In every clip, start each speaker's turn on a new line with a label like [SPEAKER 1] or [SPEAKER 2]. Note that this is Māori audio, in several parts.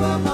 [SPEAKER 1] You are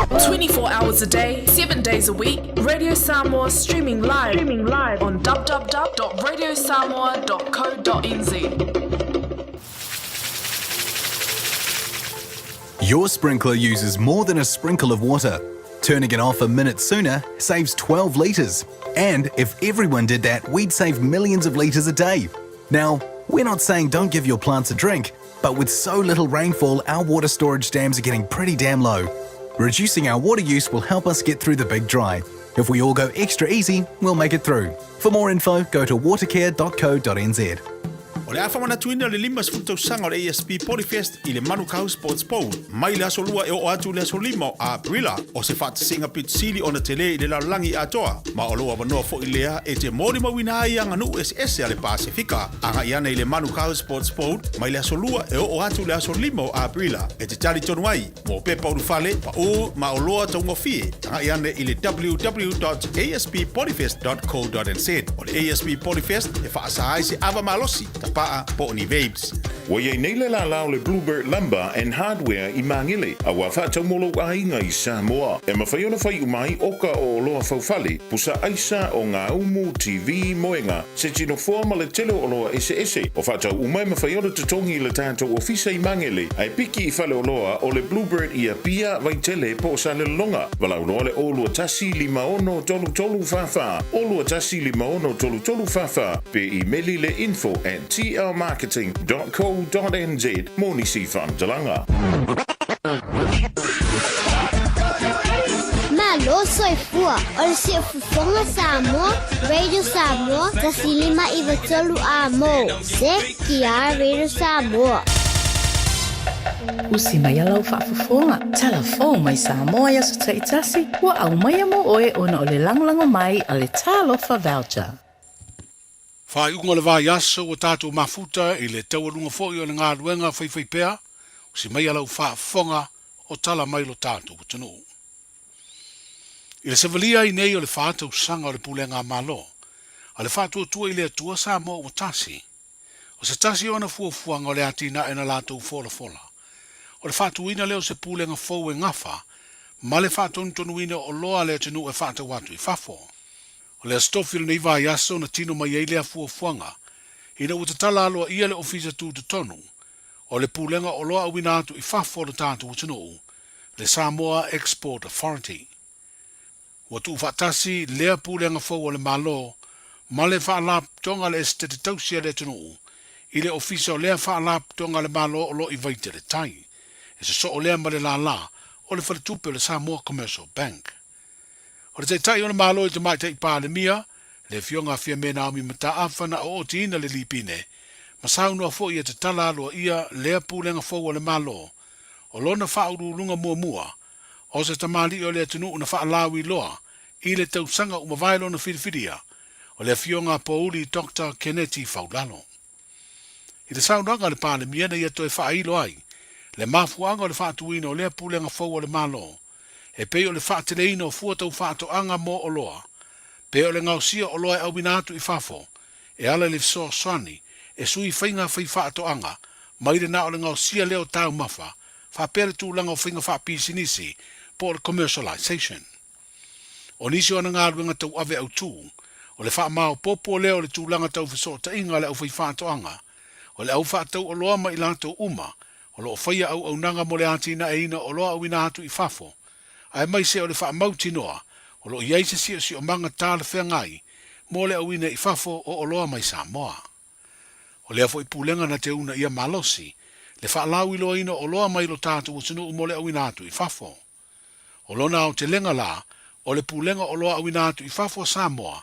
[SPEAKER 1] 24 hours a day, 7 days a week, Radio Samoa streaming live on www.radiosamoa.co.nz.
[SPEAKER 2] Your sprinkler uses more than a sprinkle of water. Turning it off a minute sooner saves 12 litres. And if everyone did that, we'd save millions of litres a day. Now, we're not saying don't give your plants a drink, but with so little rainfall, our water storage dams are getting pretty damn low. Reducing our water use will help us get through the big dry. If we all go extra easy, we'll make it through. For more info, go to watercare.co.nz.
[SPEAKER 3] O le afa manatuina le lima sanga o le ASP Polyfest i le Manukau Sports Bowl. Mai le aso lua e o atu le aso lima a Aprila o se whatasinga pitsili o na tele i le laulangi atoa. Ma o loa wanoa fo i lea e te mori mawina ai anga nu SS a le Pasifika. Anga iana i le Manukau Sports Bowl. Mai le aso lua e o atu le aso lima o Aprila. E te tali tonu ai. Mo pepa urufale pa o ma o loa taungo fie. Anga iana i le www.asppolyfest.co.nz. O le ASP Polyfest e whaasa ai se ava malosi. Paa po ni vapes.
[SPEAKER 4] Wa ye nei le la le Bluebird Lumber and Hardware i Mangile. A wa fa tau molo a inga i Samoa. E mawhai ona whai umai oka o loa whauwhale. Pusa aisa o ngā umu TV moenga. Se tino forma le tele o loa ese. O fa tau umai mawhai ona tutongi le tātou ofisa i Mangile. Ai piki i whale o loa o le Bluebird i a pia vai tele po sa le longa. Walau loa le olua tasi 5 tolu fafa. Olua tasi 5 tolu fafa. Pe i meli le info at tlmarketing.co.nz Moni si Whamtalanga.
[SPEAKER 5] Malo soy fua. Ol si fufonga Samoa, Radio Samoa, tasilima iwatolu amo. Se kia Radio Samoa.
[SPEAKER 6] Usi mai alau whaafafonga. Telefon mai Samoa ya sa taitasi. Wa au mai amo oe ona o le langlango mai a le talofa voucher.
[SPEAKER 7] Whai unga le vai aso o tātou mafuta i le tauarunga fōi o le ngā ruenga whaiwhai pēa, o si mai alau whaafonga o tala mai lo tātou o tanu. I le sevalia i nei o le whātou sanga o le pūlenga malo, a le whātua tua i le atua Samoa o tasi. O se tasi o na fuafuanga o le atina e na lātou fola. O le whātua ina leo se pūlenga fōu e ngafa, ma le whātou tonu ina o loa le atinu e whātou watu i whafo. O le astofil nei vai aso na tino mai eile a fuafuanga, ina utatala aloa ia le ofisa tu te tonu, o le pūlenga o loa awina atu i whafo le tātou utanuu, le Samoa Export Authority. Ua tu whaatasi lea pūlenga fau o le malo, ma le whaalap tonga le este te tausia le tunuu, i le ofisa o lea whaalap tonga le malo o lo i vaite le tai, e se so o lea ma le la, o le whaletupe o le Samoa Commercial Bank. O le teitai o le malo i te mai tei pālemia, le fionga fia mena ami mata awhana o tina le lipine, ma saunua fo ia te tala aloa ia lea pūlenga fau o le malo, o lona whaurulunga mua, o se tamali o le atunu na whaalawi loa, i le tausanga umavailo na whiriwhiria, o le fionga pouli Dr. Kennedy Faulalo. I le saunanga le pālemia na ia toi whailo ai, le mafuanga o le whaatuina o lea pūlenga fau o le malo, e pei o le whaateleina o fuatau whaatoanga mo o loa, pei o le ngausia o loa e au binatu i whafo, e ala le fso swani, e sui whainga whai whaatoanga, maire na o le ngausia leo tau mafa, whapere tūlanga o whainga whapisinisi, po le commercialization. O nisi o na ngā ruenga tau ave au tū, o le whaamao popo leo le tūlanga tau fiso ta inga le au whai whaatoanga, o le au whaatau o loa ma ilantou uma, o lo whaia au nanga mo le atina e ina o loa au inatu i whafo, ai mai se o le whaamauti noa, o lo iai se si o manga tāle whea ngai, mo le au ina i whafo o loa mai Samoa. O lea fo i pūlenga na te una ia malosi, le whaalau i loa ina o loa mai lo tātu o tunu mo le au inatu i whafo. O lona o te lenga la, o le pūlenga o loa au inatu i whafo Samoa,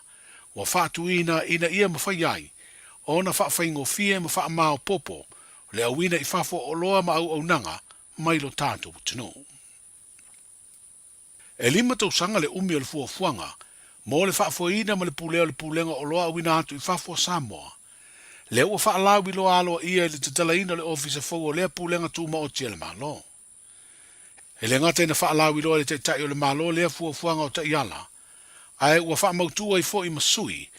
[SPEAKER 7] wa whaatu ina ia mawhai ai, o na whaafai fie ma whaamao popo, le au ina i whafo o loa ma au nanga, mai lo tātu o tunu. E lima tau sanga le umi o le fuafuanga, mo le whaafoina ma le pūlenga o loa au inatu i whafo Samoa. Le ua whaalau i loa aloa ia le tatalaina le ofisa fau o lea pūlenga tūma o tia le malo. E le ngata ina whaalau i loa le teitai o le malo lea fuafuanga o taiala, ai ua whaamautua i fo i masui,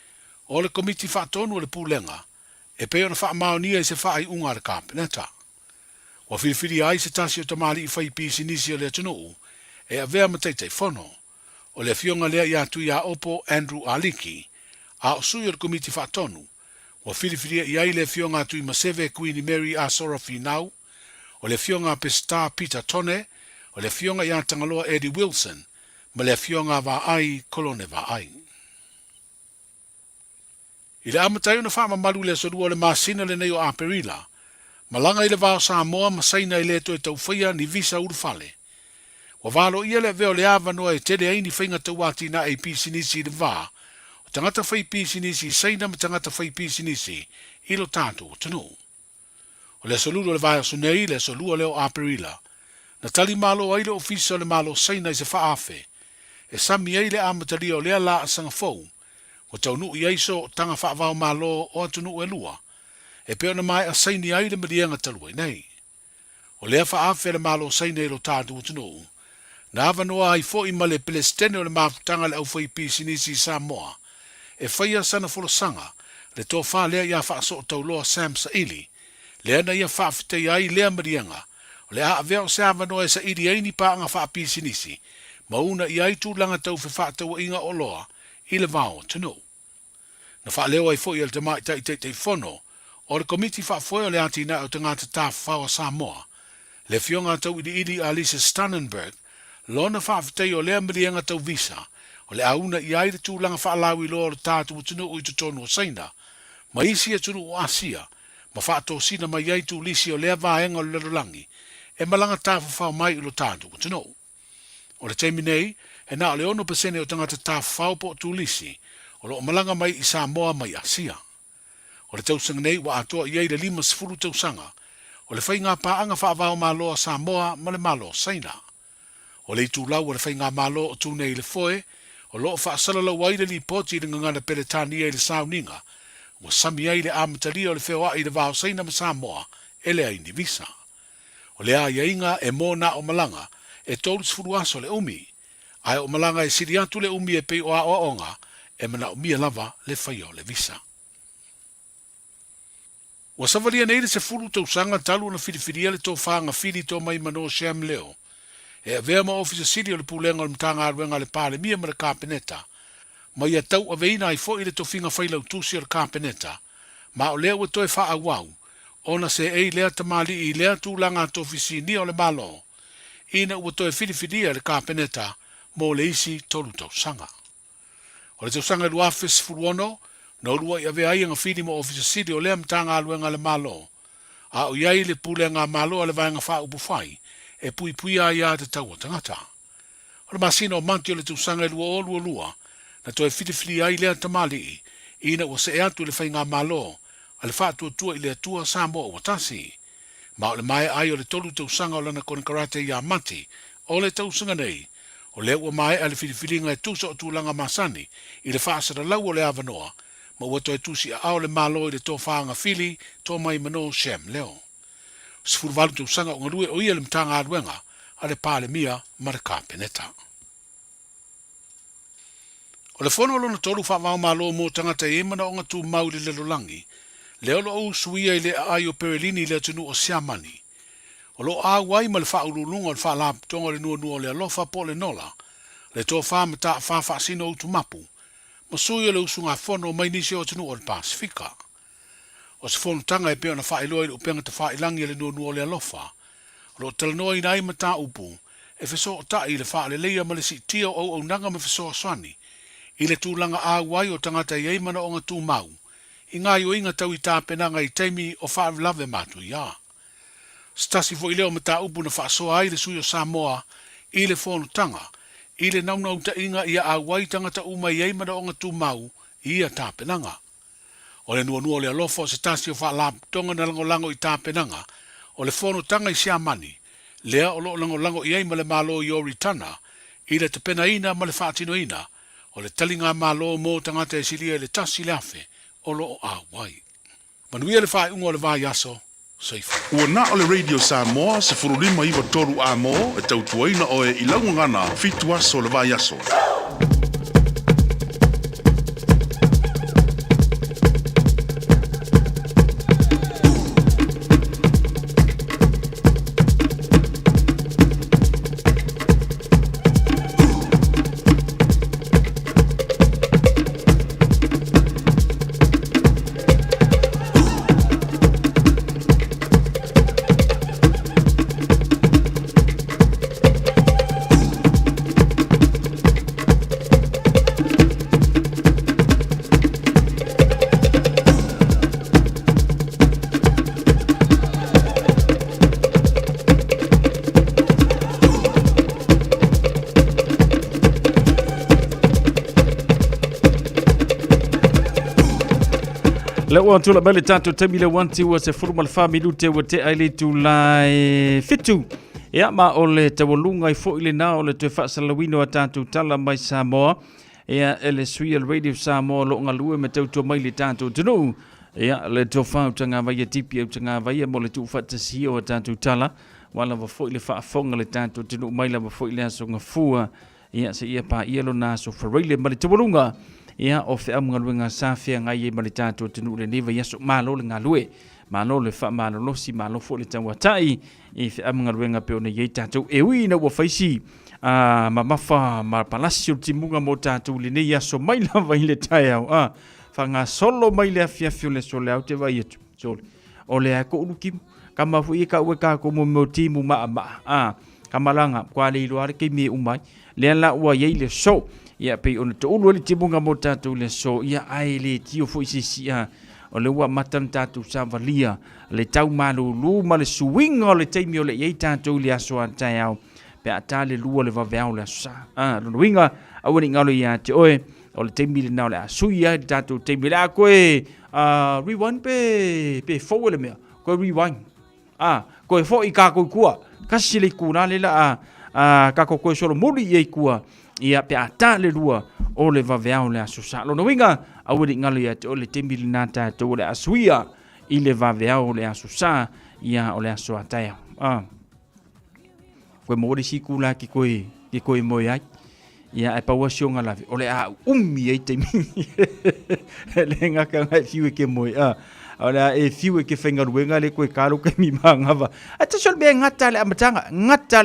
[SPEAKER 7] o le komiti whaatonu o le pūlenga, e peo na whaamau nia i se whaai unga le kāpeneta. Ua whiriwhiri ai se tasi o tamari i whai pisi nisi o le atunuu, e avea mateitai fono, o le fionga lea ia tu ia opo Andrew Aliki, a o sui o le komiti whaatonu, wa whiriwhiria i ai le fionga tu i Maseve Queen Mary a Sora Finau, o le fionga Pesta Peter Tone, o le fionga ia tangaloa Eddie Wilson, ma le fionga va ai kolone va ai. I le amatai ona wha malu le sorua le masina le nei o Aperila, malanga i le vao Samoa masaina i le to e tauwhaia ni visa urufale. Wa valo ia le veo le ava noa e tere aini whainga tauati na e pisinisi le vā, o tangata whai pisinisi saina ma tangata whai pisinisi i lo tātou o tanu. O le soluro le vaya sunei le solua leo Aperila, na tali malo ai le ofisa le malo saina i se whaafe, e sami ai le amatari o lea la asanga fau, o tau nuu i aiso tanga whaavao malo o atunu e lua, e peo na mai a saini ai le marianga talua nei. O lea whaafe le malo saina i lo tātou o tanu, na avanoa ai fo i male pelestene o le mafutanga le au whai pisinisi i Samoa, e whaia sana fulosanga, le tō wha lea ia whaaso o tauloa Sam Saili, lea na ia whaafitei ai lea marianga, o le a avea o se avanoa e sa iri aini paanga wha pisinisi, mauna i ai tūlanga tau whaataua inga o loa, i le vao tanu. Na wha leo ai fo i al te mai tai fono, o le komiti whaafoe o le ati na o te ngata tā whaua Samoa, le fionga tau ili a Lisa Stannenberg, lona whaafitei o lea marianga tau visa, o le auna i ai le tūlanga whaalawi loa o le tātu o tunu o i tutonu o saina, ma isi e tunu o Asia, ma whaato sina mai ai tū lisi o lea vaenga o le lerolangi, e malanga tāwha whao mai o le tātu o tunu. O le teimi nei, e na o le 1% o tangata tāwha whao po tū lisi, o lo malanga mai i Samoa mai Asia. O le tausanga nei, wa atoa i ai le 5 tausanga, o le whainga paanga whaavao maloa Samoa ma le malo saina. O le itu lau o le whainga malo o tūnei le foe, o loo whaasala waire li poti i ngana peletania i le sauninga, o sami ai le amataria o le whewaa i le vao saina ma Samoa, e le aini visa. O le a inga e mōna o malanga, e tōrus furu aso le umi, ai o malanga e siri atu le umi e pei o a onga, e mana o mia lava le whaio le visa. Wa savaria nei le se furu tausanga talu na whiriwhiria le tō whaanga whiri tō mai mano Sham leo, e a vea ma ofisa siri o le pūlenga o le mtanga aruenga le pāle mia ma le kāpeneta, ma ia tau a veina ai fo i le tofinga whailau tusi o le kāpeneta, ma o lea ua toe wha awau, ona se ei lea tamali i lea tūlanga tofisi ni o le malo, ina ua toe whiriwhiria le kāpeneta mo le isi tolu tausanga. O le tausanga lu afis furuono, na urua i ave ai anga whiri mo ofisa siri o lea mtanga aruenga le malo, a o iai le pūlenga malo a le vaenga wha upu whai, e pui pui a ia te tau o tangata. O le masina o manti o le tausanga e lua o lua, na toe whiriwhiri ai lea tamali i, ina ua se e atu le whainga malo, a le whaatua tua i le atua Samoa o tasi. Ma o le mai ai o le tolu tausanga o lana kone karate ia mati, o le tausanga nei, o le ua mai a le whiriwhiringa e tusa o tūlanga masani, i le whaasara lau o le avanoa, ma ua toe tusi a ao le malo i le tō whaanga whili, tō mai mano Sham leo. Sfurvalu tausanga o ngarue o ia le mtanga aruenga, a le pāle mia ma le kāpeneta. O le whono lona tolu whaavao malo mō tangata e mana o ngatu mau le lelolangi, leo lo au suia i le ai o perelini le tunu o siamani. O lo a wai ma le whaurulunga o le whaalap tonga le nua le alofa po le nola, le tō whaamata whaafasino utu mapu, ma suia le usunga whono mai nisi o tunu o le Pasifika. O se whono tanga e peo na whaeloa i le upenga te whaelangi le nua le alofa, o lo talanoa i nai mata upu, e wheso o ta i le whaale leia ma le si tio au nanga me wheso swani, i le tūlanga a wai o tangata i eimana o ngā tū mau, i ngā yo inga tau i tāpenanga i teimi o whaavlave matu ia. Stasi fo i leo mata upu na whaasoa ai le sui o Samoa, i le whono tanga, i le naunau ta inga ia a wai tangata uma i eimana o ngā tū mau, i a tāpenanga. O le nua le alofa o se tasi o whaalap tonga na lango i tāpenanga, o le whono tanga i siamani, lea o lo lango i eima le malo i oritana, i le te pena ina ma le whaatino ina, o le talinga malo mō tangata e silia le tasi le afe, o lo a wai. Manuia le whae ungo le vai aso, seifu.
[SPEAKER 4] Ua na o le Radio Samoa se furulima iwa toru a mo e tautuaina o e ilangu ngana fitu aso le vai aso.
[SPEAKER 8] Le o tula mele tatou tamile wanti ua se furu malfa minute ua te aile tu lai fitu. Ia ma o le tawalunga i fo ile na o le te whaasalawino a tatou tala mai Samoa. Ia ele sui al radio Samoa lo ngalue me tautua mai le tatou tunu. Ia le tofau tanga vai tipi au tanga vai mo le tu fatasi o tatou tala. Wala wa fo ile whaafonga le tatou tunu mai la wa fo ile asonga fua. Ia se ia pa ia lo na so whareile ma le tawalunga. Ia o fe am ngaluenga safia ngai e malitato tenu le neva yaso malo le ngalue malo le fa malo lo si malo fo le tawatai e fe am ngaluenga pe ona ye tato e wi na wo faisi mamafa ma palasio timunga mo tato le ne yaso mai la vai le taia fa nga solo mai le afia le sole au te vai etu sole o le ko uki kama fu ika we ka ko mo timu ma kamalanga kwa le lo ar ke mi umai le la wa ye le so ia pe ona to ulu le timunga mo tatou le so ia ai le tio fo isia o le ua matan tatou savalia le tau malulu ma le suinga o le taimi o le iei tatou le aso atai au pe ata le lua le vaveao le aso sa lono winga au ni ngalo ia te oe o le taimi le nao le asu ia tatou taimi le a koe rewind pe fo le mea koe rewind koe fo i kako kua kasi le kuna le la kako koe solo muri iei kua ia pe ata le lua o le vaveao le aso sa lono winga au ni ngalo ia te o le taimi le nata to le asuia i le vaveao le aso sa ia o le aso atai koe mo le sikula ki koe moi ai ia e paua sionga lavi o le a umi ei taimi le ngaka ngai fiwe ke moi Ora e fiwe ke whengaruenga le koe karo ke mi mangava. Ata sol be ngata le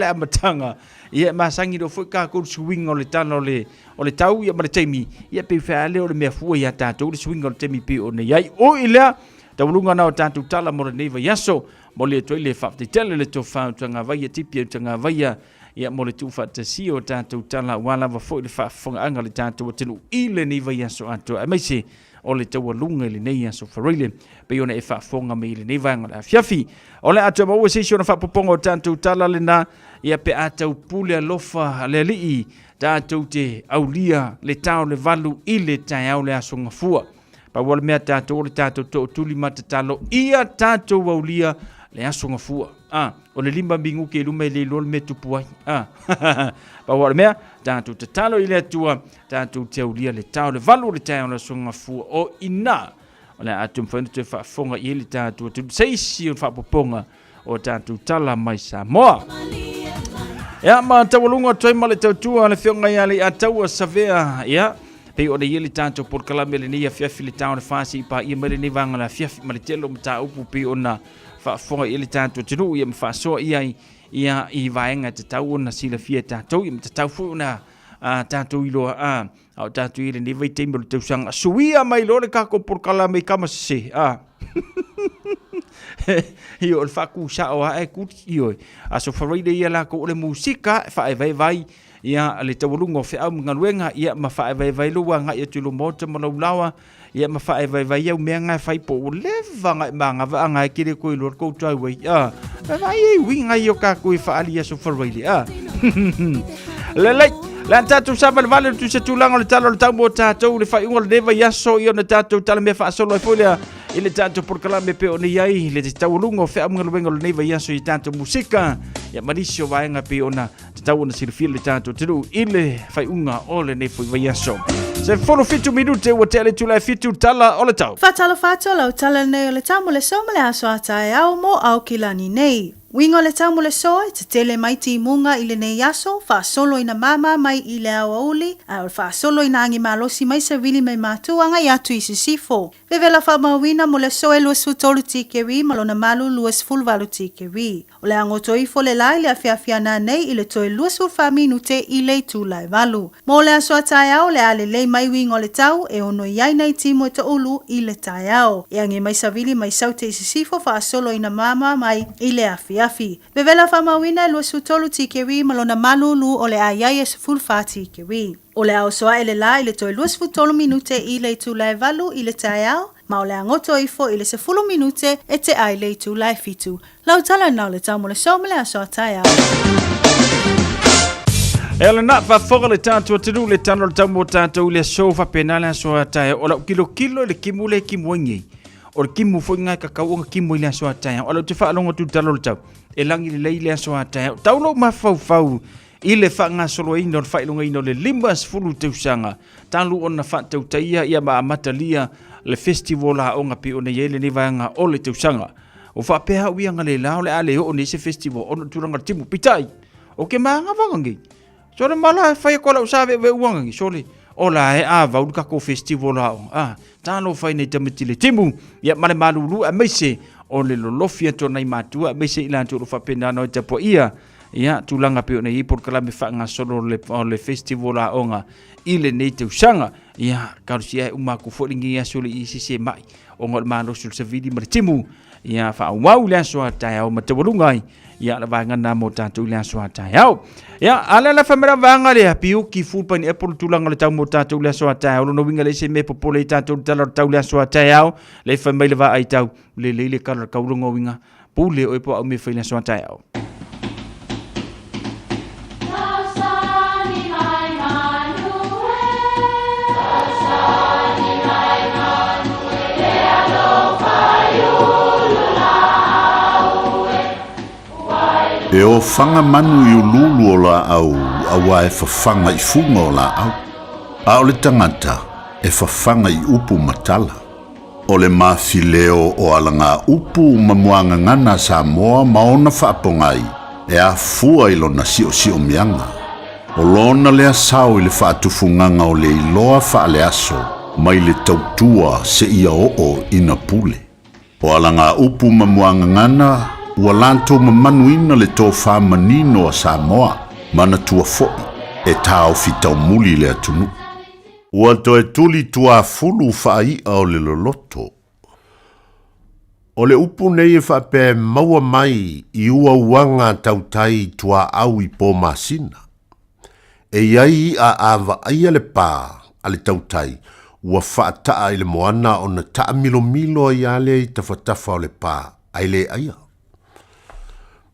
[SPEAKER 8] amatanga. Ia masangi do foi ka ko swing o le tano o le tau ia ma le taimi. Ia pe faale o le mea fua ia tatou le swing o le taimi pe o ne iai. O ilea taulunga na o tatou tala mo le neiva yaso mo le toi le whaftetele le to whau tanga vaia tipi tanga vaia ia mo le tu fatasi o tatou tala wala va foi le whafonga anga le tatou tenu i le neiva yaso ato. A maise o le tawalunga le nei aso whareile pe ona e whaafonga me le nei vanga le fiafi o le atua maua seisi ona whaapoponga o tātou tala le na ia pe atau pule alofa le alii tātou te aulia le tau le valu i le tai au le aso ngafua pa wale mea tātou o le tātou to tuli matatalo ia tātou aulia le aso ngafua o le lima bingu ke lume le lol me tupuai pa wale mea tātou te talo i le atua tātou te aulia le tau le valu le tai au le aso ngafua o ina o le atum whainu te whaafonga i le tātou te seisi o whaapoponga o tātou tala mai Samoa ia ma tawalunga toi ma le tautua le whionga ia le ataua savea ia pe o le ia le tātou por kalame le nia fiafi le tau le whaasi pa ia mele ne vanga la fiafi ma le telo mta upu pe ona whaafonga i le tātou tinu ia mwhaasoa ia i vaenga te tau ona sila fia tātou ia mta tau fu ona tātou iloa au tātou i le ne vai teimbo le tausanga suia mai lo le kako por kalame i kamasese Io il faku sa o ai ku io aso fareide ia la ko le musika fa vai ia le tawulungo fe am ngaluenga ia ma fa vai luwa nga ia tulu mota malaulawa ia ma fa vai ia me nga fai po le vanga manga va nga kire ko lo ko trai we vai winga io ka ku fa ali aso fareide le la tatu sabal vale tu se tulang le talo le tambo tatu le fai ungol deva yaso io na tatu tala me fa solo folia ile tatu por kala me pe oni yai le tawulungo fe am ngalo neva yaso i tatu musika ya marisio vaenga pe ona tatu na silfia le tatu tu ile fai unga ole ne fai yaso se folo fitu minute o tele tu la fitu tala ole tau
[SPEAKER 9] fatalo tala ne le tamu le somale aso atai au mo au kilani nei Wingo le tamu le soa, te tele mai ti munga i le nei yaso, wha solo ina mama mai i le awa uli, a wha solo ina angi malosi mai sa vili mai mātuanga i atu i sisifo. Vevela wha mawina mo le soe luas futolu tikeri, malona malu luas fulvalu tikeri. O le angoto ifo le lai le awhiawhiana nei i le toe luas fulfa minute i le tu lai valu. Mo le aso atai au le ale lei mai wingo le tau, e ono iai nei timo e ta ulu i le tai au. E angi mai sa vili mai saute i sisifo, wha solo ina mama mai i le awhiawhiana. Vevela whamawina lua sutolu tikeri malona malulu o le aiai e fulfa tikeri. O le au soa ele la i le toi lua sutolu minute i le tu lai valu i le tai au, ma o le angoto ifo i le sefulu minute e te ai le tu lai fitu. Lau tala nau le tamu le somele a soa tai au.
[SPEAKER 8] Ela na fa foga le tanto tenu le tano le tamu tanto le sofa penala soa tai o la kilo le kimule kimwengi. o le kimu foi ngai kakau o kimu ile so atai o le te fa longa tu talo tau e langi le ile so atai tau lo ma fau ile fa nga solo ino fa longa ino le limbas fulu te usanga talu ona fa te utaia ia ma matalia le festival a onga pe ona yele ni vanga o le te usanga o fa pe ha wi nga le la le ale o ni se festival o tu ranga timu pitai o ke manga vangi so le mala fa ko la usave ve uangi so le ola e a vau ka ko festival a tano fa nei tamitile timu ia male malulu a meise o le lolofia to nei matua meise ila to fa pena no te po ia tulanga pe nei por kala me fa nga solo le festival a onga ile nei te usanga ia karusia uma ku folingi ia solo i se mai o ngol malo sul se vidi male timu ia fa wau le so ata o mate volungai ia la vanga na mo tatu le so ata ia ala la famera vanga le piu ki fu pan e por tulanga le tau mo tatu le so ata o no winga le se me popole tatu tau le so ata le famela va ai tau le kala ka ulungo winga pule o po me fa le so ata
[SPEAKER 4] E o whanga manu i ululu o la au, awa e whawhanga i funga o la au. A o le tangata, e whawhanga i upu matala. O le mawhileo o alanga upu mamuanga ngana Samoa maona whaapongai, e a fua i lona sio mianga. O lona lea sao i le whaatufunganga o le iloa whaale aso, mai le tautua se ia o ina pule. O alanga upu mamuanga ngana, ua lantou mamanuina le tō whamanino a Samoa, mana tua fo'i, e tāo fitau muli le atunu. Ua toe tuli tua fulu whaia o le loloto. O le upu nei e whape maua mai i ua uanga tautai tua au i pō masina. E iai a awa aia le pā, a le tautai, ua whaataa i le moana o na taa milo i ale i tawhatafa o le pā, ai le aia.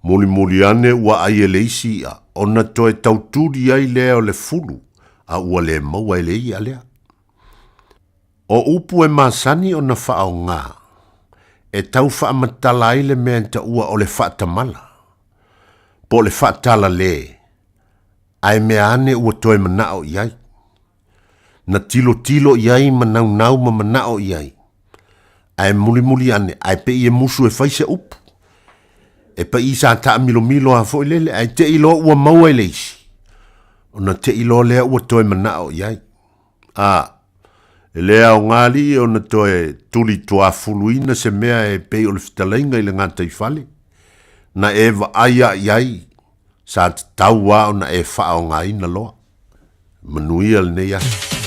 [SPEAKER 4] Muli ane ua aia le isi a, ona toe tauturi ai lea o le fulu, a ua le maua le i alea. O upu e masani o na whaao ngā, e tau whaamatala ai le mea ua o le whaatamala. Po le whaatala le, ai mea ane ua toe manao iai. Na tilo iai manau ma manao iai. Ai muli ane, ai pe i e musu e whaise upu. E pa isa ta milo a fo lele ai te ilo ua maua leisi. Ona te ilo lea ua toe manao iai. Lea o ngali ona toe tuli tua fuluina se mea e pei o le fitalainga i le ngata i fale. Na e va aia iai sa te taua ona e faa o ngai na loa. Manuia le nei asi.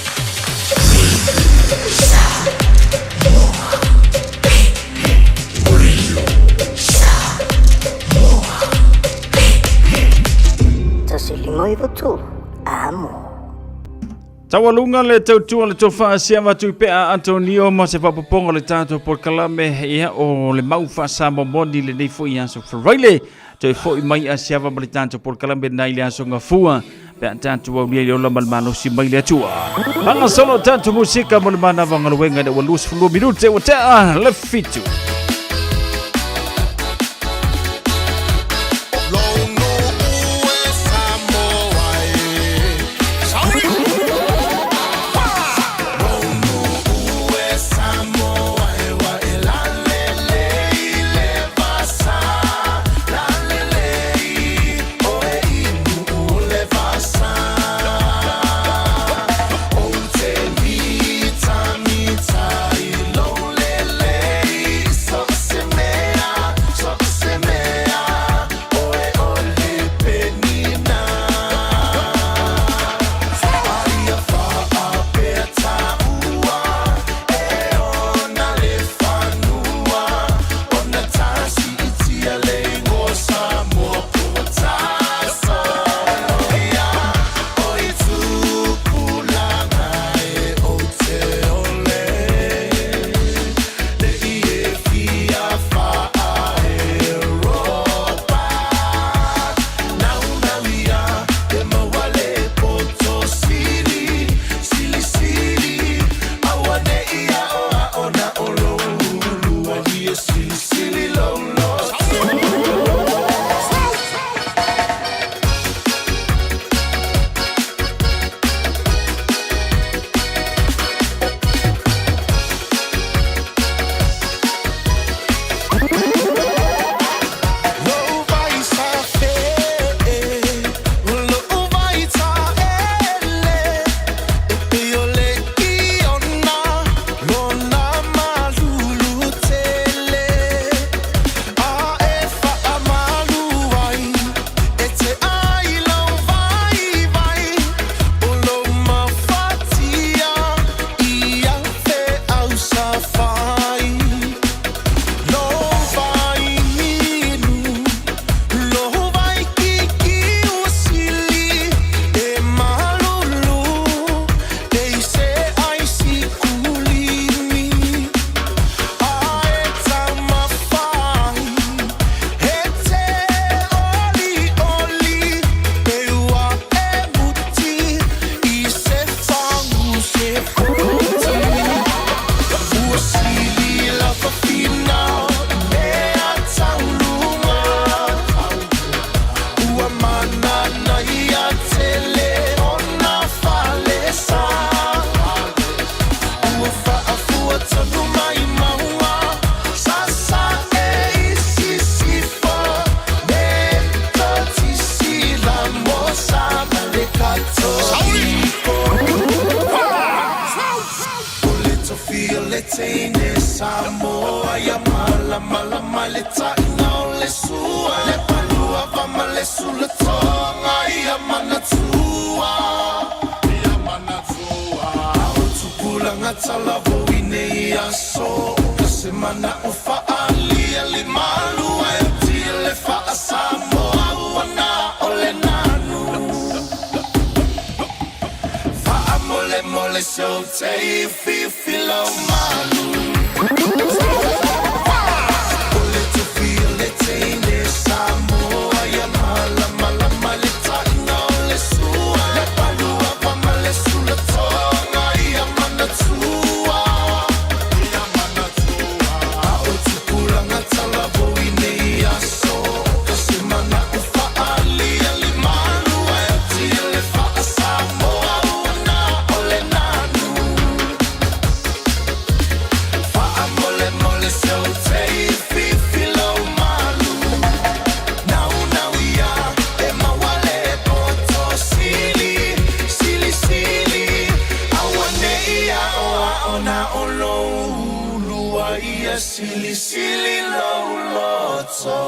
[SPEAKER 8] Tawalunga le tautua le tofa sia watu pea Antonio ma se papoponga le tato por kalame ia o le maufa sa momoni le neifo i anso fraile toi fo i mai asia va le tato por kalame na ile anso ngafua pe tato wa le ola malmano si mai le tua hanga solo tato musika mo le mana vanga wenga de walus fulu minute o ta le fitu.
[SPEAKER 10] teine Samoa ya mala le taina o le sua le palua vama le sula tonga ia manatua au tupula ngatala voine ia so semana o faalia le malu e tile fa Samoa wana ole nanu fa mole so te filo malu ole tu feel le teine Samoa ya mala le taina le sua le palua vama le sula tonga ia manatua au tupula ngatala voine ia so kasemana u faalia li malu e tile fa Samoa wana ole nanu fa mole so te filo malu now ia e mawale poto sili awane ia ona olo lua ia sili loto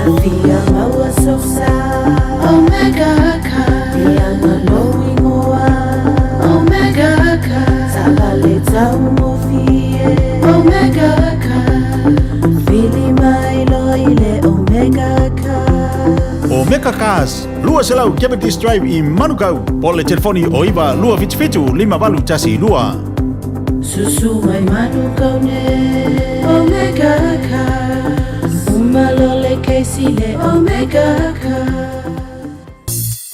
[SPEAKER 6] Avia maua sosa Omega ka Diana lowing oa Omega ka Sabale tau mofie Omega ka Fili mailo ile Omega ka
[SPEAKER 3] O Meka Cars, lua selau Cavendish Drive i Manukau. Po le telefoni o iwa lua fitu 5 tasi lua.
[SPEAKER 6] Susu mai manu kaune Omega ka Umalole keisile Omega ka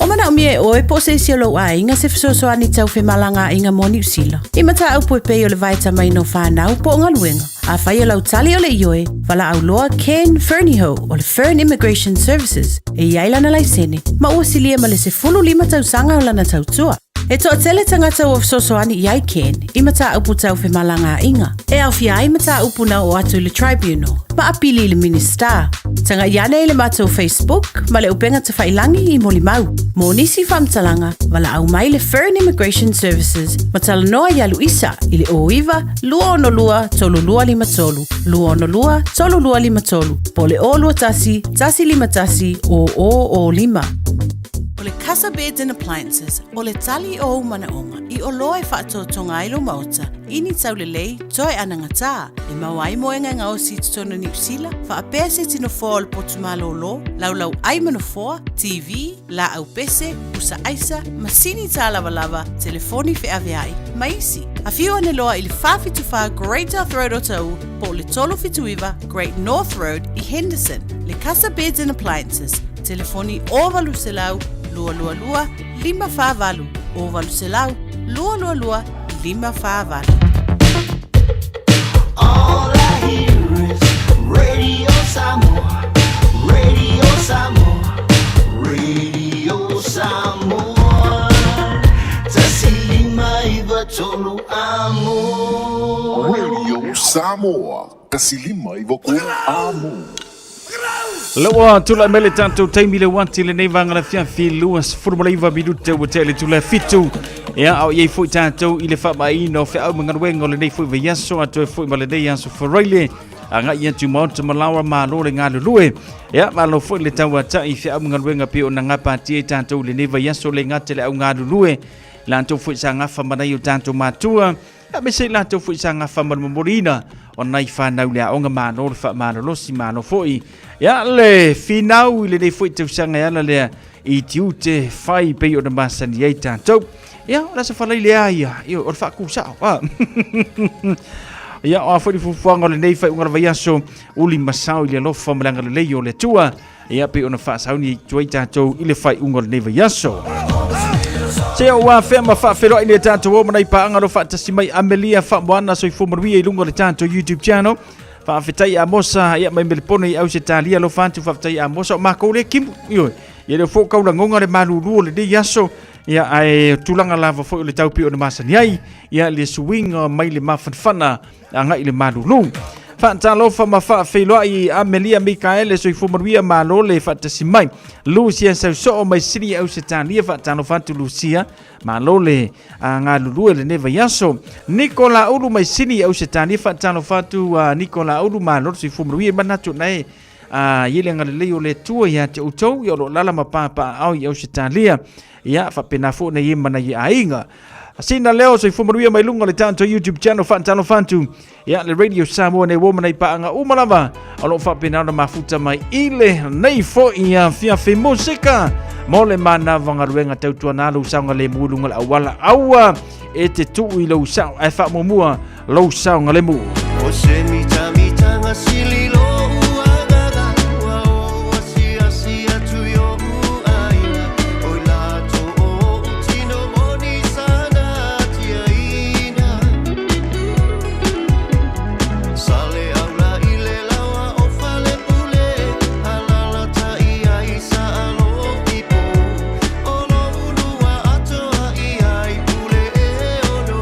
[SPEAKER 6] Omana umie oe po se siolo a inga se fisoso ani tau fe malanga inga moni usila. Imata au po pe o le vaita mai no whanau po o ngaluenga. A whai o lau tali o le ioe, wala au loa Ken Ferniho o le Fern Immigration Services. E iailana lai sene, ma ua silia ma le se 5 tau sanga o lana tau tua. E toa tele tangata o fisosoani iai Ken, imata upu tau fe malanga inga. E au fia imata upu na o atu le tribunal, ma apili le minister. Tanga iane le mata o Facebook, ma le upenga te whailangi i moli mau. Mo nisi whamtalanga, wala au mai le Fern Immigration Services, ma tala noa ia Luisa, i le oiwa, lua ono lua, tolu lua lima tolu. Lua ono lua, tolu lua lima tolu. Po le o lua tasi, tasi lima tasi, o lima. O le Casa Beds and Appliances, o le tali o manaonga, i o loa e whaatotonga ilo maota, ini tau le lei, toi anangata, e mawai moenga ngā o si tutona ni usila, wha apea se tino fōa le potumalo lo, lau ai manofoa, TV, la au pese, usa aisa, masini tā lava, telefoni fe aveai, maisi. A fiu ane loa i le whawhituwha Great North Road o tau, po le tolo fituiva Great North Road i Henderson, le Casa Beds and Appliances, telefoni o valu selau, lua 5 o valu selau lua 5.
[SPEAKER 10] All I hear is Radio Samoa, Radio Samoa, Radio Samoa. Tasilima iwa tolu amo.
[SPEAKER 4] Radio Samoa, kasilima iwa kulu amo.
[SPEAKER 8] Lawa tula mele tanto taimi le wanti le nei vanga la fianfi luas formulaiva minute o tele tula fitu ya au ye foi tanto ile fa mai no fa au mangawengo le nei foi vayaso ato foi male nei yaso forile anga ia tu mount malawa ma lo le ngalu lue ya ma lo foi le tawa ta i fa au mangawenga pe o nga pati tanto le nei vayaso le ngate le au ngalu lue lanto foi sanga fa manai o tanto matua ya me se lanto foi sanga fa mamorina ona i fa nau le onga ma no fa ma lo si ma no foi ya le finau le nei foi te sanga ya le i tiute fai pe o na masani ai tanto ya la se fala ile ai io o fa ku sa ya o foi fu fanga le nei fai unga vai aso uli masau ile lo fa malanga le yo le tua ya pe o na fa sa ni tuai tanto ile fai unga le nei vai aso se o wa fe ma fa fero ile tanto o mai pa anga lo fa tasimai Amelia fa moana so i fu marwi i lungo le tanto YouTube channel fa fetai a mosa ia mai melpone au se talia lo fantu fa fetai a mosa ma ko le kim yo ia le fo ka ngonga le malulu le di yaso ia ai tulanga lava fo le taupi o le masani ai ia le swing mai le mafanfana anga ile malulu Whaatalofa ma whaawhelua I Amelia Mikaele so I fumaruia ma lole whaatasimai. Lucia Sauso mai siri au se tānia whaatalofa atu Lucia ma lole ngā lulue le neva yaso. Nicola Ulu mai siri au se tānia whaatalofa atu Nicola Ulu ma lole so I fumaruia manatu nei. Yele ngalele o le tua ia te utou i olo lala ma papa au I au se tālia. Ia whapena fo na mana I ainga. Sina leo so I fumaruia mai lunga le tanto YouTube channel whaatalo fantu. Ia le Radio Samoa ne womana I paanga umalava. Alo whapena na mafuta mai ile nei fo ia fiafe musika. Mole mana vangaruenga tautua nalu saunga le mulunga la awala aua. E te tuu I lau sao ai whamomua lau saunga le mu.
[SPEAKER 10] O se mita nga sili lo uagaga ua o asi atu yo uaina o lato o tino moni sana tia ina sale aula ile lawa o fale pule alala ta ia isa alo ipo o lo unua atoa ia I pule e ono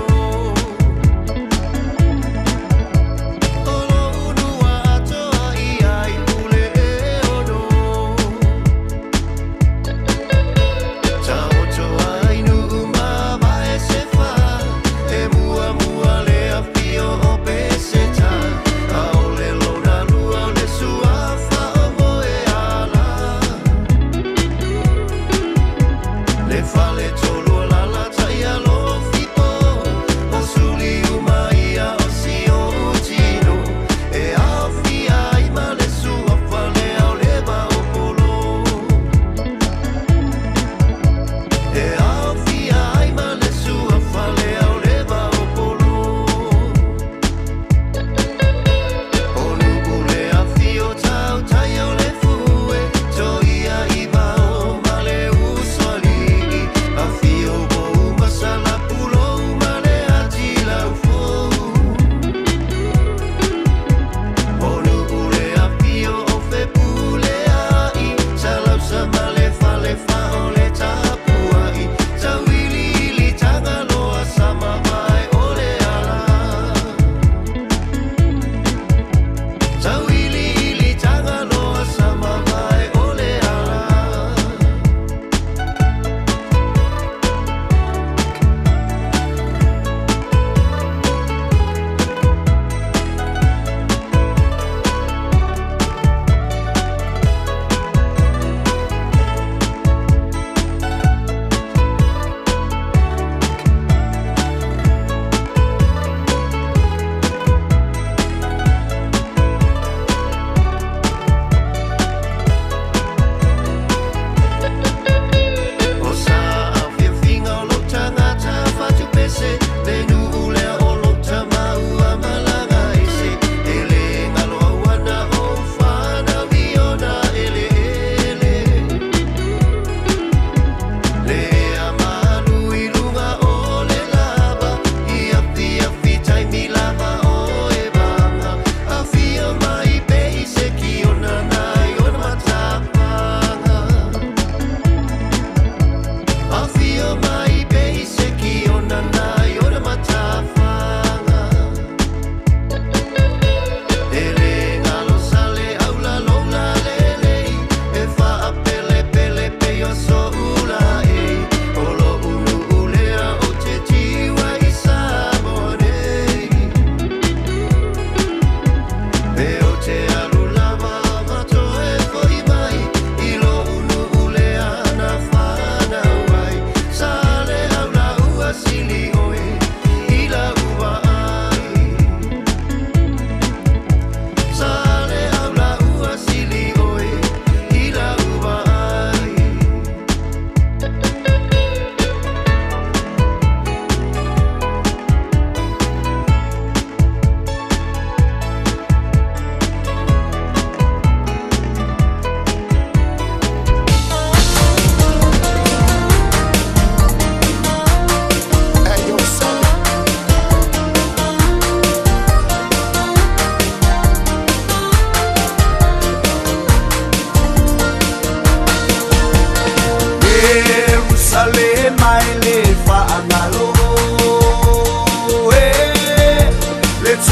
[SPEAKER 11] Let's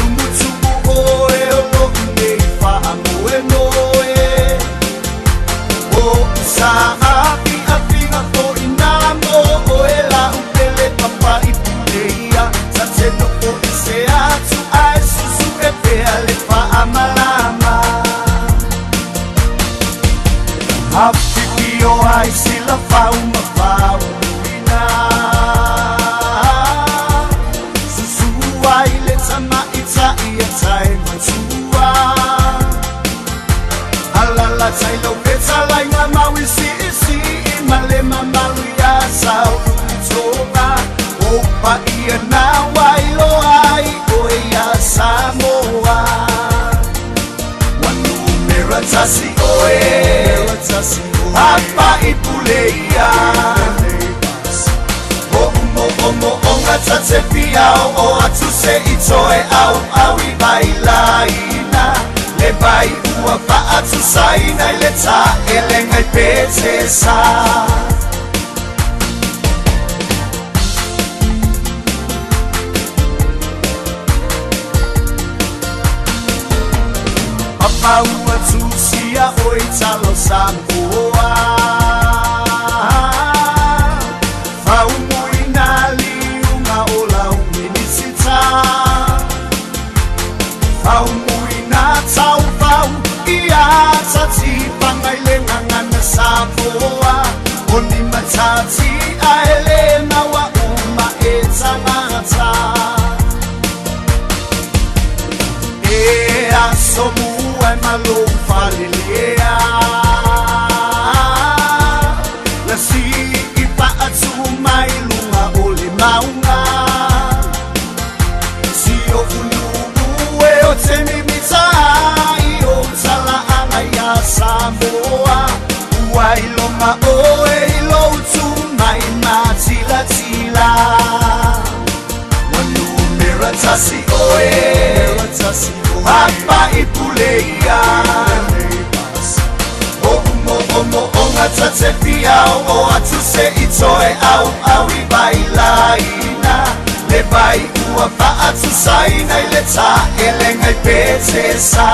[SPEAKER 10] Hapipio ai sila fau mafau ina Susua ile tama ita ia tai matua Alala tai lo peta lai nga mawi si isi Imale mamalu ya sau toga Opa ia na wailo ai oe ya Samoa Wanu meratasi oe Apa ipuleia Omo onga tate piao O atu se itoe au au I bailaina Le bai ua pa atu saina I le ta elenga I pete sa Papa ua tusia oi talo Samoa Fau muina liunga o lau minisita Fau muina tau fau ia tati pangai le ngangana Samoa Oni matati aele na wa uma e tangata E asomu ai malo falilea La si ipa atu mai lunga o le maunga Si o ulugu e o te mimita I o tala anga ia Samoa Uai longa o e ilo tu mai matila tila Wanu meratasi oe Apa ipuleia Omo onga tate piao O atu se itoe au au I bailaina Le bai ua pa atu saina I le ta elenga I pete sa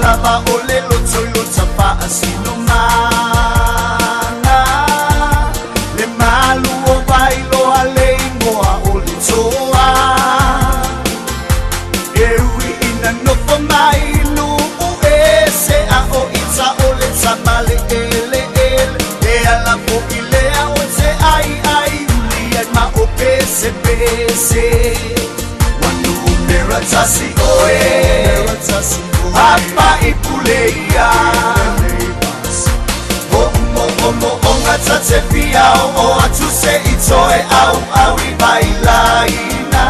[SPEAKER 10] Lava ole lo toyo tapa asino mana Le malu o bailo ale ingoa ole toa Ewi ina nofo mai lu uese a o ita ole tamale ele E ala po ilea o te ai uli ai ma o pese pese Wanu meratasi oe Apa ipuleia Omo onga tate piao O atu se itoe au au I bailaina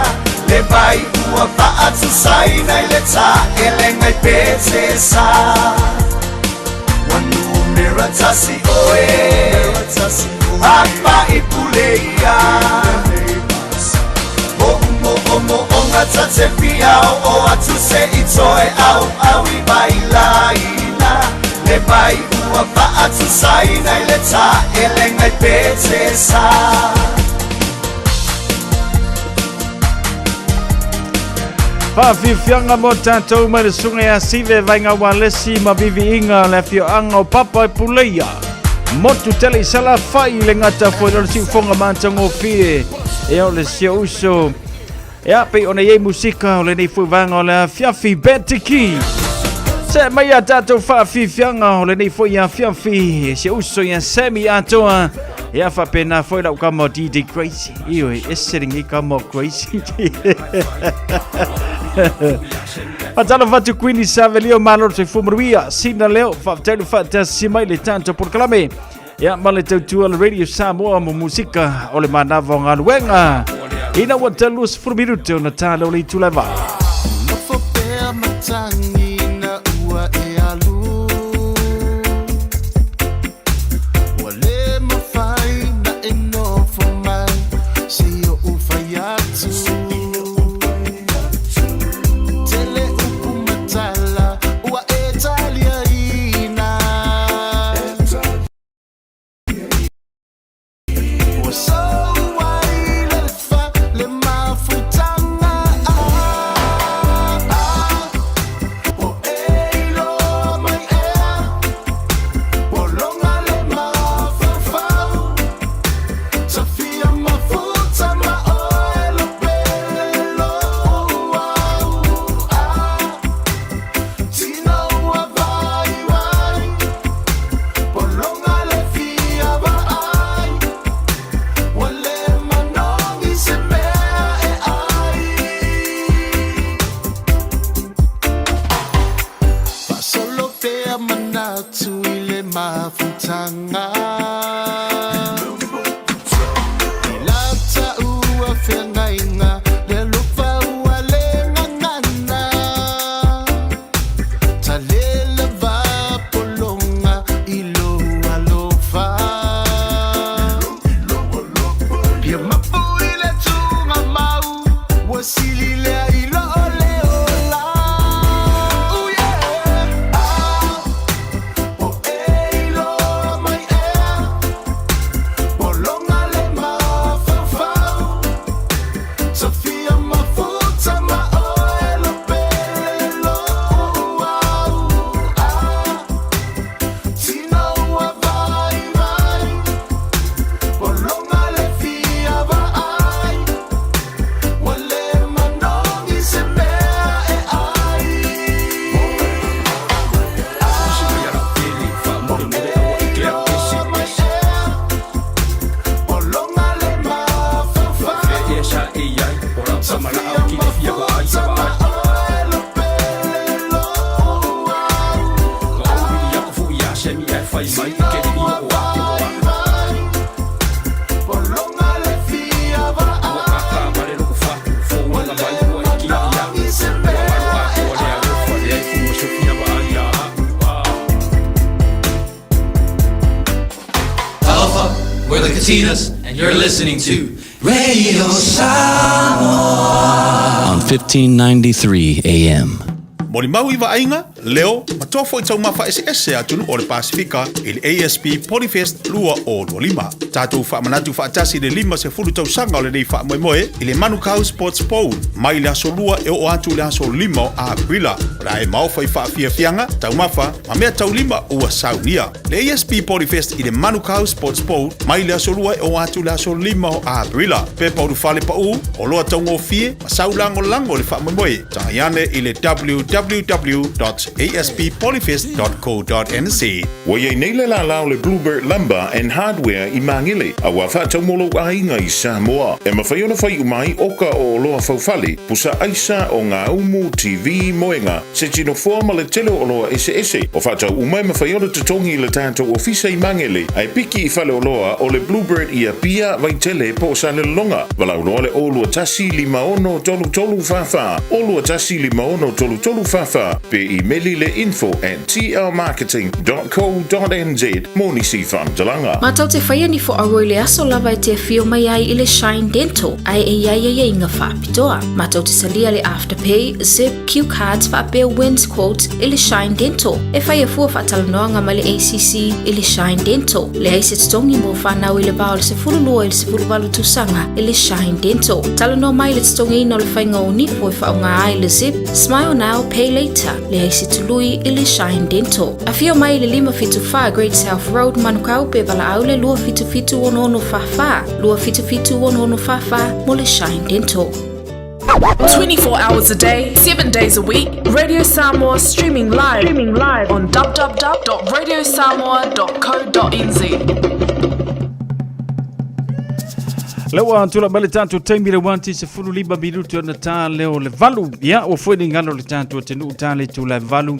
[SPEAKER 10] Le bai ua pa atu saina I le ta elenga I pete sa Wanu meratasi oe Apa ipuleia Omo onga tate piao O atu se itoe au au I bailaina Le bai ua pa atu saina I le ta elenga I pete sa
[SPEAKER 8] Whawhiwhianga mo tātou mai le sunga ia sive vainga walesi ma vivi inga le whioanga o papa I puleia Motu tele sala whai le ngata fo le siu fonga mātango fie E o le sia uso Ia pe ona ye musika o le nei fuivanga o le fiafi betiki Se mai a tātou whawhiwhianga o le nei fo ia fiafi Se uso ia semi atoa Ia whapena foi lau kamo DJ Crazy Ioi, esering I kamo Crazy Patalo fatu Queenie Savelio Malor se fumruia Sina leo, whapatelu whata simai le tanto por kalame Ia male tautua le Radio Samoa mo musika o le manava o ngā luenga Ina wata lus frumiruto na talo le tuleva
[SPEAKER 10] Nofo pea matangi na ua e alu Wale mawhai na e nofo mai Se o ufai atu Tele upu matala ua e talia ina Waso wai le fa le mafutanga manatu ile mafutanga Ilata ua fengainga Le lupa ua lenga ngana Talela va polonga ilo alofa Pia mapu ile tunga mau Wasilile ilo ole ola Oh yeah Oh ilo mai Polonga le mafafau Sofia mafuta maoelo pelelo Tino wa vai vai Polonga le fia vai Wale manongi se mea e ai Polonga le mafafau
[SPEAKER 11] Alpha, we're the Katinas, and you're listening to Radio Samoa on 1593 AM.
[SPEAKER 3] Mori mau iwa ainga, leo, matofo i tau mawha ese atunu o le Pasifika i le ASP Polyfest lua o lima. Tātou wha manatu wha atasi le 5 tau sanga o le nei wha moe i le Manukau Sports Bowl, mai le aso lua e o atu le aso 5 o Aprila. Ra e mau whai wha fianga, tau mawha, ma mea tau 5 ua saunia. Le ASP Polyfest i le Manukau Sports Bowl, mai le aso lua e o atu le aso 5 o Aprila. Pe pauru whale pa u, o loa tau ngō fie, ma sau lango le wha moe. Tangaiane i le www.asppolyfest.co.nz.
[SPEAKER 4] Wai nei le la lao le Bluebird Lumber and Hardware i Mangile, a wafa tau molo ainga i Samoa. E mawhaiona whai umai oka o loa faufale, pusa aisa o ngā umu TV moenga, se tino forma le tele o loa ese. O whatau umai mawhaiona tutongi le tātou ofisa i Mangile, ai piki i whale o loa o le Bluebird i a pia vai tele po sa le longa. Walau loa le olua tasi 5 tolu fafa, olua tasi 5 tolu fafa, pe emaili le info@tlmarketing.co.nz moni si whantalanga.
[SPEAKER 12] Matau te whaia ni fo aroi le aso lava e te whio mai ai i le Shine Dental, ai e iai inga whaapitoa. Matau te salia le Afterpay, Zip, Q Cards, whaapea Wins Quote i le Shine Dental. E whaia fua whaatalanoanga ma le ACC i le Shine Dental. Le aise tongi mo whanau i le bao le se fululua i le se fuluwalu tusanga i le Shine Dental. Talanoa mai le tongi ino le whainga o nifo i whaunga ai le Zip, Smile Now, Pay Later. Le aise tului i le Shine Dental. A whio mai le 5 Great South Road Manukau pe wala au le lua fitu ono fafa. Lua fitu ono fafa mo le Shine Dental.
[SPEAKER 1] 24 hours a day, 7 days a week. Radio Samoa streaming live on www.radiosamoa.co.nz.
[SPEAKER 8] Lewa tula bale tanto taimi le wanti se fulu liba minuto na ta leo le valu ya o foi ngalo le tanto tenu tale tu le valu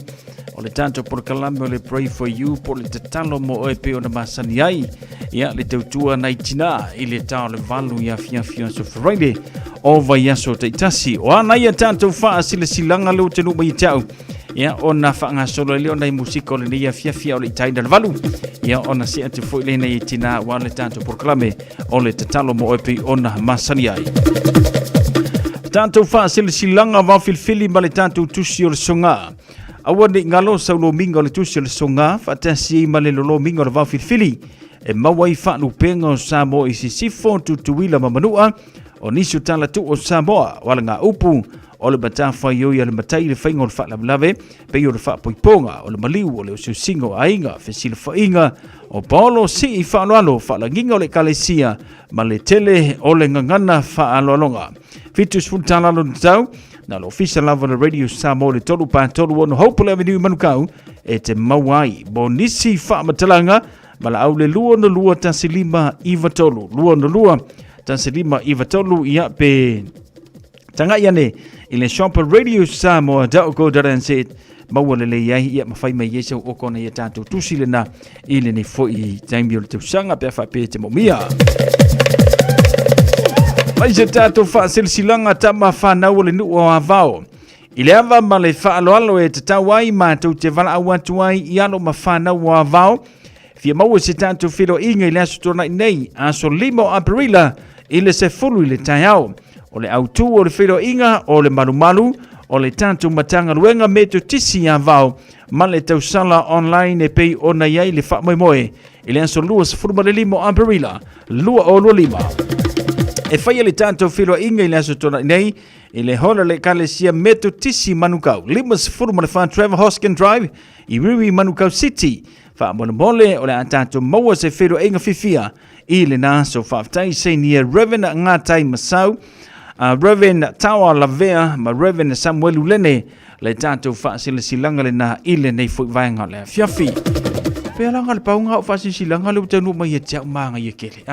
[SPEAKER 8] o le tanto por Columbia le pray for you por le tatalo mo o pe ona masani ai ya le tautua na itina ile ta le valu ya fia so Friday o vai yaso te tasi o ana ya tanto fa asile silanga le tenu mai tau ya ona fa nga solo le ona musiko le ya fia o le taida le valu ya ona se atu foi le na itina wa le tanto por Columbia o le tatalo mo o pe ona masani ai tanto fa asile silanga va filfili ma le tanto tusi o le songa awa ni ngalo sa lo mingo le tusi le songa fa tasi ma le lo mingo le va filfili e mawai fa no pengo Samoa i sifo tutuila mamanua o nisu tala tu o Samoa wala nga upu o le batafa yo ya le matai le faingo le fa lave pe yo le fa poiponga o le maliu o le usingo ainga fesile fa inga o Paulo si i fa alo fa la nginga o le kalesia ma le tele o le ngangana fa alolonga fitus funtala lo tau na lo official lava le Radio Samoa le tolu pa tolu ono Hopeful Avenue Manukau e te mawai bonisi fa matalanga mala au le lua no lua tasilima iva tolu lua no lua tasilima iva tolu ia pe tanga iane i le shop Radio Samoa.co.nz maua le iai ia mawhai mai iesa o kona ia tātou tusi le na i le nei fo i taimi o le tausanga pia whape te momia. Mai se tātou whaasilsilanga ta ma whanau le nu o avao. I le ava ma le whaaloalo e te tawai mātou te wala awatu ai i alo ma whanau o avao. Fia maua se tātou whiro inga i le aso tōna nei aso 5 Aprila i le se fulu i le tai au. O le autu o le whiro inga o le malumalu o le tātou matanga luenga me tu tisi a vau ma le tausala online e pei ona iai le whamoemoe i le aso lua se fulu ma le 5 Aprila lua o lua 5. E whaia le tātou whiro inga i le aso tōna nei i le hola le kalesia me tu tisi manukau 5 se fulu ma le wha Trevor Hoskin Drive i Riwi Manukau City. Fa mole o le atato maua se whiro inga fifia i le naso whaftai se nia Reverend Ngatai Masau, Reverend Tawa Lavea, ma Reverend Samuel Ulene, le tato whaasila silanga le na i le nei fwoi vaenga le fiafi. Pea langa le paunga o whaasila silanga le utanu mai e tia umanga i kele.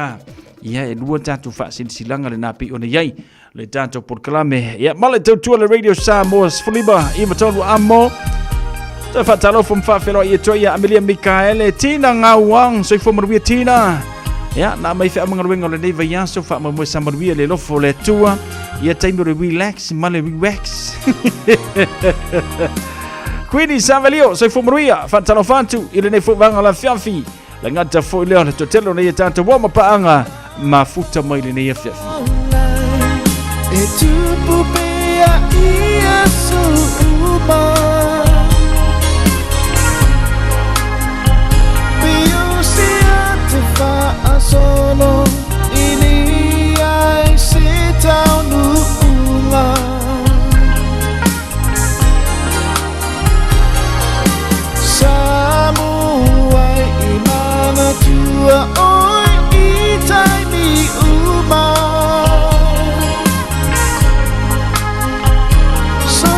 [SPEAKER 8] Ia e lua tato whaasila silanga le na pi ona iai, le tato porkalame. Ia male tautua le Radio Samoa Sfuliba, i matonu amo. Ta fatalo from Fafelo i toia Amelia Mikaele Tina ngawang so fo marwia Tina ya na mai fa mga wenga le neva ya so fa mo sa marwia le lofo le tua ia time to relax male relax Quindi Savelio so fo marwia fatalo fantu ile ne fo vanga la fiafi la ngata fo le to telo ne tanta wa mapaanga mafuta mai le ne fiafi
[SPEAKER 10] e tu pupea ia su solo ini ai sitau nuula Samoa imana tua oi itai mi uma so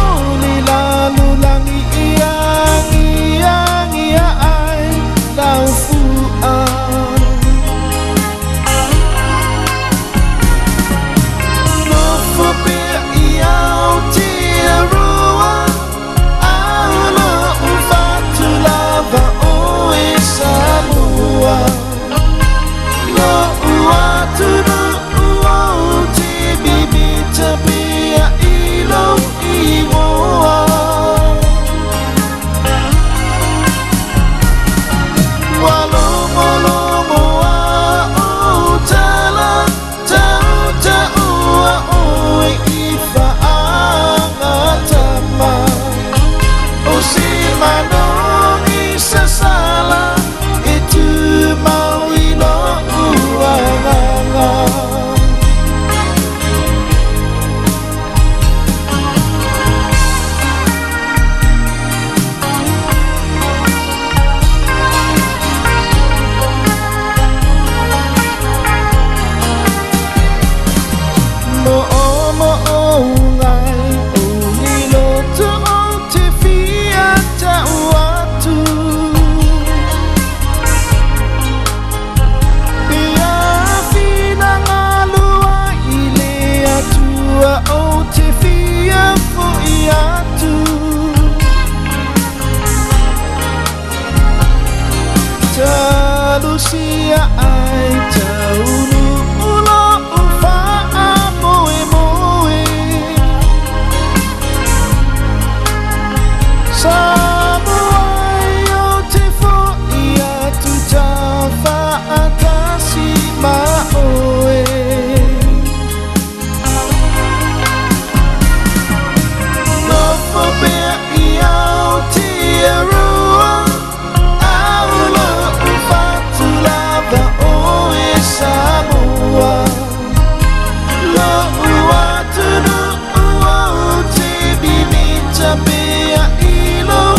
[SPEAKER 10] uli lalu langi iang ai lau fua Ilo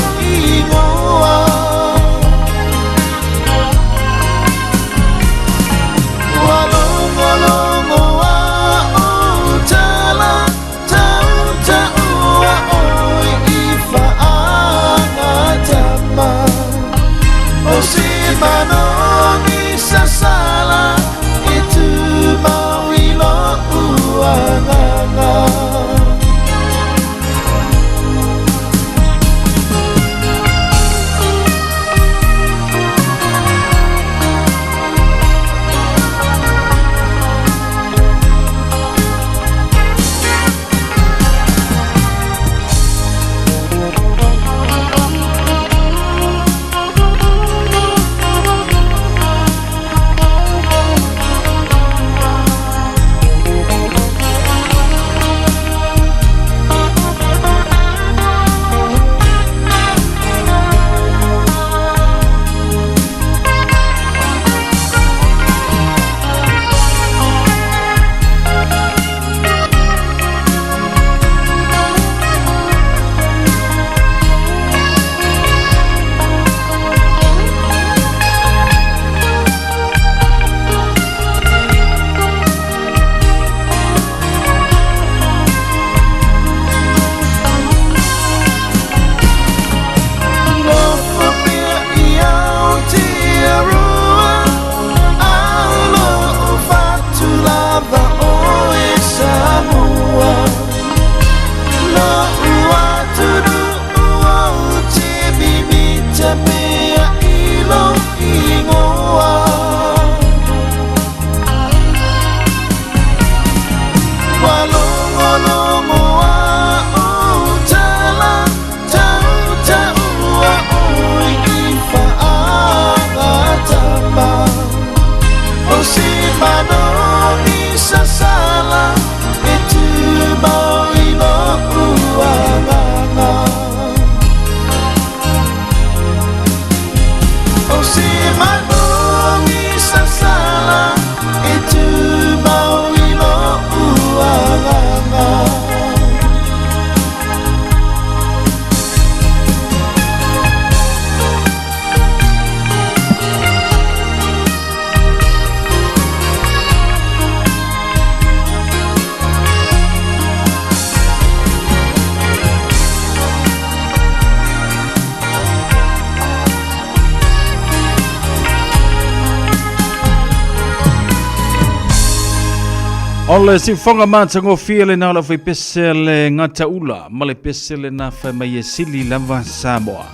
[SPEAKER 8] Ole si fonga mātango fiele na la fai pesele ngata ula, male pesele na fai mai e sili lava Samoa.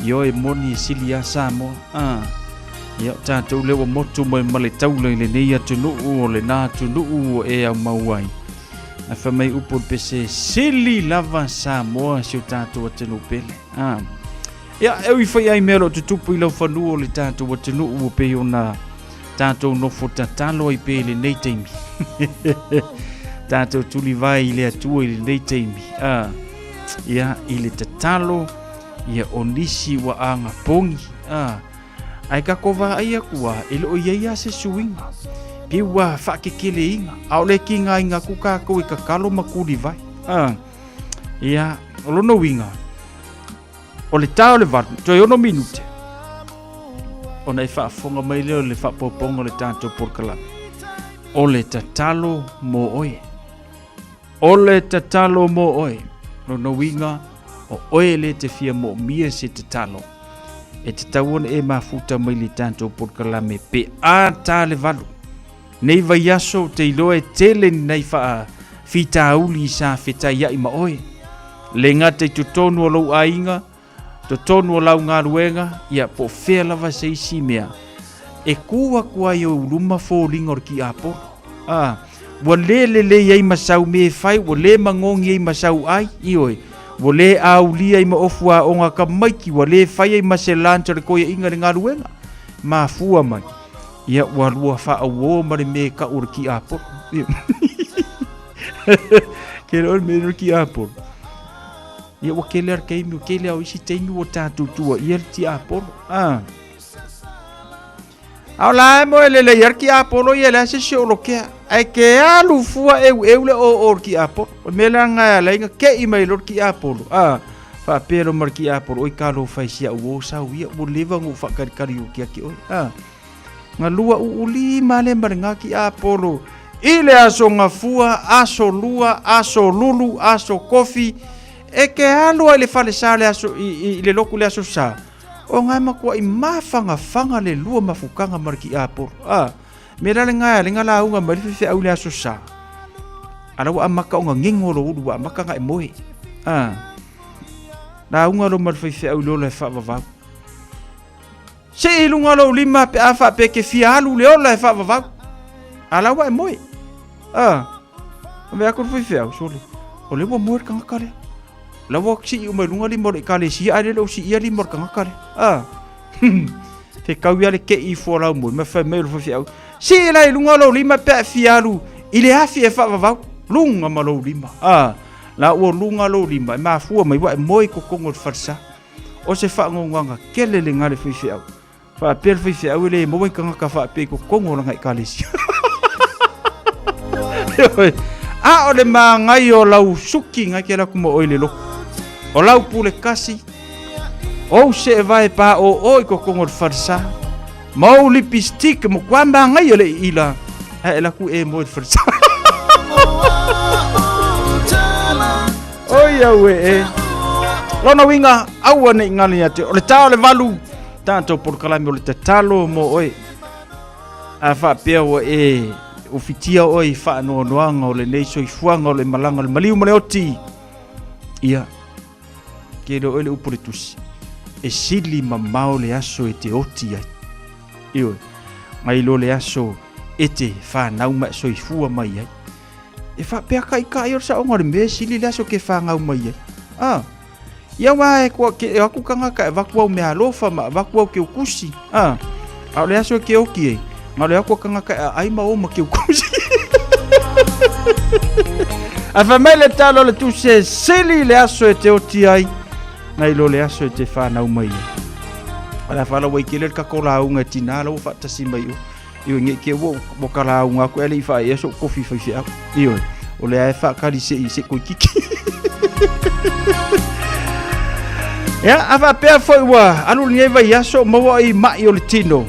[SPEAKER 8] Yo e moni e sili a Samoa. Yo tātou lewa motu mai male taule le neia tunuu o le nā tunuu o e au mauai. A fai mai upo pese sili lava Samoa si o tātou atenu pele. Ia ewi fai ai mero tutupu ilau whanu o le tātou atenu o pe o na tātou nofo tatalo i pe le nei teimi. Tātou tuli vai i le atua i le nei teimi. Ia i le tatalo ia onisi wa anga pongi. Ai ka kova ai akua i le o ia se suinga. Piwa whakekele inga. Au le ki ngā inga kukako i kakalo makuri vai. Ia olono winga. O le tau le vatu. Toi ono minute. Ona i whaafonga mai leo le whaapoponga le tātou porkalame. O le tatalo mo oe. O le tatalo mo oe. No no winga o oe le te fia mo mia se tatalo. E te tauona e mafuta mai le tātou porkalame pe a tā le valu. Nei vai aso te iloe tele nei wha fita auli sa fita ia i ma oe. Le ngate tutonu o lau ainga. To tonu o lau ngā ruenga, ia po whea lava se isi mea. E kua kua i o uruma fōringa ki aporo. Wa le iei masau me whai, wa le mangongi iei masau ai, i oe. Wa le aulia i ma ofu a onga ka maiki, wa le whai i mase lanta re koia inga re ngā ruenga. Ma fua mai. Ia wa lua wha awo mare me ka ura ki aporo. Kera ora me ura ki aporo. Ia wa kele ar keimi, kele au isi teimi o tātou tua, ia ti apolo. Au lai mo ele le iar ki apolo, ia le ase se olo kea. Ai ke alu fua eu le o ki apolo. O mele ngai ala inga ke i mai lor ki apolo. Fa pero mar ki apolo, oi kalo fai sia uo sau, ia mo leva ngu whakarikari o kia ki oi. Nga lua uli male mare ngā ki apolo. Ile aso ngā fua, aso lua, aso lulu, aso kofi. E ke alua i le whale sa le aso, i le loku le aso sa. O ngai makua i mawhanga le lua mafukanga mariki aporo. Me rale ngai le ngala unga marifife au le aso sa. Arawa amaka unga ngingolo uru wa amaka ngai moe. Na unga lo marifife au lo le whavavau. Se ilunga lo lima pe afa pe ke fia alu le ola e whavavau. Arawa e moe. Me akor fife au, soli. O le wa moe kanga kare. La wak si umai lunga li mor ikale si ale lo si ia li mor kanga kare. Te kau ia le ke i fora mo me fa me lo fa au. Si la lunga lo lima pe fialu. Ile afi e fa vau. Lunga ma lo lima. La o lunga lo lima ma fu mai wa moi ko kongo farsa. O se fa ngonganga kele le ngale fi au. Fa per fi au le mo kanga ka fa pe ko kongo nga ikale si. O le ma ngai o lau suki ngai ke la kuma oile lo. O lau pule kasi. O se vai pa o oi ko kongo farsa. Mau lipstick mo kwamba ngai o le ila. E la ku e mo farsa. Oi awe e. Lona winga awa ne ngali ate. O le tau le valu. Tanto por kalami o le tatalo mo oi. A fa pia o e. O fitia oi fa no noanga o le neiso i fuanga o le malanga le maliu male oti. Ia. Kero ole upuretusi. E sili mamao le aso e te oti ai. Ioi. Mai lo le aso e te fa nauma so i fua mai ai. E fa pea kai kai or sa onga le me sili le aso ke fa ngau mai ai. Ia wa e kua ke aku kanga ka vakua me alofa ma vakua ke ukusi. Au le aso ke oki ai. Ma le aku kanga ka ai ma o ma ke ukusi. A famele talo le tu se sili le aso e te oti ai. Nai lo le aso e te whanau mai. Ala whala wai ke le kakola unga tina lo whatasi mai o. Ioi nge ke wo kala unga ko ele i wha e aso kofi whai au. Ioi. O le ae whakari se i se koi kiki. Ia, awa pēr whai wa. Anu ni ewa i aso maua i mai o le tino.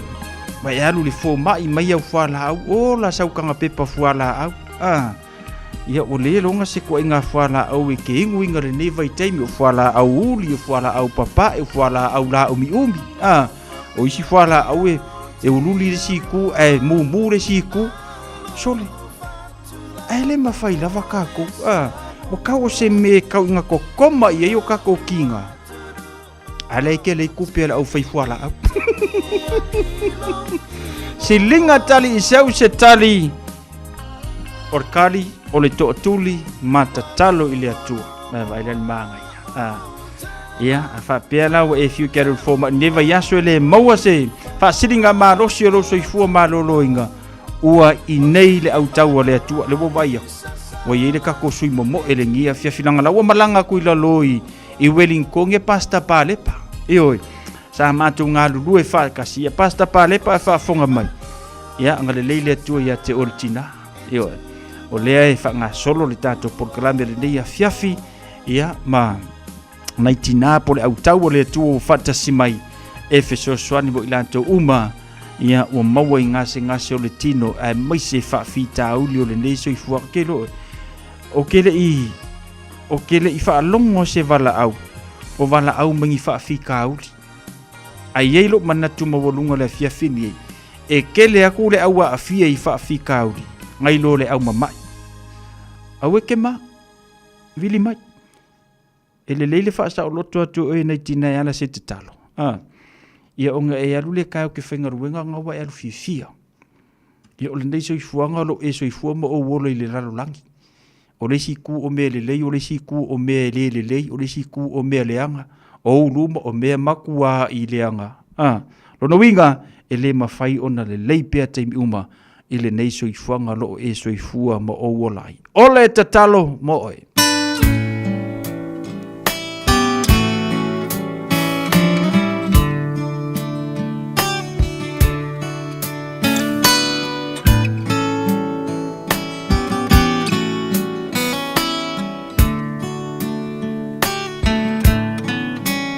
[SPEAKER 8] Mai anu le fō mai mai au whala au. O la saukanga pepa whala au. Ia o le longa se ko inga whala au e ke ingu inga re neva i teimi o whala au uli, o whala au papa, o whala au la umi. O isi whala au e ululi re si ku, e mumu re si ku. Sole. ele mawhai lava kako. O kau se me kau inga ko koma i eo kako kinga. Ale ke le kupe la au whaifuala au. Se linga tali i seu se tali. Orkali, o le to tuli, matatalo i le atua. Ma vai le manga ia. Ia, a fa pea lau e fiu keru foma. Neva yaso le maua se. Fa siringa ma rosi o roso i fua ma lolo inga. Ua i nei le au tau le atua le wawai au. Wa ye le kako sui momo e le ngia fia filanga la. Ua malanga kui la loi i Wellington e pasta palepa. Ioi, sa matu ngā lulu e wha kasi. E pasta palepa e wha fonga mai. Ia, anga le leile atua ia te ortina. Ioi, o lea e wha ngā solo le tātou porkalame le nei a fiafi. Ia, ma nai tina po le au tau le atua o whatasi mai. E feso soani mo ilanto uma. Ia, ua maua i ngase o le tino. E maise wha fita auli o le nei so i fuaka kelo. O kele i wha alongo se vala au. O vala au mangi wha fika auli. Ai eilo manatu mawalunga le fia fini ei. E kele aku le au a fia i wha fika auli. Ngai lo le au mamai. Au eke ma. Vili mai. E le leile wha sa o loto atu oe nei tina e ala se te talo. Ia onga e alu le kau ke whengaruenga ngawa e alu fia. Ia o le nei so i fuanga lo e so i fuama o wolo i le raro langi. O le si ku o mea le lei, o le si ku o mea le lei, o le si ku o mea leanga. O luma o mea makua i leanga. Lona winga e le mawhai ona le lei pea taimi uma i le nei so i fuanga lo e so i fua ma o wolai. Ole tatalo mo oe.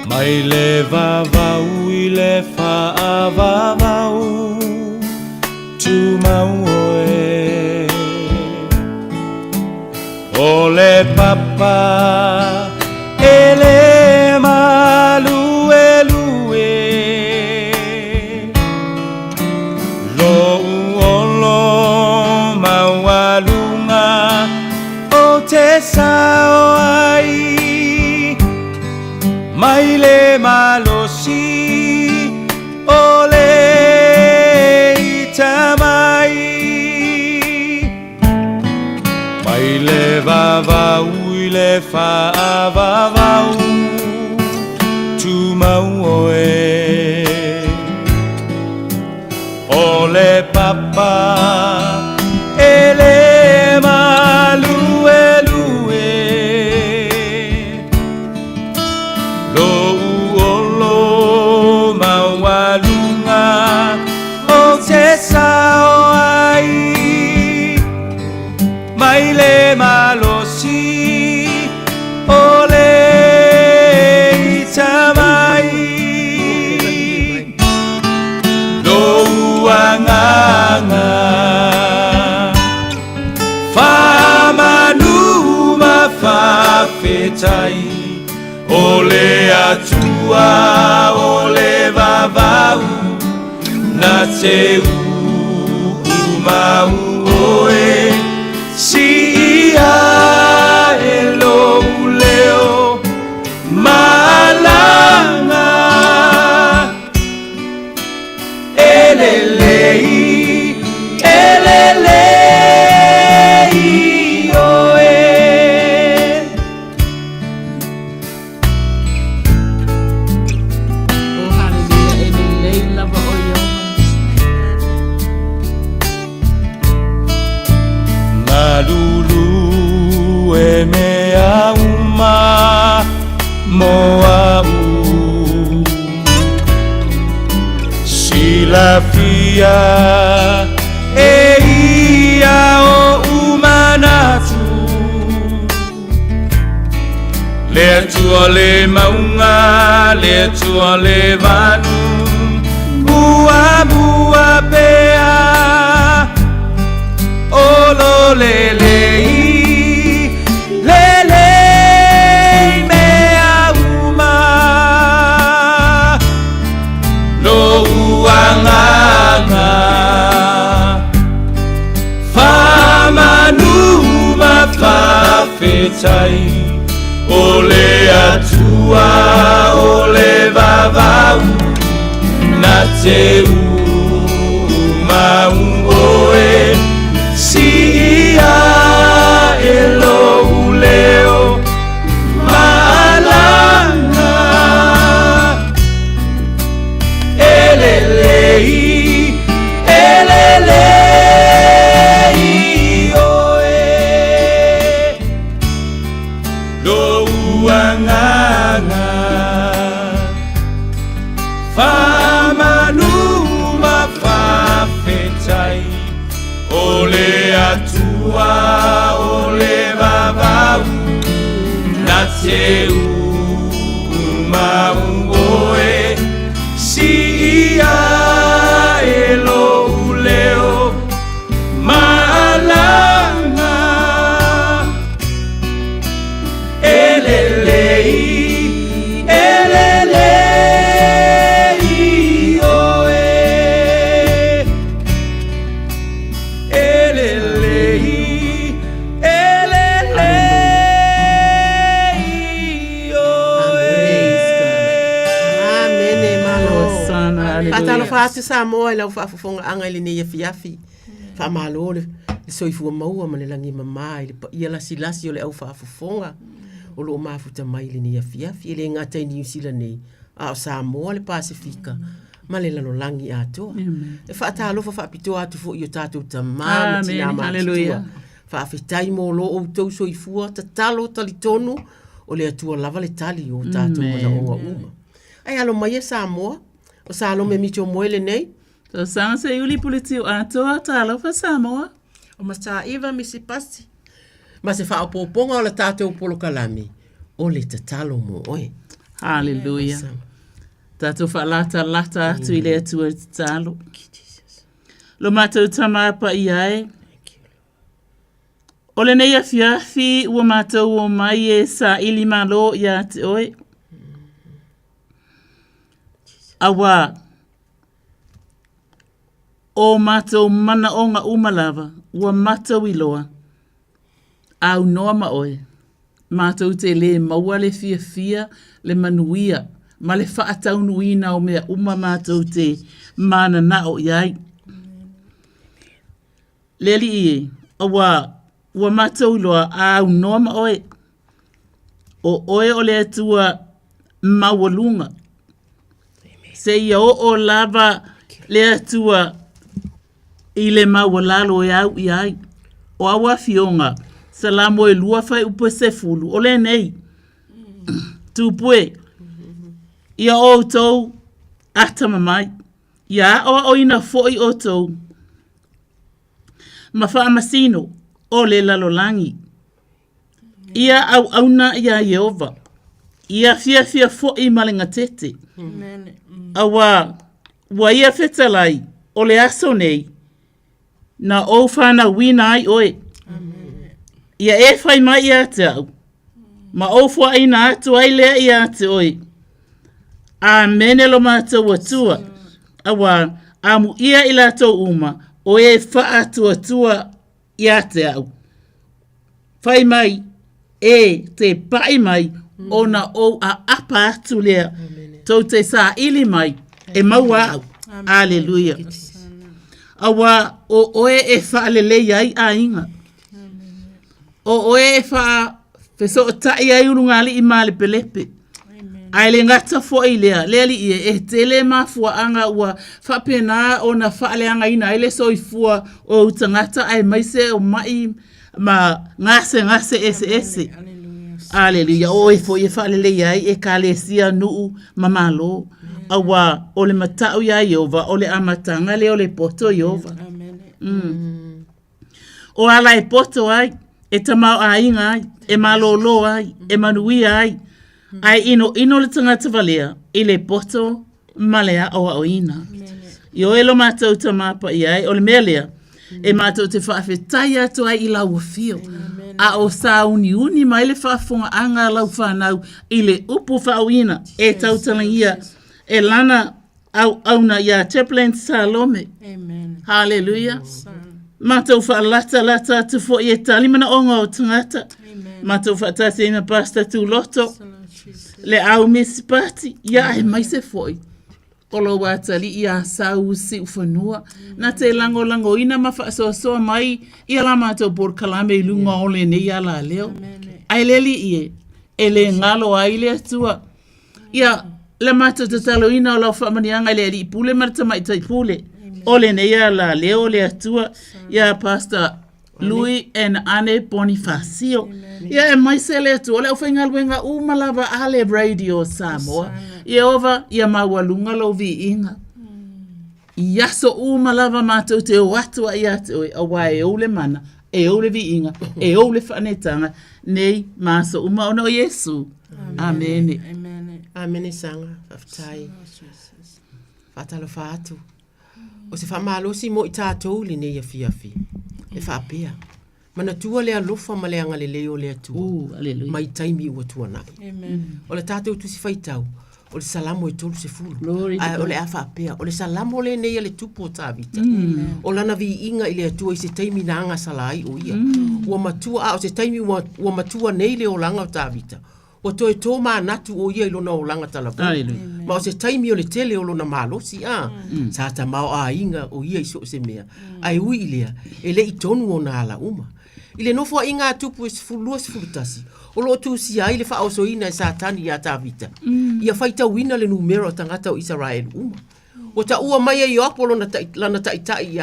[SPEAKER 13] Mai le vavau I le whaavavau Tu mau oe O le papa E le malue lue Lo uolo maualunga O te sao ai Mai le malosi o le itamai Mai le vavau I le whaavavau Tu mau oe O le papa e le malue lue sao ai mai le malosi o le itamai lo uanganga famanu mafafetai o le atua o le vavau na te mau oe si ia e lo leo malanga elelei oe
[SPEAKER 14] Oh hallelujah elelei lava oe
[SPEAKER 13] Lulu e mea uma moau Silafia e ia o umanatu Le tua le maunga, le tua le vanu Bua bua pea O lo lelei mea uma Lo uanganga Famanu whawhetai o le atua o le vavau na te mau oe si ia e lo leo malanga elelei oe lo uanganga Famanuma fafetai ole atua ole vavau na te umaoe si ia e lo leo malanga elelei
[SPEAKER 15] Atalo fatu Samoa lau whaafafonga anga ili nei afi whaamalo le soifua maua ma le langi mama ia lasi o le au whaafafonga o lo mafuta mai ili nei afi ili ngata i New Zealand nei a o Samoa le Pasifika ma le lalo langi atoa e whaatalo whaapitoa atu fo i o tātou tamama tina mātua whaafetai mo lo o tau soifua tatalo talitonu o le atua lava le tali o tātou mana onga uma ai alo mai e Samoa o salo me mito moele nei.
[SPEAKER 14] So sang se yuli politi o atoa talo fa Samoa.
[SPEAKER 15] O masa iwa misi pasi. Ma se wha opoponga o la tātou polo kalami. O le tatalo mo oe.
[SPEAKER 14] Hallelujah. Tātou wha lata atu i le atua tatalo. Lo mātou tamapa i ai. O le nei a fiafi ua mātou o mai e sa ili malo ia te oe. Awa o mātou mana o ngā umalava ua mātou iloa au noa maoe mātou te le maua le fia le manuia ma le whaataunuina o mea uma mātou te mana nao iai leli ie awa ua mātou iloa au noa maoe o oe o le atua mawalunga se ia o lava le atua i le mawalalo e au i ai. O awa fionga, salamo e lua fai upo se fulu. O le nei, tupue, ia o tau atama mai. Ia o ina foi o tau. Mawha masino o le lalolangi. Ia au auna ia Yehova. Ia fia foi malinga tete. Awa, wa ia fetalai, o le aso nei, na o whana wina ai oe. Ia e whai mai ia te au, ma o fwa ina atu ai lea ia te oe. A mene lo mātou atua, awa, amu ia ila tau uma, o e wha atu atua ia te au. Whai mai, e te pai mai, o na o a apa atu lea, tau te sa ili mai, e maua au. Aleluia. Awa, o oe e whaalele ai a inga. O oe e wha, feso o tai ai urungali i male pelepe. Ai le ngata fo i lea, lea li ie, e tele mafua anga ua whapena o na whaale anga ina, ele soifua o utangata ai maise o mai ma ngase ese. Aleluia, o e fo i whaalele ai e kalesia nuu mamalo. Awa, o le matau ia Yehova, o le amatanga le o le poto Yehova. O ala e poto ai, e tamau a inga ai, e malolo ai, e manuia ai. Ai ino le tangata valea, i le poto malea o a oina. Io e lo matau tamapa i ai, o le mea lea, e matau te whaafetai atu ai i lau fio. A o sa uni mai le whaafonga anga lau whanau, i le upu whaoina, e tautangia, e lana au na ia chaplain Salome. Amen.
[SPEAKER 15] Hallelujah.
[SPEAKER 14] Mātou whaalata tu fo i e tali mana onga o tangata. Mātou whaatase ina pasta tu loto. Le au misipati, ia e mai se foi. Olo watali ia sau si ufanua. Na te lango ina mafa soa mai, ia la mātou por kalame i lunga ole ne ia la leo. Ai leli ie, e le ngalo ai le atua. Ia, le mātou te talo ina o lau whamanianga le ali pule marta mai tai pule. Ole ne ia la leo le atua, ia Pastor Louis and Anne Bonifacio. Ia e mai se le atua, le uwhainga luenga umalava ale Radio Samoa. Ia ova, ia mawalunga lo vi inga. Ia so umalava mātou te o atua ia te oe, awa e ole mana, e ole vi inga, e ole whanetanga, nei māso uma ono Yesu. Amene.
[SPEAKER 15] Amene sanga, whaftai. Whatalo whātu. O se whamalosi mo i tātou li nei a fiafi. E whapea. Mana tua lea lofa ma lea ngale leo lea tua. Mai taimi ua tua nai. O le tātou tu si whaitau. O le salamo e tolu se fulu. O le a whapea. O le salamo le nei a le tupu o tāvita. O lana vi inga i lea tua i se taimi na anga salai o ia. Ua matua o se taimi ua matua nei le o langa o tāvita. O toi tō mā natu o ia i lona o langa talapu. Ma o se taimi o le tele o lona mālosi, sa ta mao a inga o ia i so se mea. Ai ui lea, e le i tonu o nā ala uma. I le nofo a inga tupu e sifulua sifulutasi. O lo tu si ai le wha o so ina e sa tani ia tā vita. Ia whaita wina le numero tangata o Israel uma. O ta ua mai e i opo lana taitai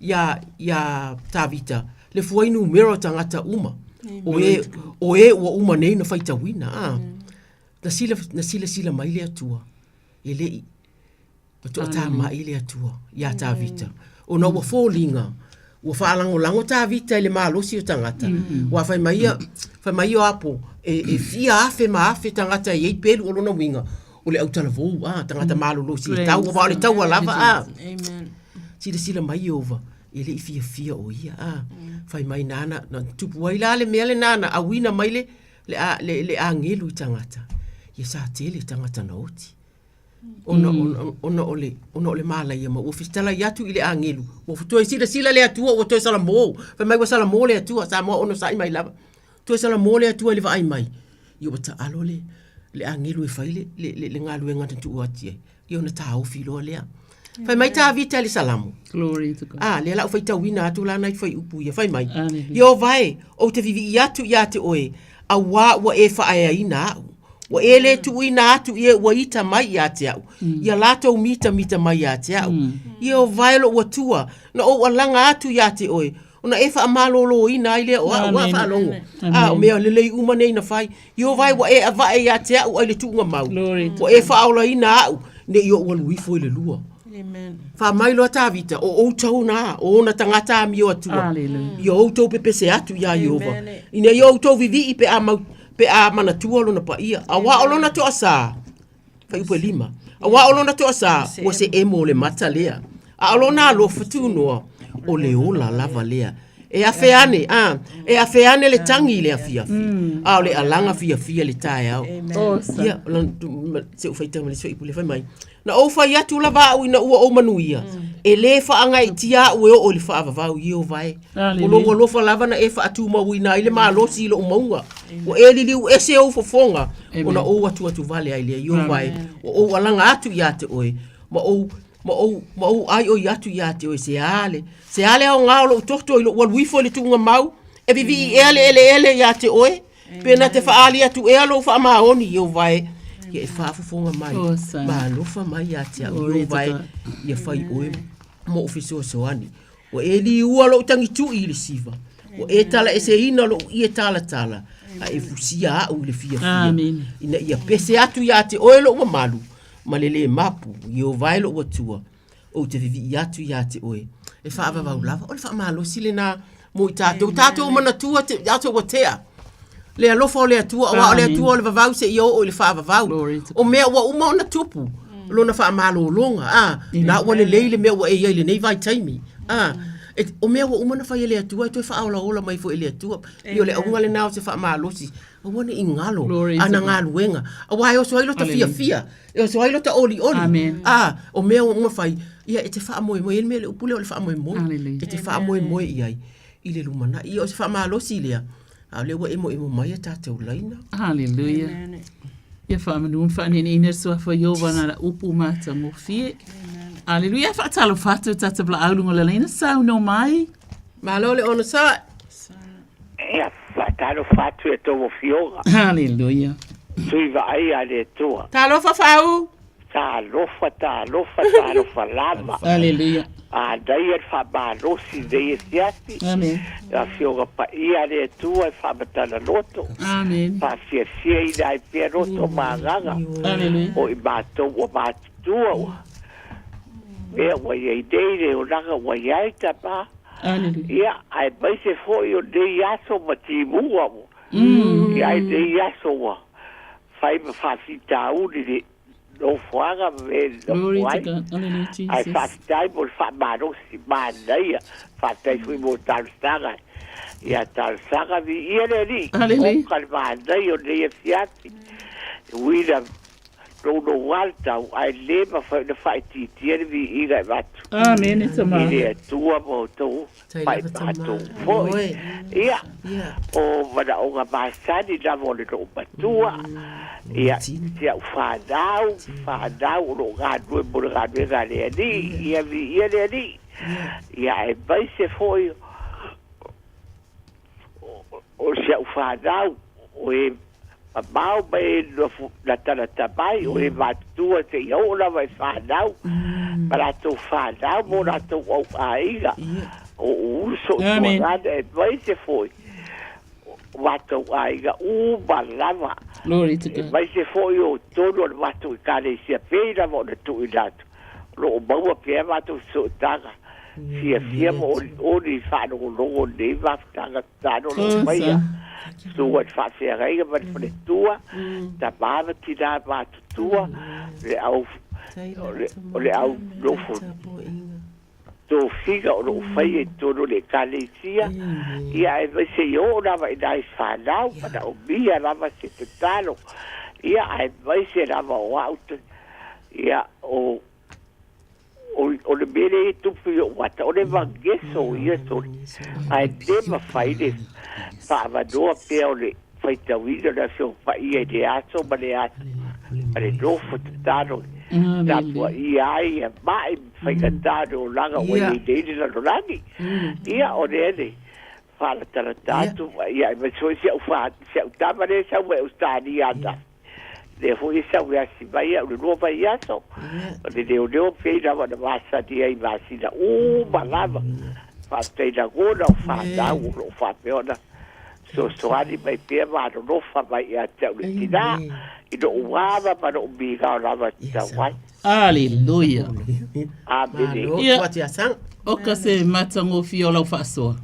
[SPEAKER 15] ia tā vita. Le fuai numero tangata uma. O e ua uma nei na whaita wina. Na sila mai le atua. E le i. O toa tā mai le atua. Ia tā vita. O na ua fōlinga. Ua whaalango tā vita e le mālosi o tangata. Ua whai mai o apo. E fia afe ma afe tangata e ei pelu o lona winga. O le au talavou. Tangata mālolosi. E tau o le tau alava. Sila mai ova. E le i fia o ia. Whai mai nana. Na tupu wai la le mea le nana. A wina mai le a ngelu i tangata. Ia sa tele tangata na oti. Ona ole mala ia ma ua fistala i atu i le angelu. Ua futoe sila le atua ua toe sala mō. Whai mai ua sala mō le atua. Sa moa ono sa i mai lava. Toe sala mō le atua i le va ai mai. Ia wata alo le angelu e whai le ngalu e ngata tu uati. Ia ona tā ofi loa lea. Whai mai tā vita le salamu.
[SPEAKER 14] Glory to God.
[SPEAKER 15] Le lau whai tau wina atu la nai whai upu ia. Whai mai. Ia o vai. O te vivi i atu i ate oe. A ua e whaaya ina au. Wa ele tu ina atu ia wa ita mai ya te au. Ia lato mita mai ya te au. Ia o vailo ua tua. Na o walanga atu ya te oe. Ona e wha amalolo ina ile o wa wha alongo. O mea lelei umane ina whai. Ia o vai wa e avae ya te au aile tuunga mau. Wa e wha aula ina au. Ne ia o waluifo ile lua. Wha mailo ta vita. O tau na. O na tangata mi o atua. Ia o tau pepese atu ya Iova. Ina ia o tau vivi i pe a mau. Pe a mana tua lona pa ia. A wa olona to asa. Fai upe lima. A wa olona to asa. Wa se emo le mata lea. A olona alo fatu noa. O le ola lava lea. E a feane. E a feane le tangi le a fiafi. A le alanga fiafia le tae au. Ia. Se ufai tama le soi pule fai mai. Na o fai atu lava au ina ua o manuia. E le fa anga i tia ue o le fa avavau i o vai. O longa lofa lava na e fa atu mawina i le maalosi i lo umaunga. O e li liu ese o fofonga. O na o atu vale ai le i o vai. O o alanga atu i ate oe. Ma o ai o i atu i ate oe se ale. Se ale au ngā o lo utohto i lo waluifo le tunga mau. E vivi i ele i ate oe. Pena te fa ali atu e alo fa maoni i o vai. Ia e whaafufonga mai. Ma lofa mai ate au i o vai. Ia whai oe. Mo ofiso soani. O e li ua lo utangi tu i le siva. O e tala e se ina lo i e tala. A e fusia au le fia. Ina ia pese atu ia te oe lo ua malu. Ma lele mapu. I o vai lo ua tua. O te vivi i atu ia te oe. E whaavavau lava. O le wha malo sile na mo i tātou. Tātou mana tua te ato wa tea. Le alofa o le atua. O le atua o le vavau se i o le whaavavau. O mea ua uma o na tupu. Lona wha malo longa. Na ua le leile mea ua e iai le nei vai taimi. O mea ua uma na whai ele atua. E toi wha aola ola mai fo ele atua. I o le aunga le nao se wha malosi. o wane i ngalo
[SPEAKER 14] Glory
[SPEAKER 15] ana
[SPEAKER 14] to God.
[SPEAKER 15] ngaluenga a wai o soilo ta fia fia e o soilo ta oli
[SPEAKER 14] Amen.
[SPEAKER 15] o mea o fai ia e te wha moe moe ele mele upule o le wha moe moe e te wha moe moe iai i le lumana i o se wha maalosi lea a le wa emo mai e tātou laina
[SPEAKER 14] Hallelujah. Ia whaamanu whaanini ina sua whaiowana na upu mata ngofie. Hallelujah. Ia whaatalo whatu tata bla aulunga le leina sau no mai.
[SPEAKER 15] Malo le ono sa.
[SPEAKER 16] Ia whaatalo whatu e tō fioga.
[SPEAKER 14] Hallelujah.
[SPEAKER 16] Tui wa ai a le tua.
[SPEAKER 15] Talofa whau.
[SPEAKER 16] Talofa lava.
[SPEAKER 14] Hallelujah.
[SPEAKER 16] A dai e whaamarosi dei e siasi.
[SPEAKER 14] Amen.
[SPEAKER 16] A fioga pa ia le tua e whaamatana loto.
[SPEAKER 14] Amen.
[SPEAKER 16] Whafia i dai pia roto mānganga.
[SPEAKER 14] Hallelujah.
[SPEAKER 16] O i mātou o mātua ua. Ea wa iei deire o nanga wa iai tapa.
[SPEAKER 14] Hallelujah.
[SPEAKER 16] Ia, ai mai se foi o dei aso ma timua mo. Ia ai dei aso wa. Faiva whawhita uni le no fuanga me no
[SPEAKER 14] Glory to
[SPEAKER 16] fuai.
[SPEAKER 14] God. Hallelujah,
[SPEAKER 16] Ai
[SPEAKER 14] Jesus.
[SPEAKER 16] whawhitai mo whamarosi mānaia. Whawhitai fui mo tarusanga. Ia tarusanga vi ia le ni.
[SPEAKER 14] Hallelujah.
[SPEAKER 16] Okal mānai o nei e fiati. Uina no walta ai lema fa na fight tiere vi ira vatu.
[SPEAKER 14] Amen. It's a man.
[SPEAKER 16] Ile tua mo to pai pato foi. Ia. O vada o ga basani da mo le to patua. Ia tia fadau no ga do mo ga do ga le ni ia vi ia le ni. Ia e bai se foi o se fadau o e mau mai na tana tabai o e matua te iau vai whanau para tu whanau mo na tu au aiga o uso tuangana e vai se foi watu aiga balava
[SPEAKER 14] Glory to God.
[SPEAKER 16] vai se foi o todo o watu i kare sia peira mo na tu i latu lo maua pia watu so taga fia mo o ni whanau longo ni waftanga tano lo maia so wat fa se rega wat for tua da bava tira va tua le au lo fo to figa o fai to le kalesia ia e vai se yo na vai dai fa lau da o bia la va se talo ia e vai se la va out ia o le bere tu fio wata o le va geso ia so ai dema fai de Salvador pele foi tawida da so pa ia de aso bale aso ale do futado da po ia mai foi cantado laga o ele de la lagi ia o dele fala tratado ia mas foi se o fato se o tava nessa o estadi anda de foi se o assim vai o no vai aso de deu feira da massa de aí vacina balava fastei da goda o fada o fapeona so ali vai ter mais no vai até o tira e do uava para o biga lava tawai.
[SPEAKER 14] Hallelujah.
[SPEAKER 16] Amen.
[SPEAKER 14] Ia o ka se matango fiola o fasoa.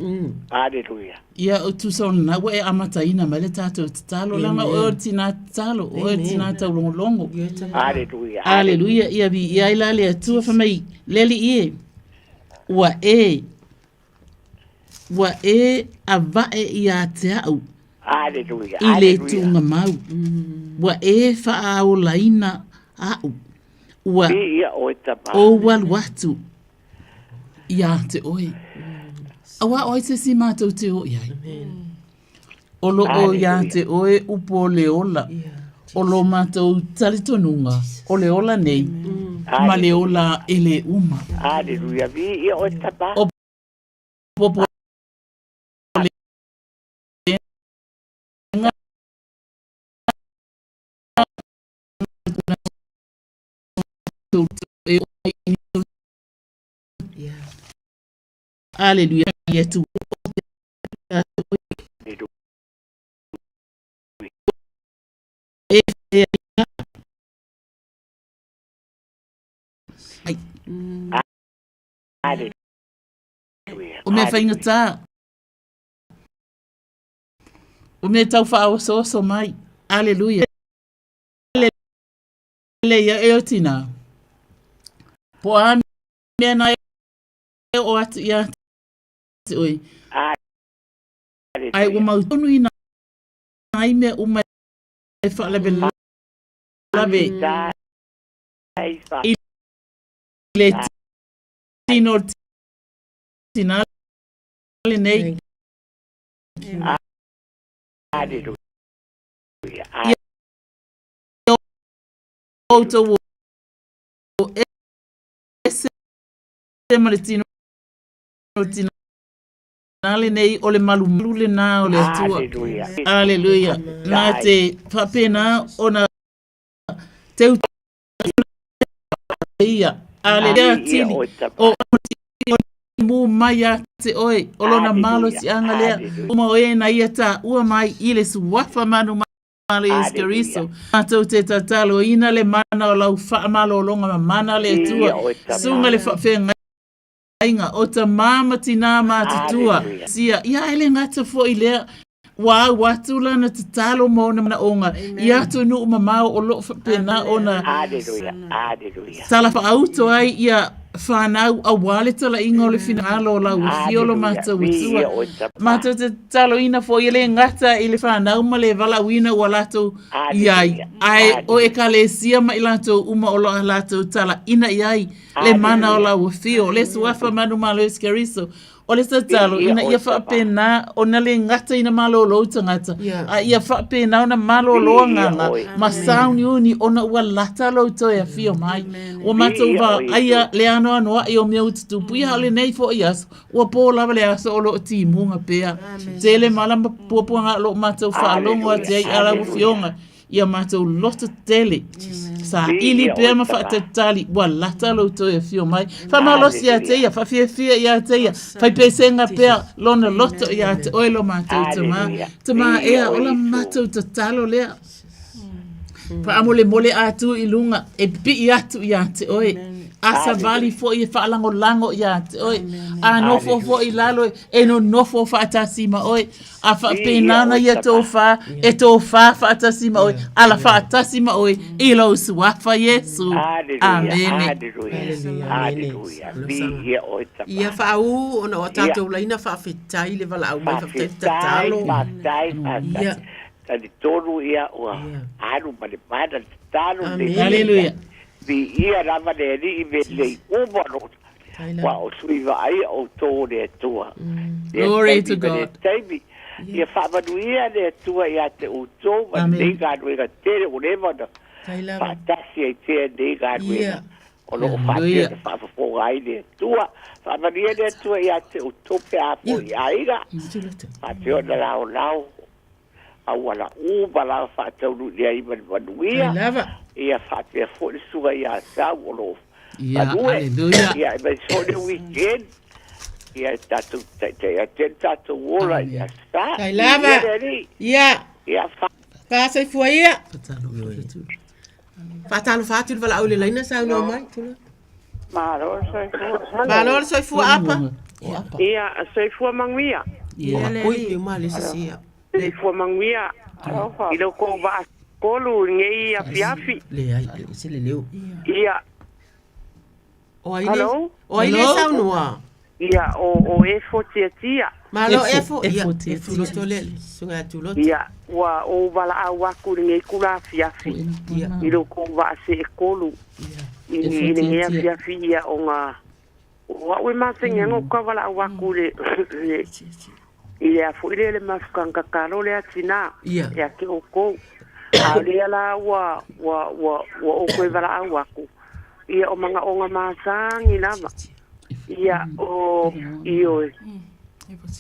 [SPEAKER 16] Hallelujah.
[SPEAKER 14] Ia o tu son na we amata ina male tato talo langa o tina talo o tina talo longo.
[SPEAKER 16] Hallelujah.
[SPEAKER 14] Hallelujah. Ia bi ia ila le tu fa mai leli ie. Wa a vae ia te au.
[SPEAKER 16] Hallelujah.
[SPEAKER 14] I le tunga mau. Wa fa au laina au. Wa o wal watu. Ia te oi. Awa oi se si mātou te oi ai. Olo o ia te oi upo le ola. Olo mātou talitonunga. O le ola nei. Ma le ola ele uma.
[SPEAKER 16] Hallelujah. Vi ia o tapa.
[SPEAKER 14] O popo Hallelujah. Yetu. O me whainga tā. O me tau whaawa so mai. Hallelujah. Hallelujah. E o tina. Po a mea na o atu ia te oi. Ai o mautonu ina ai me uma e fa leve lave i le tino tinale nei auto esse maritino tinale nei o le malu le na o le tua alleluia na te fa pena ona te ia alleluia tili o mu maya te oi olona malo si angalea uma oe na ia ta ua mai ile suwafa manu malo iskeriso ato te tatalo ina le mana o lau fa malo longa mana le tua sunga le fa fenga inga o ta mama tina ma tua sia ia ele ngata fo ile wa watula na tatalo mo na onga ia to no mama o lo fa pena ona sala fa auto ai ia whanau a wale tala inga o le finalo o lau fiolo mata utua. Mata te talo ina fo ile ngata ile whanau ma le wala wina ua lato iai. Ai o e ka le sia ma ilato uma o loa lato tala ina iai le mana o lau fio. Le suafa manu malo eskeriso. O le talo ina ia whapena o na le ngata ina malo o lo tangata. Ia whapena o na malo o loa nganga. Ma sauni uni o na ua lata lo to e fio mai. O mata uwa aia le ano anoa e o mea ututupu. Ia le nei fo i aso. Ua po lava le aso o lo ti munga pea. Te le malamba puapuanga lo mata u whaalongo a te ai ala u fionga. Ia mata u loto tele. Sa ili pea ma whaatatali. Ua lata lo to e fio mai. Whamalosi a te ia. Whawhiawhia ia te ia. Whaipesenga pea lona loto ia te oilo mata u tama. Tama ea ola mata u tatalo lea. Whaamole mole atu i lunga. E pi i atu ia te oe. Asa vali fo i whaalango lango ia te oe. A nofo fo i lalo e no nofo whaatasima oe. A whaapenana ia tō wha e tō wha whaatasima oe. Ala whaatasima oe i lau suafa Yesu. Amen.
[SPEAKER 15] Ia whaau ona o tātou laina whaafetai le wala au mai whaafetai tatalo.
[SPEAKER 16] Ia. Tani tonu ia ua anu mani mana talo.
[SPEAKER 14] Hallelujah.
[SPEAKER 16] Vi ia rama ne ni i me lei umano. Wa o suiva ai o tō ne tua.
[SPEAKER 14] Glory to God.
[SPEAKER 16] Ia whamanu ia ne tua ia te uto. Ma nei gānu ega tere o nevana. Whatasi ai te nei gānu ega. O lo whatia te whafafonga ai ne tua. Whamanu ia ne tua ia te uto pe apo i aiga. Whatio na lao lao. Awala ubala whataunu nia i manuia. Ia whatia fōne sunga ia sa wolo.
[SPEAKER 14] Hallelujah.
[SPEAKER 16] Ia i mai sōne weekend. Ia tātou tātou wola ia sa.
[SPEAKER 15] Kai lava. Ia.
[SPEAKER 16] Ia
[SPEAKER 15] Pāsai fua ia. Whatalo whātu wala au le laina sa unua mai. Mālora soi fua apa.
[SPEAKER 17] Ia soi fua manguia.
[SPEAKER 15] Ia oi ma le sisia.
[SPEAKER 17] Le fua manguia. I lo ko va kolu ngei a fiafi.
[SPEAKER 15] Le ai se le leu.
[SPEAKER 17] Ia.
[SPEAKER 15] O ai le. O ai le sa unua.
[SPEAKER 17] Ia o e fotia.
[SPEAKER 15] Malo e fo ia. Lo tole sunga tu lo.
[SPEAKER 17] Ia wa o vala a waku ngei kula fiafi.
[SPEAKER 15] Ia.
[SPEAKER 17] I lo ko va se kolu. Ia. I ngei a fiafi ia o nga. Wa we ma se ngengo ka vala a waku le. Ia fo ile le mafukanga karo le atina. Ia ke o ko. A le ala wa o koe vala a waku. Ia o manga o nga masangi lava. Ia o ioe.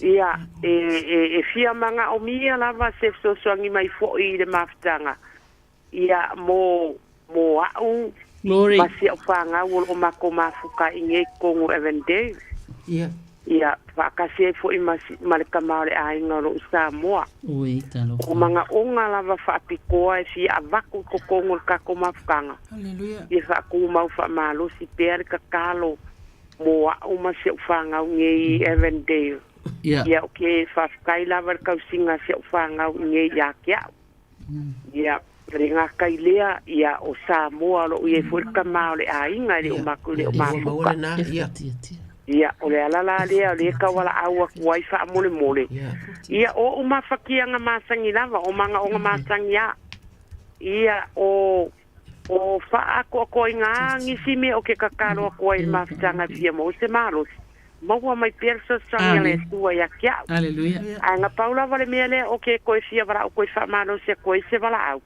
[SPEAKER 17] Ia e fia manga o mia lava se so soangi mai fo i le mafutanga. Ia mo au.
[SPEAKER 14] Glory.
[SPEAKER 17] Masi o whanga o mako mafuka inge kongo evende.
[SPEAKER 15] Ia.
[SPEAKER 17] Ia whakase fo i malika maore a inga ro Samoa.
[SPEAKER 14] Ui, talo.
[SPEAKER 17] O manga onga lava whaapikoa e fia a waku ko kongo kako mafukanga.
[SPEAKER 15] Hallelujah.
[SPEAKER 17] Ia whaku mau whaamalo si pere kakalo. Mo au masi o whanga ngei Evendale. Ia o ke whafkai lava kausinga si o whanga ngei Iakiao. Ia ringa kai lea ia o Samoa lo ie furka maole a inga le o maku le o mafuka. Ia, o le alala lea, le ka wala aua kuai wha mole mole. Ia, o umafakia nga masangi lava, o manga o nga masangi a. Ia, o wha ako i ngā ngisi me o ke kakaro a kuai mafutanga fia mo se malos. Maua mai perso sangi le tua ia kia.
[SPEAKER 14] Aleluia.
[SPEAKER 17] Ai nga paula vale mea le o ke koe fia wala o koe wha malos ia koe se wala au.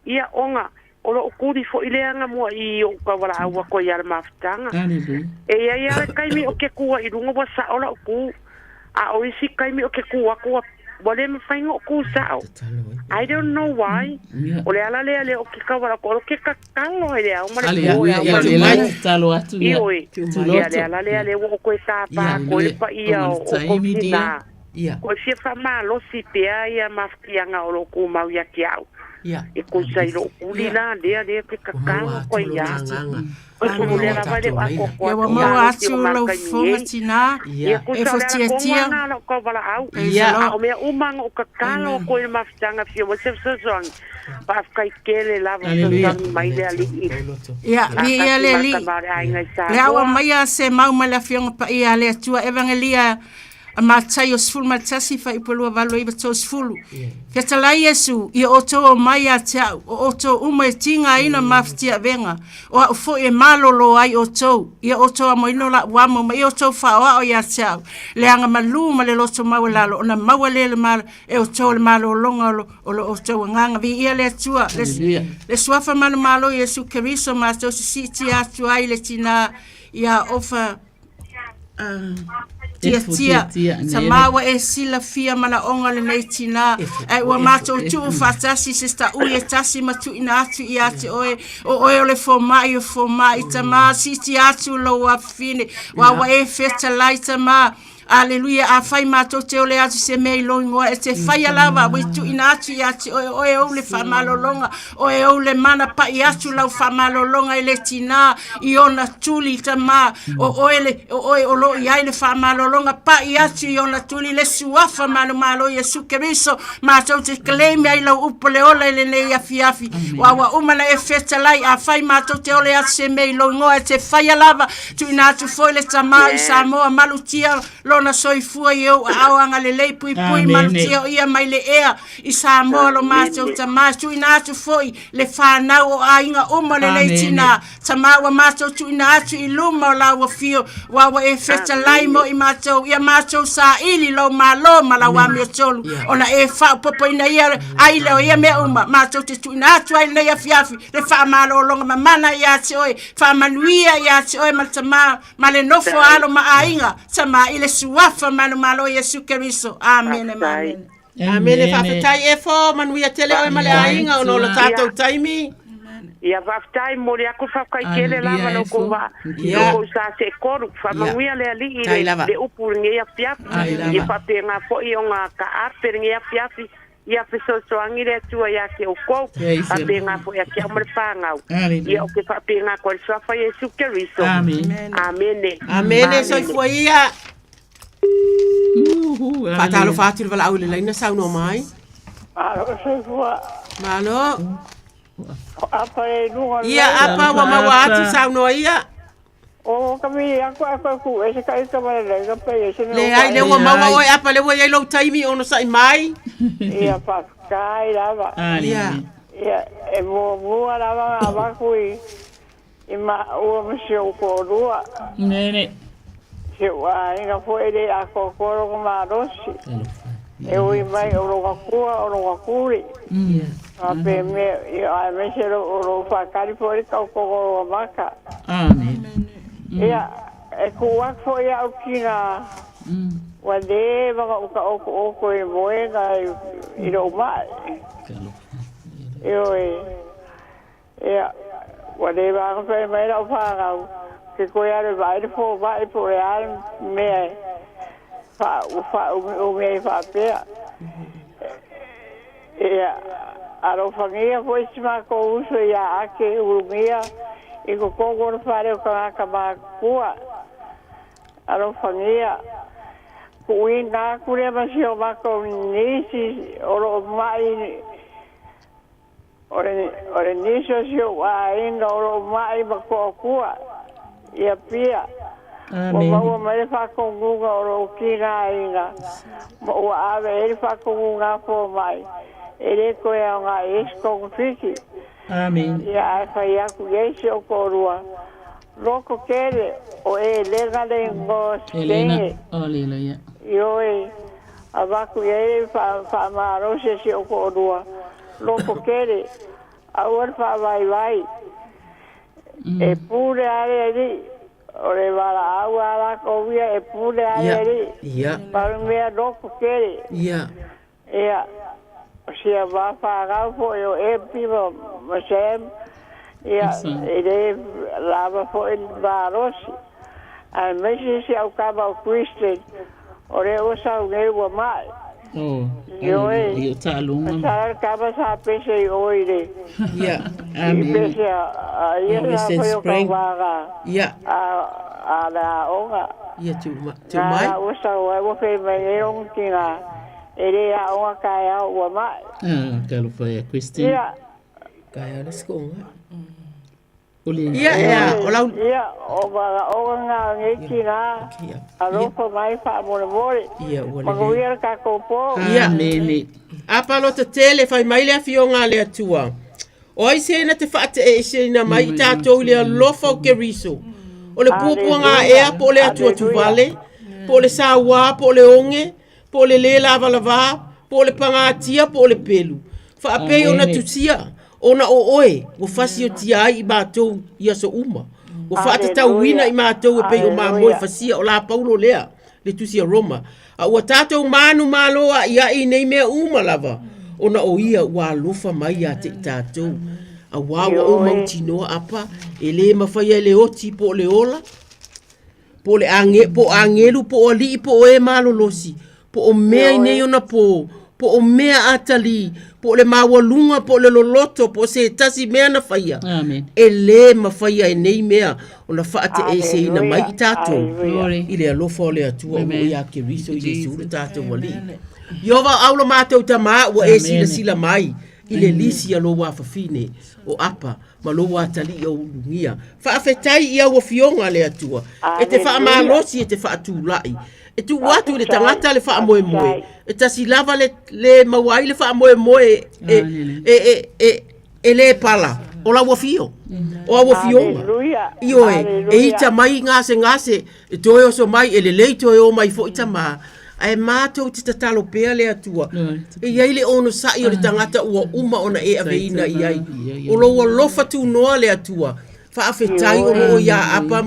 [SPEAKER 17] Ia, onga. O lo kuri fo ileanga mo I o ka wala awa ko ia mafutanga. E ia kaimi o ke kua I runga wa sa ola ku. A o isi kaimi o ke kua wale mawhainga o ku sao. I don't know why. O le ala lea le o ke kawala ko o ke kakalo he lea.
[SPEAKER 14] Aleluia, ia le mai talo atu ia.
[SPEAKER 17] Ia le ala lea le o koe tāpā ko le pa ia o kofina. Ko fia whama losi pea ia mafutianga o lo ku mau ia ki au. E ko sai lo kulina dia ke kakao ko ia. Ko le la vale ko ko.
[SPEAKER 18] Ia wa mau atu lo fonga tina.
[SPEAKER 17] E fo tia ko bala au. Ia o me umang o kakao ko le mafutanga fio mo se so pa kai kele la so mai le ali.
[SPEAKER 18] Ia ia le li. Le awa mai se mau mala fionga pa ia le tua evangelia. A matai o sfulu matasi fa ipolua valo iwa tō sfulu. Kia talai Yesu, I o tō o mai a te au, o tō uma e tinga ina maftia venga, o a ufo e malolo ai o tō, I o tō a moino la wamo, ma I o tō whaoa o ia te au, le anga malu ma le loto maua lalo, o na maua le mala, e o tō le malo longa o tō nganga, vi ia le atua, le suafa manu malo Yesu keriso ma tō siti atu ai le tina, ia ofa, tia samawa e sila fia mana onga le nei tina e wa mato tu fatasi sista u e tasi matu ina atu I ate oe le formai tama siti atu lo afine wa e feta laita ma Aleluia, a fai mato te ole atu se mei loingoa, e te fai alava, witu ina atu I ati, oe o le whamalolonga, oe o le mana pa I atu lau whamalolonga I le tina, I ona tuli tama, oe o lo I ai le whamalolonga, pa I atu I ona tuli le suafa manu malo Yesu Keriso, mato te kalemi ai lau upo le ola le nei afi, wawa umana e feta lai, a fai mato te ole atu se mei loingoa, e te fai alava, tu ina atu foi le tama I Samoa, malutia, na soifua eu awanga le lei pui malutia ia mai le ea I Samoa lo mato tamasu ina atu foi le whanau o ainga uma le lei tina tamawa mato tu ina atu I luma o la wafio wawa e feta laimo I mato ia mato sa ili lo malo mala wami o tolu ona e wha popo ina ia aile o ia mea uma mato te tu ina atu aile ia fiafi le wha malo longa mamana ia te oe wha manuia ia te oe matama male nofo alo ma ainga tama ile suafa manu malo Yesu Keriso. Amen. Amen.
[SPEAKER 15] Amen. Whawhetai e fo manuia tele oe male ainga o no la tātou taimi.
[SPEAKER 17] Ia whawhetai mori ako whawkaikele lava no ko wa. No ko sa se koru. Whamanuia le ali I le upu ngea fiafi. I whapenga fo I o ngā ka ape ngea fiafi. Ia fesosoangi le atua ia ke o kou. Whapenga fo ia ke o mare whāngau. Ia o ke whapenga ko le swafa Yesu Keriso. Amen. Amen.
[SPEAKER 15] Amen. Soifua ia. Patalo fatu wala au le laina sauno mai.
[SPEAKER 16] Alo soifua.
[SPEAKER 15] Malo.
[SPEAKER 16] Apa e nunga.
[SPEAKER 15] Ia apa wa mawatu sauno ia.
[SPEAKER 16] O kami aku ku e se kai ka mala le pe e se
[SPEAKER 15] le ai le wa mawa o apa le wa ia lo taimi ono sai mai.
[SPEAKER 16] Ia pa kai lava.
[SPEAKER 15] Ia.
[SPEAKER 16] Ia e mo lava abaku I ma o me se o ko rua.
[SPEAKER 14] Nene.
[SPEAKER 16] Se wa inga foi de a kokoro ko marosi. E o mai o ro kua o ro kuri. A pe me a me se ro fa kari foi ka kokoro maka.
[SPEAKER 14] Amen.
[SPEAKER 16] Ia e ko wa foi a kina. Wa de ba o ko e moenga I ro mai. Ia wa de ba ko pe mai ro fa que coiare vai por real me o me fa pe a família foi cima com uso ia que urumia e com o fare o ka kua a família kuina kuria masio ma ko nisi o mai ore niso sio ai no o mai ma ko kua ia pia
[SPEAKER 14] Amen.
[SPEAKER 17] Mo mai fa kongunga o kina inga. Mo ave fa kongunga fo mai. Ele ko ya nga esko fiki.
[SPEAKER 14] Amen.
[SPEAKER 17] Ya fa ya ku yeso o korua. Loko kere o lega le ngo
[SPEAKER 14] Elena.
[SPEAKER 17] stenge.
[SPEAKER 14] Hallelujah.
[SPEAKER 17] Yo abaku ye fa maro se o korua. Loko kere awar fa vai. E pure are ore wala awala ko via e pure are
[SPEAKER 15] Ia.
[SPEAKER 17] Para me loko kere.
[SPEAKER 15] Ia.
[SPEAKER 17] Ia. Sia va fa ga fo yo e pivo masem. Ia ele lava fo el baros. Al mesi se au kaba Christian. Ore o sa nge wa mai.
[SPEAKER 14] Oh.
[SPEAKER 17] Yo
[SPEAKER 14] Yo ta lunga.
[SPEAKER 17] Sa kaba sa pese oire.
[SPEAKER 15] Ia.
[SPEAKER 14] Amen.
[SPEAKER 17] Pese ia fa yo kaba.
[SPEAKER 15] Ia.
[SPEAKER 17] Ala onga.
[SPEAKER 15] Ia tu mai.
[SPEAKER 17] Na o sa o fe mai on kinga. Ele a onga kaya wa mai.
[SPEAKER 14] Kalo fa Christine.
[SPEAKER 17] Ia.
[SPEAKER 15] Kaya let's go.
[SPEAKER 17] Ia, o nga ngekina. Alo fa mai fa mo.
[SPEAKER 15] Ia,
[SPEAKER 17] Magoia ka kopo.
[SPEAKER 15] Ia, nene. Apa lo te tele fai mai le fionga le atua. O ai se na te fate e se na mai tatou le lofa o ke riso. O le pupuanga ea po le atua tu vale. Po le sawa, po le onge. Po le lava lava. Po le pangatia, po le pelu. Fa ape ona tusia. Ona o oe, o fasi o tia ai i mātou ia so uma. O whaata tau wina i mātou e pei o māmoe fasia o la paulo lea, le tusi a Roma. A ua tātou mānu māloa ia i nei mea uma lava. Ona o ia ua alofa mai a te tātou. A wawa o mautinoa apa, e le mawhaia le oti po le ola. Po angelu, po o li, po o e malolosi. Po o mea i nei ona po o mea atali. Po le mawalunga, po le loloto, po se tasi mea na whaia.
[SPEAKER 14] Amen.
[SPEAKER 15] E le mawhaia e nei mea, o na whaate e se ina mai i tātou. I le alofa o le atua, o ia ke riso i Jesu le tātou wali. Iova aula mātou ta maa, o e sila mai, i le lisi a lo wafafine, o apa, ma lo watali o ulungia. Whaafetai ia o fionga le atua. E te wha malosi, e te wha atulai. E tu watu le tangata le wha moe moe. E tasi lava le mawai le wha moe moe e le pala. O la wafio. O a wafionga. Ioe, e ita mai ngase, e toe o so mai, e le lei toe o mai fo ita maa. Ai mātou te tatalo pēa le atua. E iai le ono sai o le tangata ua uma ona e aveina i ai. O lo lofa tu noa le atua. Whaafetai o lo ia apa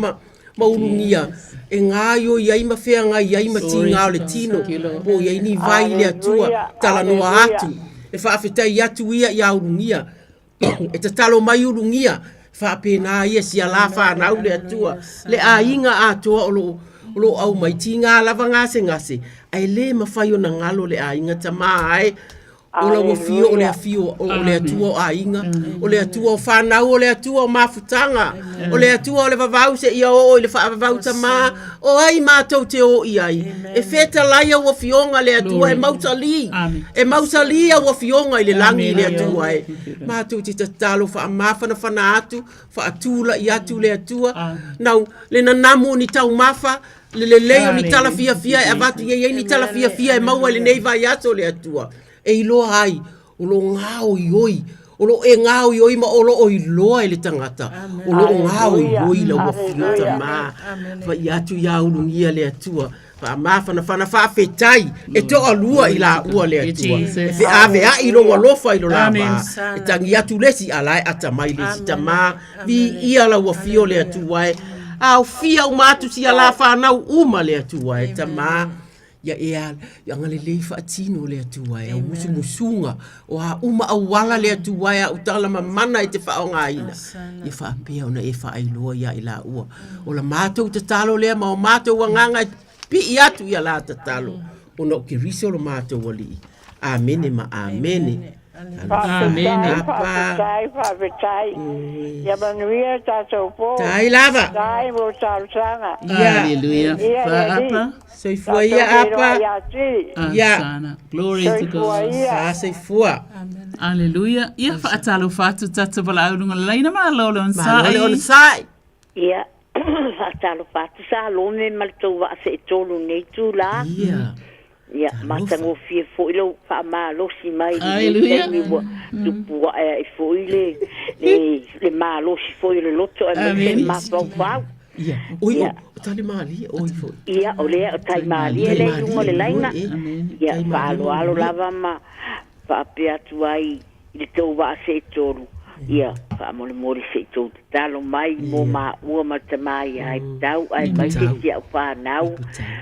[SPEAKER 15] maurungia. E ngā yo iai mawhea ngā iai mati ngā o le tino. Po iai ni vai le atua tala noa atu. E whaafetai atu ia i aurungia. E tatalo mai urungia. Whaapena ia si ala whanau le atua. Le a inga atoa o lo au mai ti ngā lava ngase. Ai le mawhai o na ngalo le a inga ta mai. O la wafio o le afio o le atua o a inga. O le atua o whanau o le atua o mafutanga. O le atua o le vavau se ia o le whaavavau ta maa. O ai mātou te o i ai. E wheta laia o fionga le atua e mautali. E mautali a o fionga i le langi le atua e. Mātou te tatalo wha mawhana whana atu. Wha atula i atu le atua. Nau, le nanamu ni tau mafa. Le leo ni tala fia e avatu ye ni tala fia e maua le nei vai ato le atua. E ilo hai, o lo ngāo i oi. O lo e ngāo i oi ma o lo o i loa e le tangata. O lo ngāo i oi la wafiota mā. Fa i atu ia urungia le atua. Fa mawhana whawhetai. E to alua i la ua le atua. E fe ave a i lo walofa i lo la mā. E tangi atu lesi alai ata mai lesi ta mā. Vi ia la wafio le atua e. Au fia o matu si ala whanau uma le atua e ta mā. Ya ea, ya ngale leifa atino le atua e, musu musunga, o a uma awala le atua e, utala mamana e te whaonga ina. Ia whaapea ona e whaailoa ia i la ua. O la mātou te talo lea, ma o mātou wanganga pi i atu ia la te talo. O na o ke riso lo mātou wali. Amene ma amene.
[SPEAKER 17] Amene. Whaafetai. Ia manuia tātou pō.
[SPEAKER 15] Tai lava.
[SPEAKER 17] Tai mo tāusanga.
[SPEAKER 14] Hallelujah. Whaapa.
[SPEAKER 15] Soifua ia apa.
[SPEAKER 14] Sana. Glory to God.
[SPEAKER 15] Soifua.
[SPEAKER 14] Hallelujah. Ia whaatalo whatu tata wala aurunga leina ma lolo on sai.
[SPEAKER 15] Ma lolo on sai.
[SPEAKER 17] Ia. Talo fatu sa lo me mal to wa se tolu nei tu la. Ya matango fie fo ilo fa ma lo si mai ni wo tu pu e fo ile le ma lo si fo ile loto e ma fa.
[SPEAKER 15] Ia. Oi, tali mali, oi fo.
[SPEAKER 17] Ia, ole tai mali ele ungo le laina. Ia, alo lava ma fa pe atu ai le tau wa se tolu. Ia, fa mole se tolu. Talo mai mo ma ua ma te mai ai tau ai mai te tia fa nau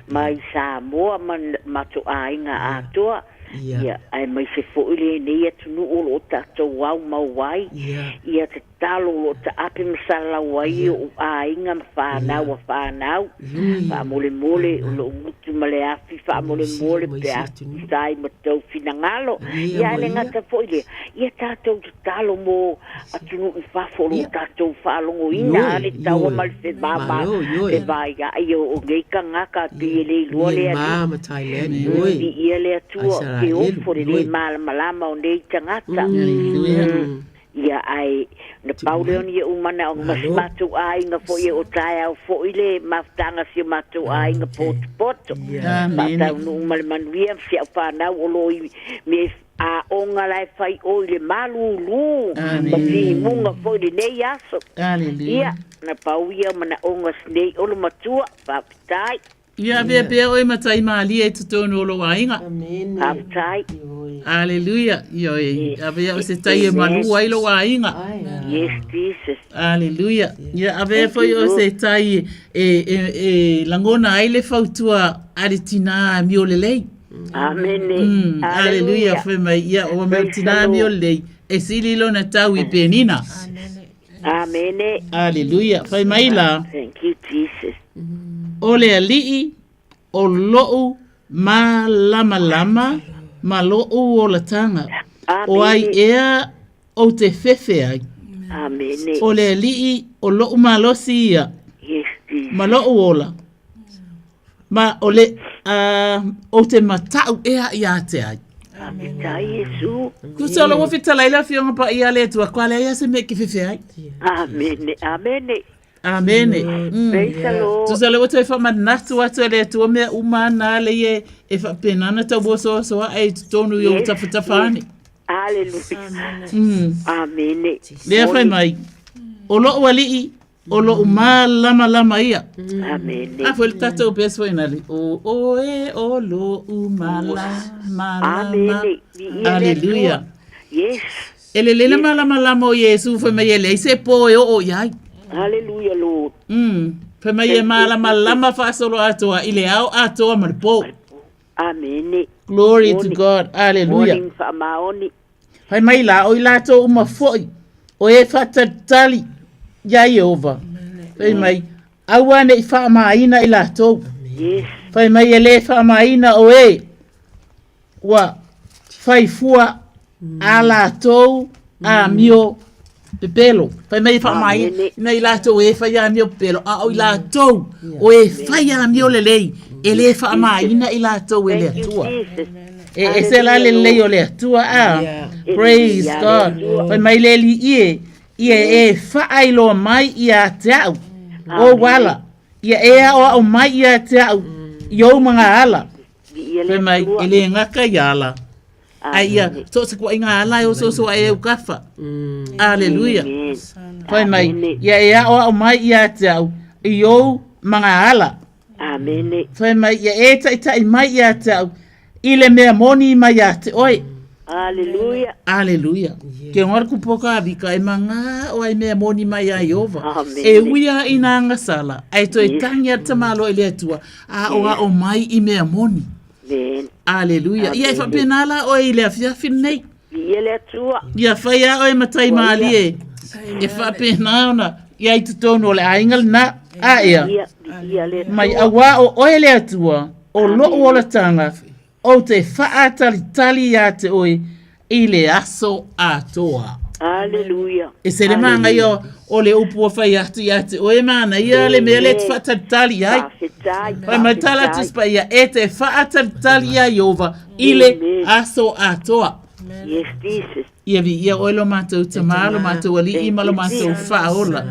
[SPEAKER 17] mai Samoa ma to ainga atoa. Ia, ai mai se fo ile nei atu nu o tatou wau mau wai. Ia te talo o te ape masala wai o ainga whanau. Wha mole o lo ngutu male afi wha mole pe atu tai matau fina ngalo. Ia le ngata fo ile. Ia tatou te talo mo atu nu i whafolo tatou whalongo ina ale taua mal se mama e vai ga ia o ngeika ngaka te ele lua le atu.
[SPEAKER 15] Mama Thailand,
[SPEAKER 17] Ia le atua ke ofo le malama o nei tangata. Ia ai na paule on ia umana o matu ai nga fo ia o tai au fo ile maftanga si matu ai nga poto. Mata no mal manuia si fa na o lo me a onga lai fai o ile malulu. Pati munga fo ile nei aso. Ia na pauia mana onga snei o lo matua pa tai.
[SPEAKER 14] Ia be oi matai mali e tutono lo wainga.
[SPEAKER 15] Amen.
[SPEAKER 17] Aptai.
[SPEAKER 14] Aleluia. Yo ave o se tai e malu ai lo wainga.
[SPEAKER 17] Yes, Jesus.
[SPEAKER 14] Aleluia. Ia ave foi o se tai e langona ai le fautua aritina miolelei.
[SPEAKER 17] Amen.
[SPEAKER 14] Aleluia foi mai ia o martina miolelei. E sili lo na tau I penina.
[SPEAKER 17] Amen.
[SPEAKER 14] Aleluia. Foi mai la.
[SPEAKER 17] Thank you, Jesus.
[SPEAKER 14] O le alii, o lo'u ma lama, ma lo'u o la tanga. O ai ea o te fefe ai.
[SPEAKER 17] Amen.
[SPEAKER 14] O le alii, o lo'u ma losi ia.
[SPEAKER 17] Yes,
[SPEAKER 14] ma lo'u ola. Ma o le o te matau ea ia te ai.
[SPEAKER 17] Amen. Yesu.
[SPEAKER 14] Kusa lo wofi talaila fionga pa ia le tua kwa le ia se me ki fefe ai.
[SPEAKER 17] Amen. Amen.
[SPEAKER 14] Amene.
[SPEAKER 17] Praise the Lord.
[SPEAKER 14] Tu sale wote fa manatu watu le tu me umana le e fa penana ta boso so ai tonu yo tafuta fani.
[SPEAKER 17] Hallelujah. Amen.
[SPEAKER 14] Le fa mai. Olo wali olo lama ia.
[SPEAKER 17] Amen.
[SPEAKER 14] A foi tato peso inali. O e olo lama.
[SPEAKER 17] Amen.
[SPEAKER 14] Hallelujah.
[SPEAKER 17] Yes.
[SPEAKER 14] Ele le lama o Yesu fa mai ele se po o yai.
[SPEAKER 17] Hallelujah, Lord.
[SPEAKER 14] Fa mai malama fa solo atoa ile au atoa marpo.
[SPEAKER 17] Amen.
[SPEAKER 14] Glory to God. Hallelujah.
[SPEAKER 17] Morning fa maoni.
[SPEAKER 14] Fa mai la o ilato uma foi. O e fata tali ya Yehova. Fa mai awane fa maina ilato.
[SPEAKER 17] Yes.
[SPEAKER 14] Fa mai ele fa maina o e wa fai fua ala to a mio pelo. Fa mai fa mai na ilato e fa ya mio pelo a o ilato o e fa ya mio lelei ele fa mai na ilato ele tua e se la lelei o le tua praise God fa mai leli ie e fa ai lo mai ia tau o wala ia e o mai ia tau yo manga ala fa mai ele ngaka yala Aya, so se kwa inga ala yo so ai ukafa. Hallelujah. Foi mai. Ya o mai ya tau. Yo manga ala.
[SPEAKER 17] Amen.
[SPEAKER 14] Foi mai ya eta mai ya tau. Ile me moni mai ya te oi.
[SPEAKER 17] Hallelujah.
[SPEAKER 14] Hallelujah. Ke ngor ku poka bika e manga o ai me moni mai ya Yehova. E uia inanga sala. Ai to itanga tamalo ile tua. O mai I me moni. Aleluia. Ia fa penala o ile afia finei.
[SPEAKER 17] Ile tua.
[SPEAKER 14] Ia fa ia o matai mali e. E fa penana. Ia I tutono le aingal na a ia. Mai awa o ile tua. O lo o la tanga. O te fa atali ya te oi ile aso atoa.
[SPEAKER 17] Hallelujah.
[SPEAKER 14] E se le manga yo o le upu o fai atu ya te oe mana ia le mele te whatatali ai. Pai matala tuspa ia e te whatatali ai Yehova ile aso atoa.
[SPEAKER 17] Yes, Jesus.
[SPEAKER 14] Ia vi ia oe lo mātou tamā lo mātou ali ima lo mātou whaola.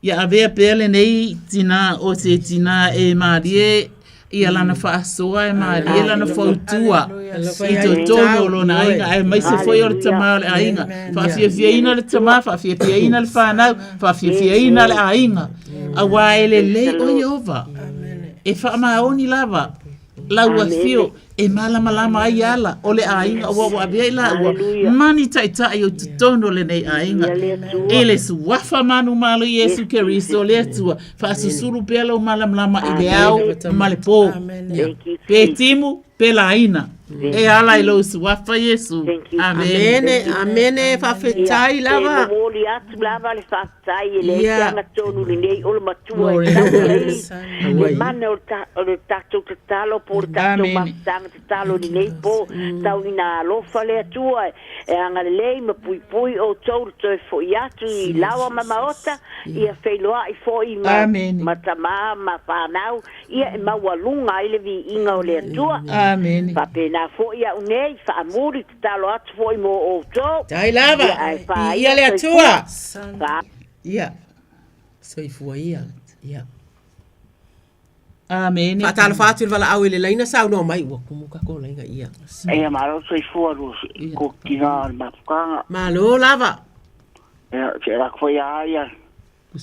[SPEAKER 14] Ia avea pele nei tina o se tina e marie ia lana whaasoa e marie lana whautua. I to tono lo na inga ai mai se foi o le tama le ainga. Whaafia ina le tama, whaafia ina le whanau, whaafia ina le ainga. A waele lei o Iova. E wha maoni lava. Lau a fio e malama ai ala o le ainga o wa avea ila ua mani taitai o tutono le nei ainga e le suafa manu malo Yesu Keristo le atua fa susuru pela o malama i le au ma le pō pe timu pe la ina e ala i lo suafa Yesu
[SPEAKER 15] amene fa fetai lava
[SPEAKER 17] moli atu lava le fatai le tanga tonu le nei o le matua e tau le mana o tatou tatalo por tatou mastanga tatalo ni nei po tau ina alofa le atua e anga le lei ma pui o tau to fo iatu i lawa mamaota ia feiloa i fo i ma tama ma whanau ia e mawalunga i le vi inga o le atua pa pena fo ia unei fa amuri tatalo atu fo i mo o tau
[SPEAKER 15] tai lava ia le atua ia soifua ia
[SPEAKER 14] Amen.
[SPEAKER 15] Fatalo fatu il vala au ile laina sa no mai wa kumuka ko laina ia.
[SPEAKER 17] E malo soifua ru ko kina mafukanga.
[SPEAKER 15] Malo lava.
[SPEAKER 17] E ra ko ia.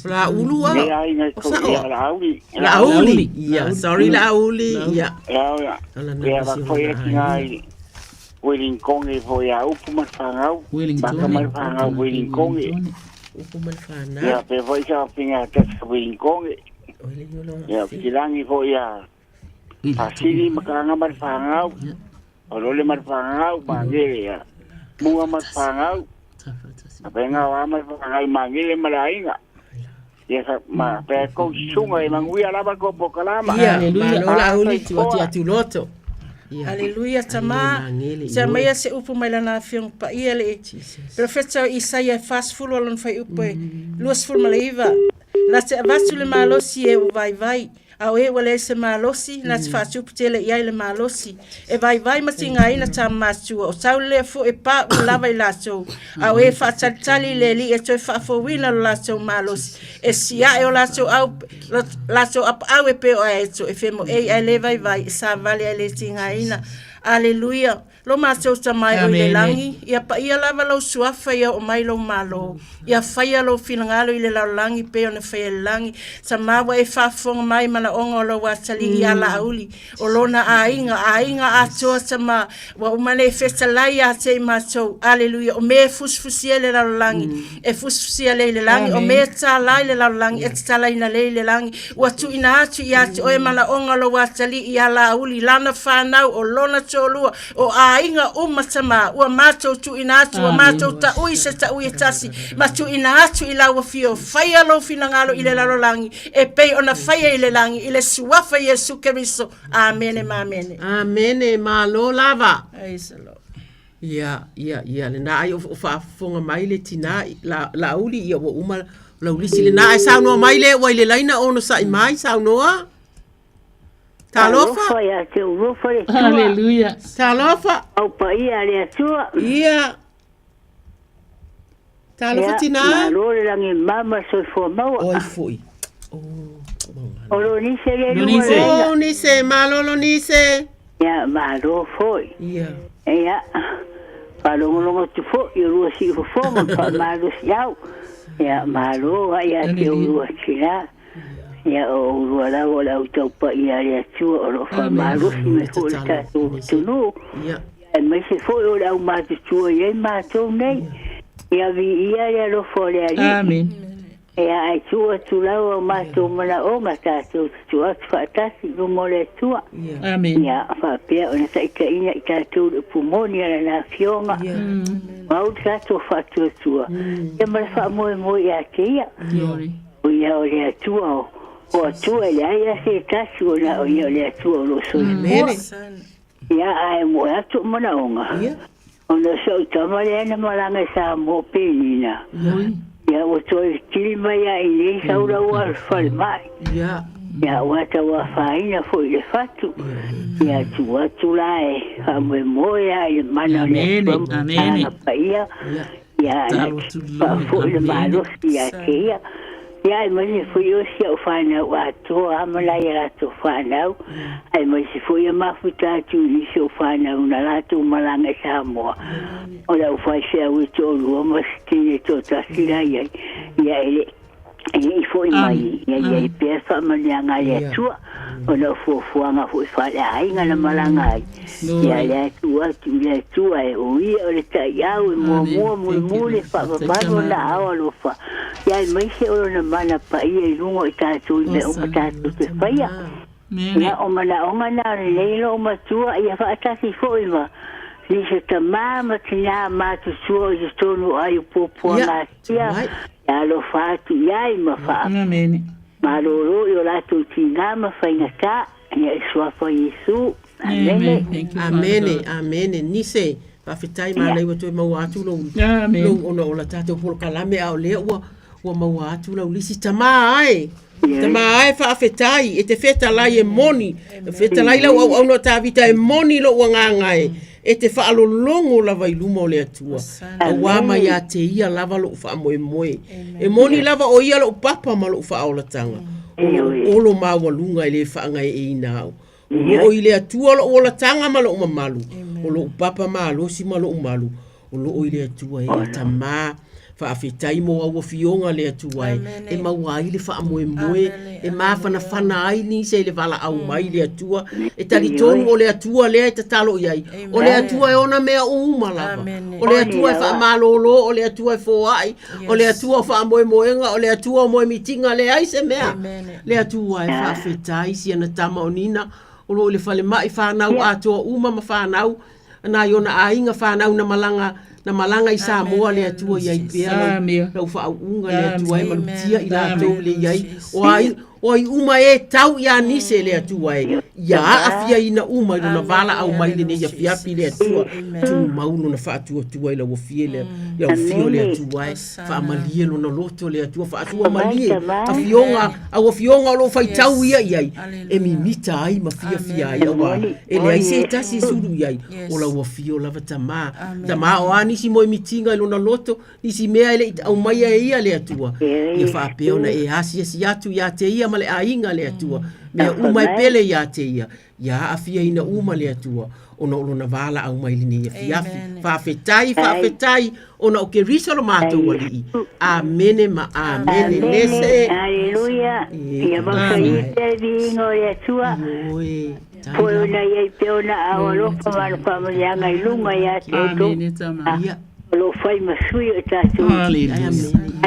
[SPEAKER 15] La ulua.
[SPEAKER 17] Ia ina ko la uli.
[SPEAKER 15] La uli. Ia, sorry la uli. Ia.
[SPEAKER 17] Ia. Ia ra ko ia kina Willing Kong e foi a upu mafanga. Baka mafanga Willing Kong.
[SPEAKER 15] Upu mafanga.
[SPEAKER 17] Ia pe foi sa pinga ka Willing Kong. Ya, kilangi ko ya. Asili makanga marfangau. Olole marfangau mangile ya. Bunga marfangau. Apenga wa marfangau mangile malainga. Ya ma pe ko sunga e manguia lava ko pokalama.
[SPEAKER 15] Ya, malola uli tu ati loto.
[SPEAKER 18] Haleluya tama. Se mai se upu mai lana fiong pa ia le. Profeta Isaia fast full on fai upu. Luas full malaiva. Na se avasu le malosi e vai a e wale se malosi na se fatu putele ia le malosi e vai matinga ina tamasu o saule fo e pa lava ila so a e fa tali le li e to fa fo wina la so malosi e sia e o la so au la so ap au e pe o e so e femo e le vai sa vale le tinga ina Aleluia. Lo mātou tamai o le langi. Ia pa ia lava lau suafa ia o mai lau malo. Ia whaia lau finangalo i le lau langi pe o na whaia langi. Sa mawa e whafonga mai mana onga o lau watali i ala auli. O lona ainga atoa sa ma. Wa umane e festa lai a te mātou. Aleluia. O me fusfusia le lau langi. E fusfusia le langi. O me ta lai le lau langi. E ta lai na le langi. Wa tu ina atu i atu o e mana onga lau watali i ala auli. Lana whanau o lona tolua. O ainga umatama ua mātou tu ina atu ua mātou ta ui se ta ui tasi ma tu ina atu i laua fio whaia lo finangalo i le lalolangi e pei ona whaia i le langi i le suafa Yesu Keristo. Amene mamene.
[SPEAKER 15] Amene malo lava.
[SPEAKER 18] Aisalo.
[SPEAKER 15] Ia le na ai o whaafonga mai le tina la uli ia wa uma la ulisi le na ai saunoa mai le wa i le laina ono sa i mai saunoa. Talofa
[SPEAKER 17] ya te urofa le tua.
[SPEAKER 14] Hallelujah.
[SPEAKER 15] Talofa.
[SPEAKER 17] Au pa ia le tua.
[SPEAKER 15] Ia. Talofa tina.
[SPEAKER 17] Ma lore langi mama so fo maua.
[SPEAKER 15] Oi foi.
[SPEAKER 17] O lo nise le
[SPEAKER 15] nise. O nise, malo lo nise.
[SPEAKER 17] Ya ma lo foi.
[SPEAKER 15] Ia.
[SPEAKER 17] Ya. Pa longo tu fo, yo lo si fo pa ma lo siau. Ya ma lo ya te uro chila. Ya o ruala o la utopa ia le tua o lo fa malu si me fo ta tu no ya me se fo o la ma tu ia ma tu nei ya vi ia le lo fo le ali
[SPEAKER 14] amen
[SPEAKER 17] ya ai tu la o ma tu mala o ma ta tu fa ta si no mo le tua
[SPEAKER 14] amen
[SPEAKER 17] ya fa pe o na sai ka ina ta tu pulmonia la fionga ma o ta tu fa tu ya ma fa mo ya ke ya o le tua o tu ele ia se tasu na o ia le tu o so ia ai mo atu mana onga ona so tamale na malanga sa mo penina ia o to kilima ia ile saura o falmai
[SPEAKER 15] ia
[SPEAKER 17] wata wa faina foi le fatu ia tu lai a mo ia i mana le
[SPEAKER 14] amen
[SPEAKER 17] ia ia foi le malo ia que
[SPEAKER 19] Ia mai se foi o sia o whanau atoa, amalai rato whanau. Ai mai se foi a mafuta atu i se o whanau na rato malanga Samoa. O lau whai se au i tōru o masitine tō tasira iai. Ia ele, i foi mai, ia i pia whamanianga le atua. O lau fuafuanga foi whale ainga na malanga ai. Ia le atua e o ia o le tai au e mua mule whapaparo na awa lofa. Ia mai se oro na mana pa ia i rungo i tātou i me o tātou te whaia. Ia o mana onga nā leilo o matua ia whaatasi Faiva. Ni se ta mama tina mātu sua i se tonu ai o pōpua ngā tia. Ia lo whaatu iai ma wha. Maroro i o lātou tina ma whaingata. Ia i suafa Yesu. Amene.
[SPEAKER 15] Amene. Nise. Whawhitai mā leiwa toi mau atu lau. Lau ona o la tātou polo kalame au lea ua mau atu lau lisi tamā ai. Tamā ai whawhitai e te wheta lai e moni. Wheta lai lau au no tāwita e moni lo ua ngāngai. E te whaalolongo lava i luma o le atua. A wama ia te ia lava lo ufa moe moe. E moni lava o ia lo upapa ma lo ufa aolatanga. Olo maua lunga i le whaangai e inao. O i le atua lo o la tanga ma lo umamalu. O lo upapa ma lo si ma lo umalu. O lo o i le atua e atamā. Whaafitai mo au fionga le atua e. E mawai le wha moe moe. E mawhana whana ai ni se le wala au mai le atua. E tari tonu o le atua lea e tatalo iai. O le atua e ona mea uma lava. O le atua e wha malolo. O le atua e fōai. O le atua wha moe moenga. O le atua o moe mitinga le ai se mea. Le atua e whaafitai si ana tama o nina. O lo le whale mai whanau atoa uma ma whanau. Na iona ainga whanau na malanga i Samoa le atua iai pia. Lau whaunga le atua e malutia i lātou le iai. O ai uma e tau ia nise le atua e. Ia afia ina uma i luna vala au mai le ne ia fiapi le atua. Tu mauno na whaatua tua i lau fie le. Ia fio le atua e. Whaamalie luna loto le atua. Whaatua malie. A fionga o lo whai tau ia iai. E mi mita ai ma fia ai awa. E le ai se tasi suru iai. O lau fio lava tamā. Tamā o ani nisi moi mitinga i lona loto, nisi mea ele au mai e ia le atua. Ia whaapeo na e hasi si atu ia te ia ma le ainga le atua. Mea umai pele ia te ia. Ia afia ina uma le atua. Ona olona vala au mai lini ia fiafi. Whaafetai, ona o ke risa lo mātou wali. Amene ma amene. Nese.
[SPEAKER 19] Aleluia. Ia maka i te vingo le atua. Poi ona iei peona awa lopa mara pamalianga i lunga ia toto. Lo fai masui o tātou.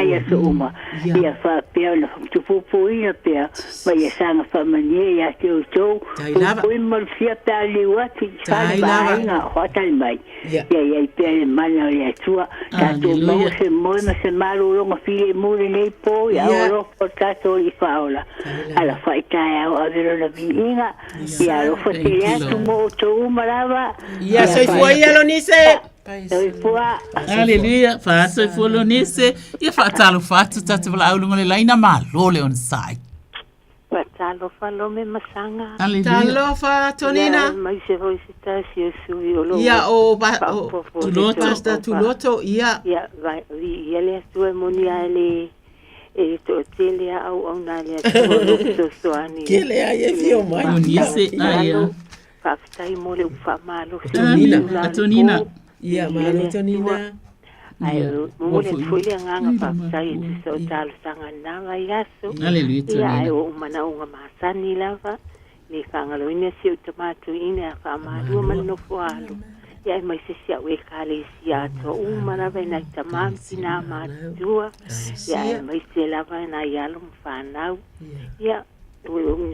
[SPEAKER 19] Aia so uma. Ia wha pia na tupupu ina pia. Ma ia sanga whamanie ia te o tau. Pupu ima fia pia liwati. Whale mahinga hotai mai. Ia iei pia le mana o le atua. Tātou mau se moi ma se maru ronga fili mure nei po. Ia o lopo tātou i whaola. Ala whaitai au avero na viinga. Ia rofa te leatu mo o tau umarawa.
[SPEAKER 14] Ia soifua ia lo nise. Aleluia, faço folo nesse e fatalo fato tatu la aulunga le laina malo le on sai.
[SPEAKER 17] Fatalo falo me masanga.
[SPEAKER 14] Talo fa tonina.
[SPEAKER 17] Mai se voi sta si suiolo.
[SPEAKER 14] Ia o tuloto sta tuloto ia.
[SPEAKER 17] Ia vai ele sue monia ele e to tele au na le to soani.
[SPEAKER 14] Que le ai fio mai. Nise ai.
[SPEAKER 17] Fatai mole u fa malo.
[SPEAKER 14] Tonina. Ia malo tonina.
[SPEAKER 17] Ai mo le foi nganga pa sai so tal sanga nanga yaso.
[SPEAKER 14] Aleluia tonina.
[SPEAKER 17] Ia o mana unga masani lava. Ni kanga lo ina si tomato ina fa malu mano fualo. Ia mai se sia we kale sia to mana vena tamam sina ma tua. Ia mai se lava na yalo mfanau. Ia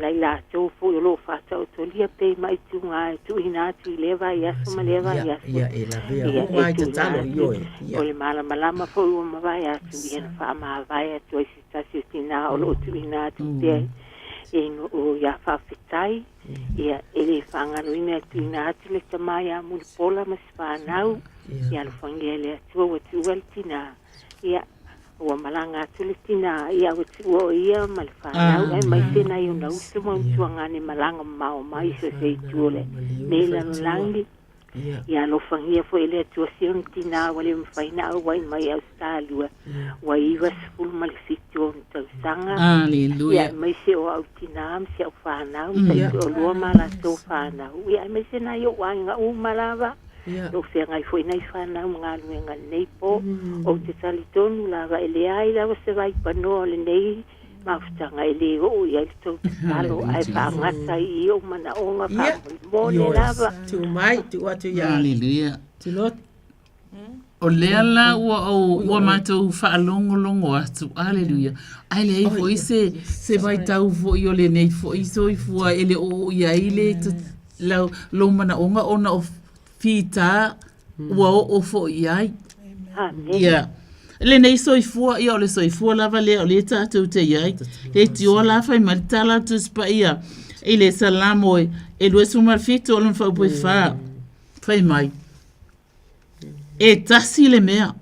[SPEAKER 17] lai la to fu lo fa to lia pe mai tu nga tu ina tu leva ya so leva ya
[SPEAKER 14] ia ela vea mai te talo io
[SPEAKER 17] o le mala malama fu ma vai ya tu bien fa ma vai ya tu si sta si tina o lo tu ina tu te e no o ya fa fitai ia ele fa nga ina tu ina tu le tama ya mu pola ma spa nau ya lo fangele tu o tu tina ia o malanga tulitina ia o ia malfana e mai tena i una usumo tuanga ni malanga mau mai so se tuole me la langi
[SPEAKER 19] ia lo fangia fo ele tuasion tina wale mfaina wai mai Australia wai iwa skul malifitio tausanga
[SPEAKER 14] Hallelujah.
[SPEAKER 19] ia mai se o au tina am se o fana o lua mala to fana ia mai se na yo wanga u malava lo fe ngai foi nei fana mga luenga nei po o te talitonu lava ele ai lava se vai pano le nei mafutanga ele o ia to talo ai fa ngata I o mana onga fa mo le lava
[SPEAKER 15] tu mai tu atu ya
[SPEAKER 14] Hallelujah.
[SPEAKER 15] tu lot
[SPEAKER 14] O lea la ua mātou whaalongolongo atu. Hallelujah. Ai le ei fo se vai tau fo I o le nei fo I so I fua ele o ia ile lau mana onga ona o fita ua o fo I ai. Ia. Le nei soifua ia o le soifua lava lea o le tātou te iai. Le tio la fai maritala tu spa ia. I le salamo e lue sumarfito o le mwhaupoi wha. Fai mai. E tasi le mea.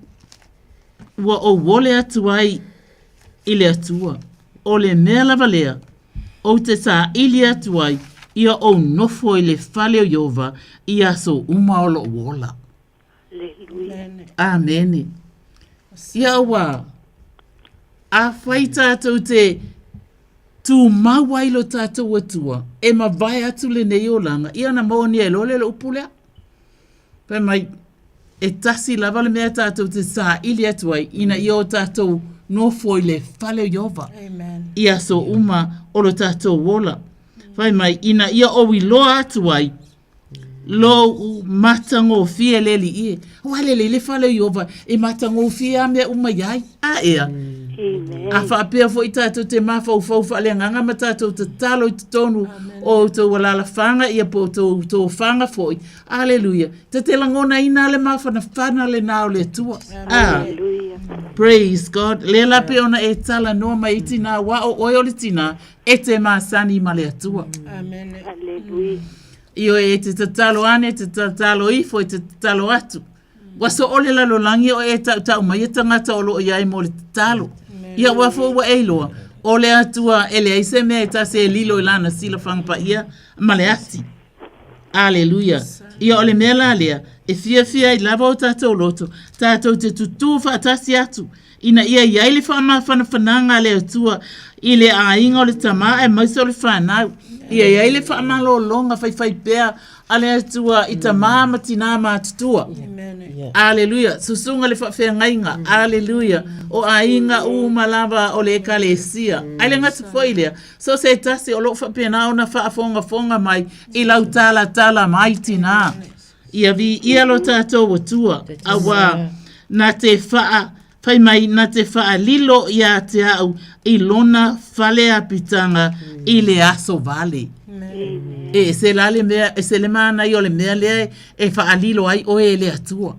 [SPEAKER 14] Ua o wole atu ai I le atua. O le mea lava lea. O te sa ili atu ai. Ia o nofo I le fale o Iova. Ia so umaolo wola. Amen. Ia wa. A whai tātou te tu mawai lo tātou atua. E ma vai atu le nei o langa. Ia na maoni e lole le upulea. Pai mai. E tasi lava le mea tātou te sā ili atuai. Ina ia o tātou no foi le fale o Iova. Ia so uma o lo tātou wola. Pai mai. Ina ia o I loa atuai. Lo matango fie leli ie. Wale le fale o Iova. E matango fie a mea uma iai. A ea. A whaapea fo I tātou te mawhau whale nganga ma tātou te talo I te tonu o tau walala whanga ia po tau whanga foi. Alleluia. Te langona ina le mawhana whana le nao le tua.
[SPEAKER 19] Alleluia.
[SPEAKER 14] Praise God. Le lape ona e tala noa mai tina wa o oi ole tina e te maasani ma le atua.
[SPEAKER 19] Amen. Alleluia.
[SPEAKER 14] Io e te tatalo ane, te tatalo ifo, te tatalo atu. Waso ole lalo langi o e tau mai e tangata o lo iai mo le tatalo. Ia wafo wa eiloa. Ole atua ele aise mea e tase e lilo ilana sila whangpa ia male ati. Alleluia. Ia ole mea la lea. E fia I lava o tātou loto. Tātou te tutu whaatasi atu. Ina ia iai le whananga le atua. I le ainga o le tama e maisa o le whanau. Ia iai le whaamalo longa whai pea. Ale atua I tama matina matutua. Alleluia. Susunga le whawhea ngainga. Alleluia. O ainga malava o le ekalesia. Aile ngata foilea. So se tasi o lo whapena o na whaafonga mai. I lau tala mai tina. Ia vi ia lo tātou watua. Awa na te whai mai na te lilo ia te au. I lona whale apitanga I le aso vale. E se lale mea, e se le mana I o le mea lea e whaalilo ai o e le atua.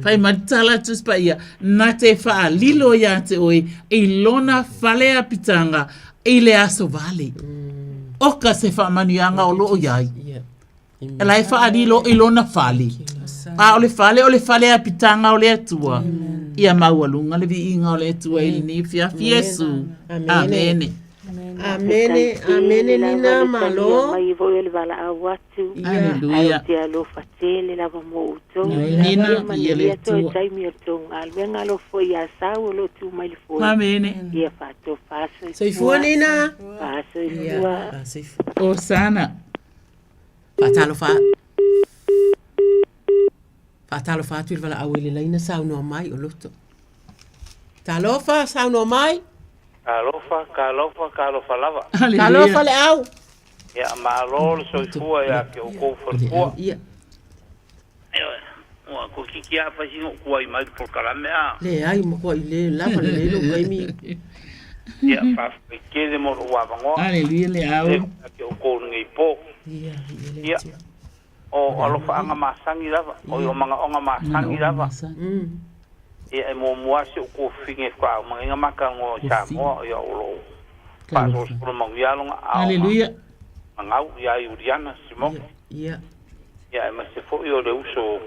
[SPEAKER 14] Whai maritala tuspa ia, na te whaalilo ia te oe, I lona whale apitanga I le aso vale. Oka se whaamanuanga o loo iai. E lai whaalilo I lona whale. A o le whale apitanga o le atua. Ia maualunga le vi inga o le atua I ni fiafi Yesu. Amen.
[SPEAKER 15] Amene nina malo.
[SPEAKER 19] Mai vo ele vala awatu.
[SPEAKER 14] Alleluia.
[SPEAKER 19] Ai lo fatele lava mo uto.
[SPEAKER 14] Nina ele
[SPEAKER 19] to tai mi to alvenga lo foi asau lo tu mai foi.
[SPEAKER 14] Amen.
[SPEAKER 19] Ia fato faso.
[SPEAKER 15] Sei fua nina.
[SPEAKER 19] Faso fua.
[SPEAKER 14] Osana.
[SPEAKER 15] Fatalo fa tu vala awele laina sau no mai o loto. Talofa sau no mai.
[SPEAKER 20] Kalofa lava.
[SPEAKER 15] Kalofa le au.
[SPEAKER 20] Ya malol soifua ya ke o kofua.
[SPEAKER 15] Ia.
[SPEAKER 20] O ko kikia fa singo kuai mai por kalamea.
[SPEAKER 15] Le ai mo ko ile lava le lo kai mi.
[SPEAKER 20] Ya fa ke de mo wa bango.
[SPEAKER 14] Alleluia le au.
[SPEAKER 20] Ke o ko ngai po. Ia. O alofa anga masangi lava. O yo manga onga masangi lava. E mo moase ko finge kwa mga makango Samoa ya ulo paso pro mangialo
[SPEAKER 14] Alleluia
[SPEAKER 20] ngau ya Juliana Simon
[SPEAKER 15] ya
[SPEAKER 20] ma se fo yo le uso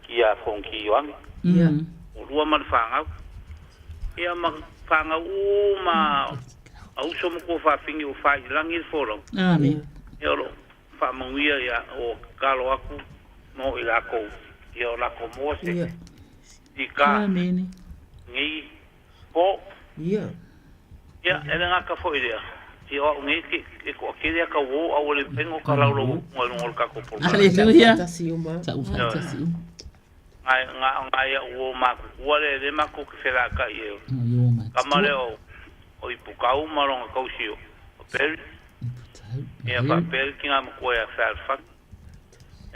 [SPEAKER 20] kia fonki wang
[SPEAKER 15] ya
[SPEAKER 20] ulua man fanga ya ma fanga ma au so mo ko fa finge o fa langi folo
[SPEAKER 14] amen
[SPEAKER 20] yo lo fa mangia ya o kalo aku mo i lako i o lako mo se
[SPEAKER 15] Ia.
[SPEAKER 20] i ka
[SPEAKER 14] Amene.
[SPEAKER 20] ngi po
[SPEAKER 15] Ia.
[SPEAKER 20] ia ele ngaka fo idea i o ngi ki ko kile ka wo au le pengo ka laulo ngol ka ko por
[SPEAKER 14] Haleluya.
[SPEAKER 15] Tasiuma.
[SPEAKER 14] Tasiuma.
[SPEAKER 20] ngai o ma ko le ma ko ke fela ka i kamare o i pukau maronga kausio o per ia pa per kinga mo ko ya fa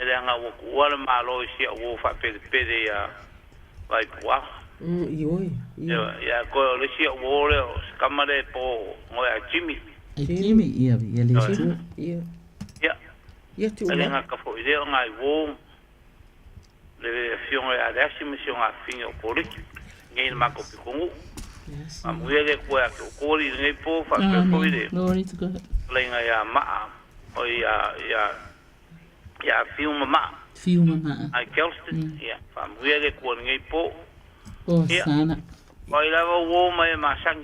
[SPEAKER 20] ele nga wo ko le malo si o fa per ya vai kwa
[SPEAKER 15] Ioi.
[SPEAKER 20] ya ko le si o le kamare po mo ya Jimmy
[SPEAKER 14] Jimmy ia le tu.
[SPEAKER 15] Ia.
[SPEAKER 20] ya
[SPEAKER 15] Ia tu.
[SPEAKER 20] ele nga ka fo ide ngai wo le fion ya le si mission a fin o ko le ngai ma ko pikongu amuele ko ya ko ri ngai po fa fo ide
[SPEAKER 14] Glory to God.
[SPEAKER 20] lenga ya ma o ya fion ma
[SPEAKER 14] Fiu mama.
[SPEAKER 20] ai kelston ya fa muele ko ngai po
[SPEAKER 14] Oh sana.
[SPEAKER 20] Oi la wo mai ma sang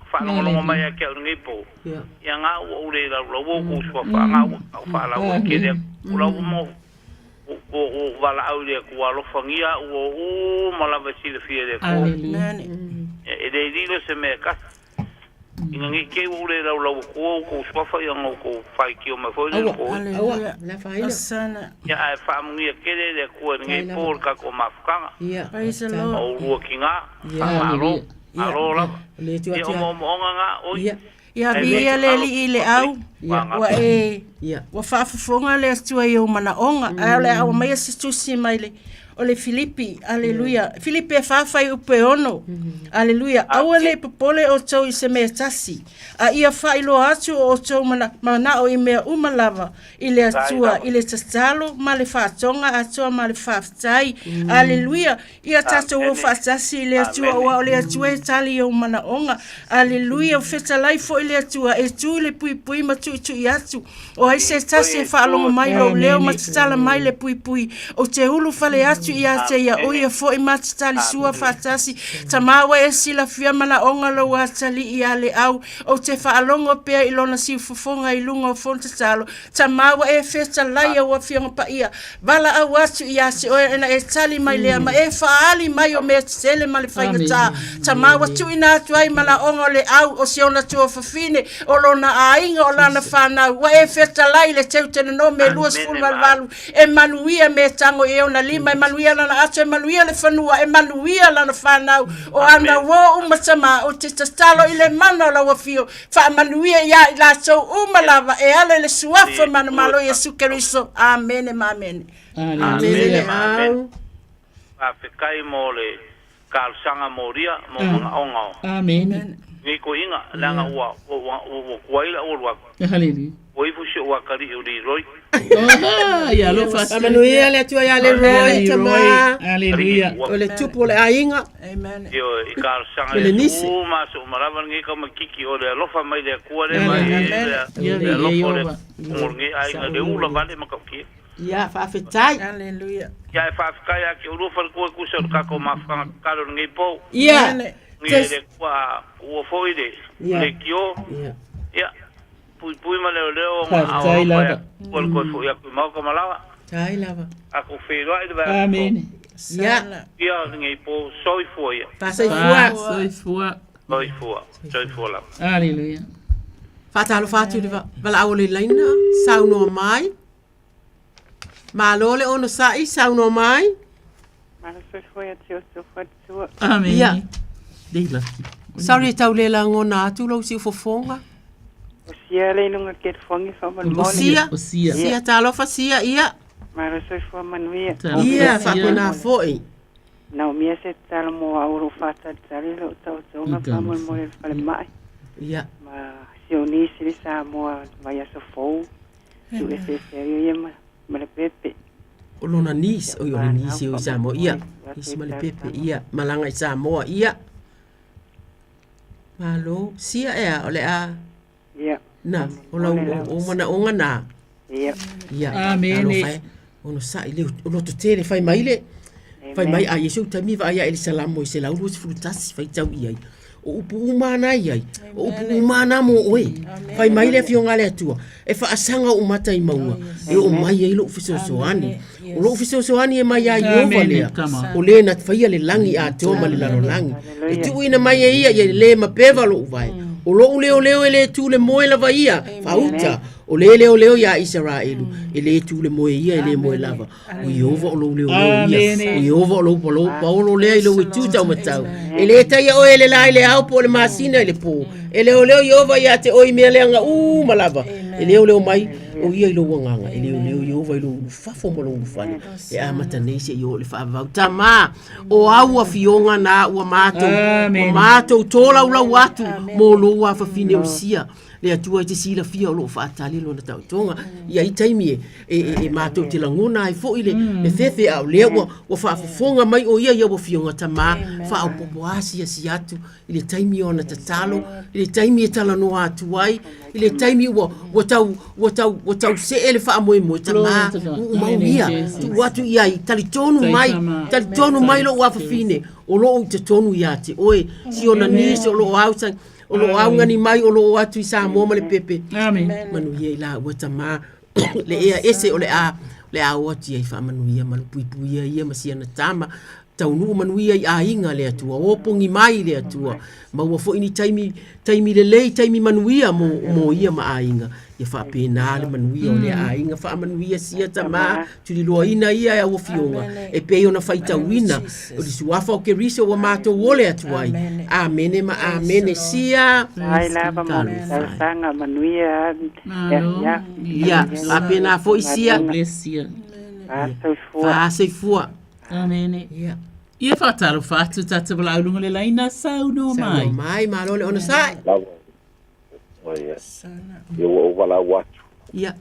[SPEAKER 20] fa no lo mai ke ngai po ya nga wo le la lo wo ko so fa nga fa la wo ke de lo mo o wala au le ko lo fangia o mala va si le fie de ko e de dilo se me ka ngi ke wo le la lo ko so fa ya ngo ko fa ki o ma fo le ko
[SPEAKER 15] La faina.
[SPEAKER 18] Sana.
[SPEAKER 20] ya fa mu ye ke de ko ngai po ka ko ma fa
[SPEAKER 15] Ia.
[SPEAKER 18] Praise the Lord.
[SPEAKER 20] o wo kinga
[SPEAKER 15] Ia.
[SPEAKER 20] alo la
[SPEAKER 15] Le tu
[SPEAKER 20] ia mo nga o
[SPEAKER 18] Ia bia le li ile au. Wa
[SPEAKER 15] Ia.
[SPEAKER 18] Wa fafafonga le tua i o mana onga. Ale au mai se tu si mai le. O le Filipi, aleluia. Filipi e whawhai upe ono. Aleluia. Aua le popole o tau i se mea tasi. A ia whailo atu o tau mana o i mea umalava. I le atua, i le tastalo, ma le whaatonga atua, ma le whaafitai. Aleluia. Ia tato o whaatasi i le atua o le atua e tali o mana onga. Aleluia. O whetalai fo i le atua e tu le pui pui ma tu i atu. O hai se tasi e whaalonga mai lo leo ma tatala mai le pui pui. O te hulu whale atu ia te ia o ia fo i matatali sua whaatasi ta mawa e sila fia mana onga lo atali ia le au o te whaalongo pea i lona si ufufonga i lunga o fonta talo ta mawa e feta laia wa fionga pa ia vala au atu ia se oe ena e tali mai lea ma e whaali mai o mea tele ma le whaingata ta mawa tu ina atu ai mana onga le au o si ona tua whafine o lona ainga o lana whanau wa e feta lai le teutene no me luas fulmalvalu e manuia me tango e ona lima e manuia lana atu e manuia le whanua e manuia lana whanau o ana wo umatama o te tastalo i le mana la wafio wha manuia ia i la tau umalava e ale le suafa mana malo Yesu Keriso. Amen e amen.
[SPEAKER 20] Amen. A fekai mo le kalsanga moria mo mga onga.
[SPEAKER 14] Amen.
[SPEAKER 20] Ngi ko inga langa wa waila o wa.
[SPEAKER 14] Haleluya.
[SPEAKER 20] Oi fushi wa kari o di roi.
[SPEAKER 14] Ya lo fasi.
[SPEAKER 15] Manuia le tua ya le roi tama.
[SPEAKER 14] Haleluya.
[SPEAKER 15] O le tupu le ainga.
[SPEAKER 18] Amen.
[SPEAKER 20] Yo i kalsanga le o ma so marava ngi ka makiki o le lofa mai le kuare mai. Le lofa le murgi ai le ula vale makaki.
[SPEAKER 15] Ya whaafetai.
[SPEAKER 18] Hallelujah.
[SPEAKER 20] Ya whaafikai a ke urufa le kua kusa o kako mawhanga karo ngi po.
[SPEAKER 15] Ia.
[SPEAKER 20] Ngi le kua ua foide. Le kio. Ia. Pui ma leo leo ma
[SPEAKER 14] Whaafitai lava.
[SPEAKER 20] Kua le kua fo ia kui mau ka malawa.
[SPEAKER 15] Tai lava.
[SPEAKER 20] Ako whērua i le vea.
[SPEAKER 14] Amen.
[SPEAKER 15] Ia.
[SPEAKER 20] Ia ngi po soi fua ia.
[SPEAKER 15] Pasai
[SPEAKER 14] fua.
[SPEAKER 20] Soi fua lava.
[SPEAKER 14] Haleluya.
[SPEAKER 15] Whaatalo whaatu le wala au le laina. Sauno mai. Malole ono sai sauno mai.
[SPEAKER 17] Mana soi foi atu so fatu.
[SPEAKER 14] Amen.
[SPEAKER 15] Ia.
[SPEAKER 14] Dila.
[SPEAKER 15] Sorry tau le la ngona atu lo si fofonga.
[SPEAKER 17] O sia le nunga ke fongi fa man.
[SPEAKER 15] O sia. Sia talo fa sia ia.
[SPEAKER 17] Mana soi foi manuia.
[SPEAKER 15] Ia fa pena foi.
[SPEAKER 17] Na mia se talo mo auro fata tali lo tau tonga fa mo mo le mai.
[SPEAKER 15] Ia.
[SPEAKER 17] Ma si oni si sa mo vai so fo. Tu e se serio ia ma. Male pepe.
[SPEAKER 15] O lona nis, o le nisi o Samoa, ia. Nisi male pepe, ia. Malanga i Samoa, ia. Malo, sia ea, o le a.
[SPEAKER 17] Ia.
[SPEAKER 15] Na, o la o mana onga na.
[SPEAKER 17] Ia.
[SPEAKER 15] Ia.
[SPEAKER 14] Amen.
[SPEAKER 15] Ono sa i leo, o loto tere, fai mai le. Fai mai a Yesu tami va ia ele salamo i se lauru se frutasi fai tau iai. o upu mana ai o upu mana mo oe fai mai le fionga le atua e fa asanga o mata i maua e o mai ai lo fisosoani o lo fisosoani e mai ai o valea o le na fai le langi a te o mali lalo langi e tu ina mai e ia le ma peva lo vai o lo leo ele tu le moe la vaia fauta o leo ya Israelu ele tu le moe ia ele moe lava o Yehova o lo leo ia o Yehova o lo paulo le ile o tu tau matau ele tai o ele la ile au po le masina ile po ele o leo Yehova ya te o i mele anga malava ele o leo mai o ia ilo wanganga ele o leo Yehova ilo fafo mo lo fale e a matanese yo le fa tama o au fionga na ua mato tola ula watu mo lo wa fa fine usia le atua te sila fia o lo fa tali lo na tau tonga ia i taimi e mato te langona ai fo ile le fefe au le wa fa fonga mai o ia wo fionga tama fa o popoasi asi atu ile taimi ona tatalo ile taimi e tala no atu ai ile taimi wo tau se ele fa mo tama mau ia tu watu ia i tali tonu mai lo wa fa fine o lo te tonu ia te oe si ona ni so lo ausa o lo aunga ni mai o lo atu i Samoa ma le pepe. Amen. Manu ia la wata ma le ea ese o le a wati ai fa manu ia malu pui ia masia na tama taunu manu ia i a inga le atua opongi mai le atua ma ua fo ini taimi le lei taimi manu ia mo ia ma a inga ia fa pena le manu ia o le a inga fa manu ia sia tama tuli loa ina ia e o fionga e pe ona faita wina o di suafa o ke riso wa mato wole atuai amene ma amene sia
[SPEAKER 17] ai lava mo sanga manu ia
[SPEAKER 15] ia a pena fo isia fa fua
[SPEAKER 14] amene ia fatalo fatu tata bala ulunga le laina sau no mai
[SPEAKER 15] mai malo le ona sai
[SPEAKER 21] eu o wala watu
[SPEAKER 15] ia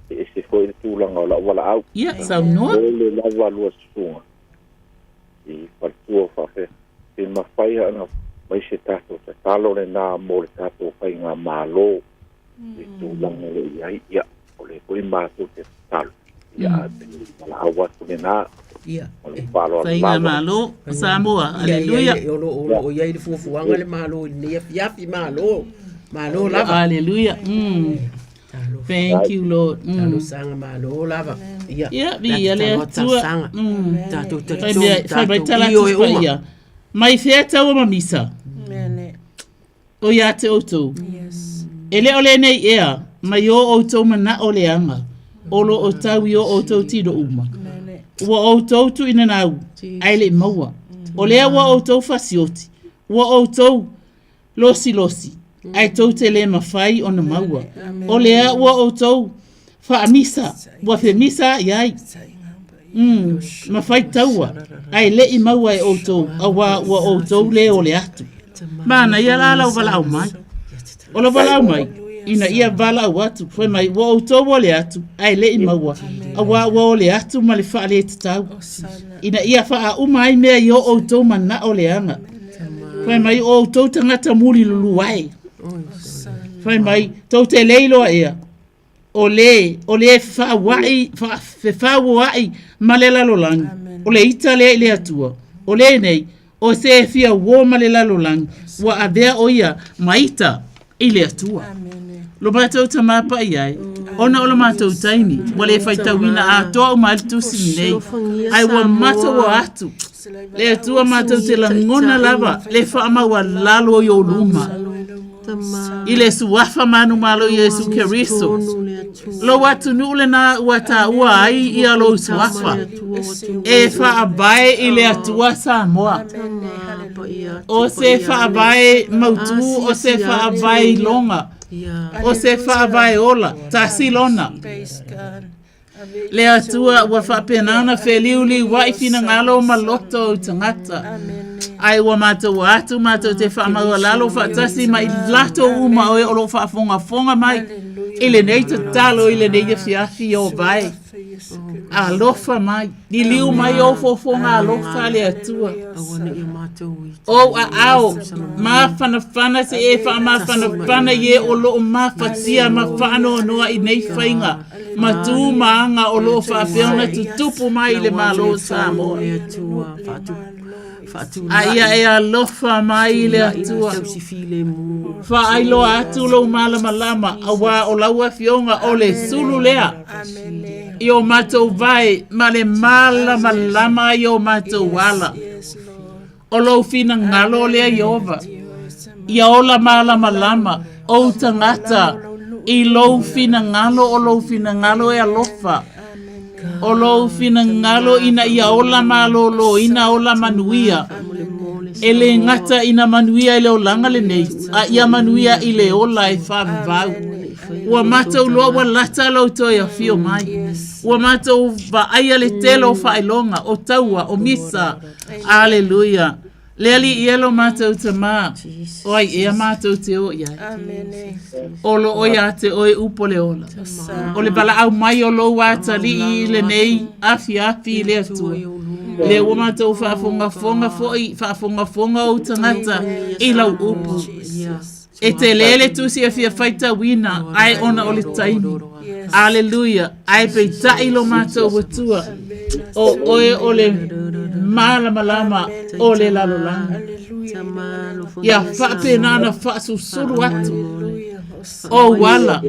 [SPEAKER 21] e se foi tu langa wala au
[SPEAKER 14] ia sau no
[SPEAKER 21] le lava lua sunga e partua fa fe e ma fai ana mai se tato se talo le na mo le tato fai nga malo e tu langa le ia o le koi ma tu te talo ia wala au watu le na
[SPEAKER 15] ia
[SPEAKER 14] fainga malo Samoa aleluia
[SPEAKER 15] o ia i fufuanga le malo ni fiafi malo lava
[SPEAKER 14] aleluia thank you Lord
[SPEAKER 15] talo sanga malo lava
[SPEAKER 14] ia vi ale atua
[SPEAKER 15] tato
[SPEAKER 14] fai tala ia mai feta o mamisa o ia te oto ele ole nei ea mai o oto mana ole anga olo o tau yo oto tiro uma wa oto tu ina nau aile maua o lea wa oto fasioti wa oto losi ai tau te le mawhai o na maua o lea wa oto fa amisa wa fe misa iai mawhai taua ai le i maua e oto a wa oto le o le atu mana ia la lau vala au mai o la vala au mai ina ia vala au atu foi mai wa oto wa le atu ai le i maua a wa o le atu ma le wha le tau ina ia wha a umai mea i o oto mana o le anga foi mai o oto tangata muri lulu ai foi mai tau te leilo ea o le wha wai ma le lalolangi o le ita le atua o le nei o se fia wo ma le lalolangi wa a vea o ia maita i le atua lo mātou ta mapa iai ona o lo mātou taimi wa le whaitawina a toa o maitusi nei ai wa mata o atu le atua mātou te langona lava le whaamaua lalo i o luma i le suafa manu malo Yesu Keriso lo watu nule na wata ua ai i alo suafa e whaabae i le atua Samoa o se whaabae mautu o se whaabae longa o se whaabae ola tasilona le atua wa whapenana wheliuli waifina ngalo maloto o tangata ai wa mātou atu mātou te whaamaua lalo whaatasi mai lato uma oe olo whaafonga mai ile nei te talo ile nei e fiafi o vai alofa mai ni liu mai o fofonga alofa le atua o a ao ma fana se e wha ma fana ye o lo ma fatia ma whano noa i nei whainga ma tu maanga o lo whaafeona tutupu mai le malo Samoa Aia e alofa mai le atua. Fa ailo atu lo malama lama. Awa o laua fionga o le sulu lea. I o matou vai ma le malama lama i o matou wala. O lo fina ngalo lea Iova. Ia ola malama lama. O tangata. I lo fina ngalo o lo fina ngalo e alofa. O lo fina ngalo ina ia ola malo lo ina ola manuia. Ele ngata ina manuia ile o langa le nei. A ia manuia ile ola e whavau. Ua matou loa wa lata lau toi a fio mai. Ua matou va aia le telo o whailonga o taua o misa. Aleluia. Leali ielo matou te maa. Oi ea matou te o iai. Olo oia te oe upo le ola. O le bala au mai o lo wata li i le nei afi afi le atua. Le ua matou whaafonga fonga o tangata i lau upu. E te lele tusi e fia whaita wina ai ona o le taimi. Aleluia. Ai pei tai lo matou watua. O oe o le malama o le lalolanga. Ia whapenana whasusuru atu. O wala.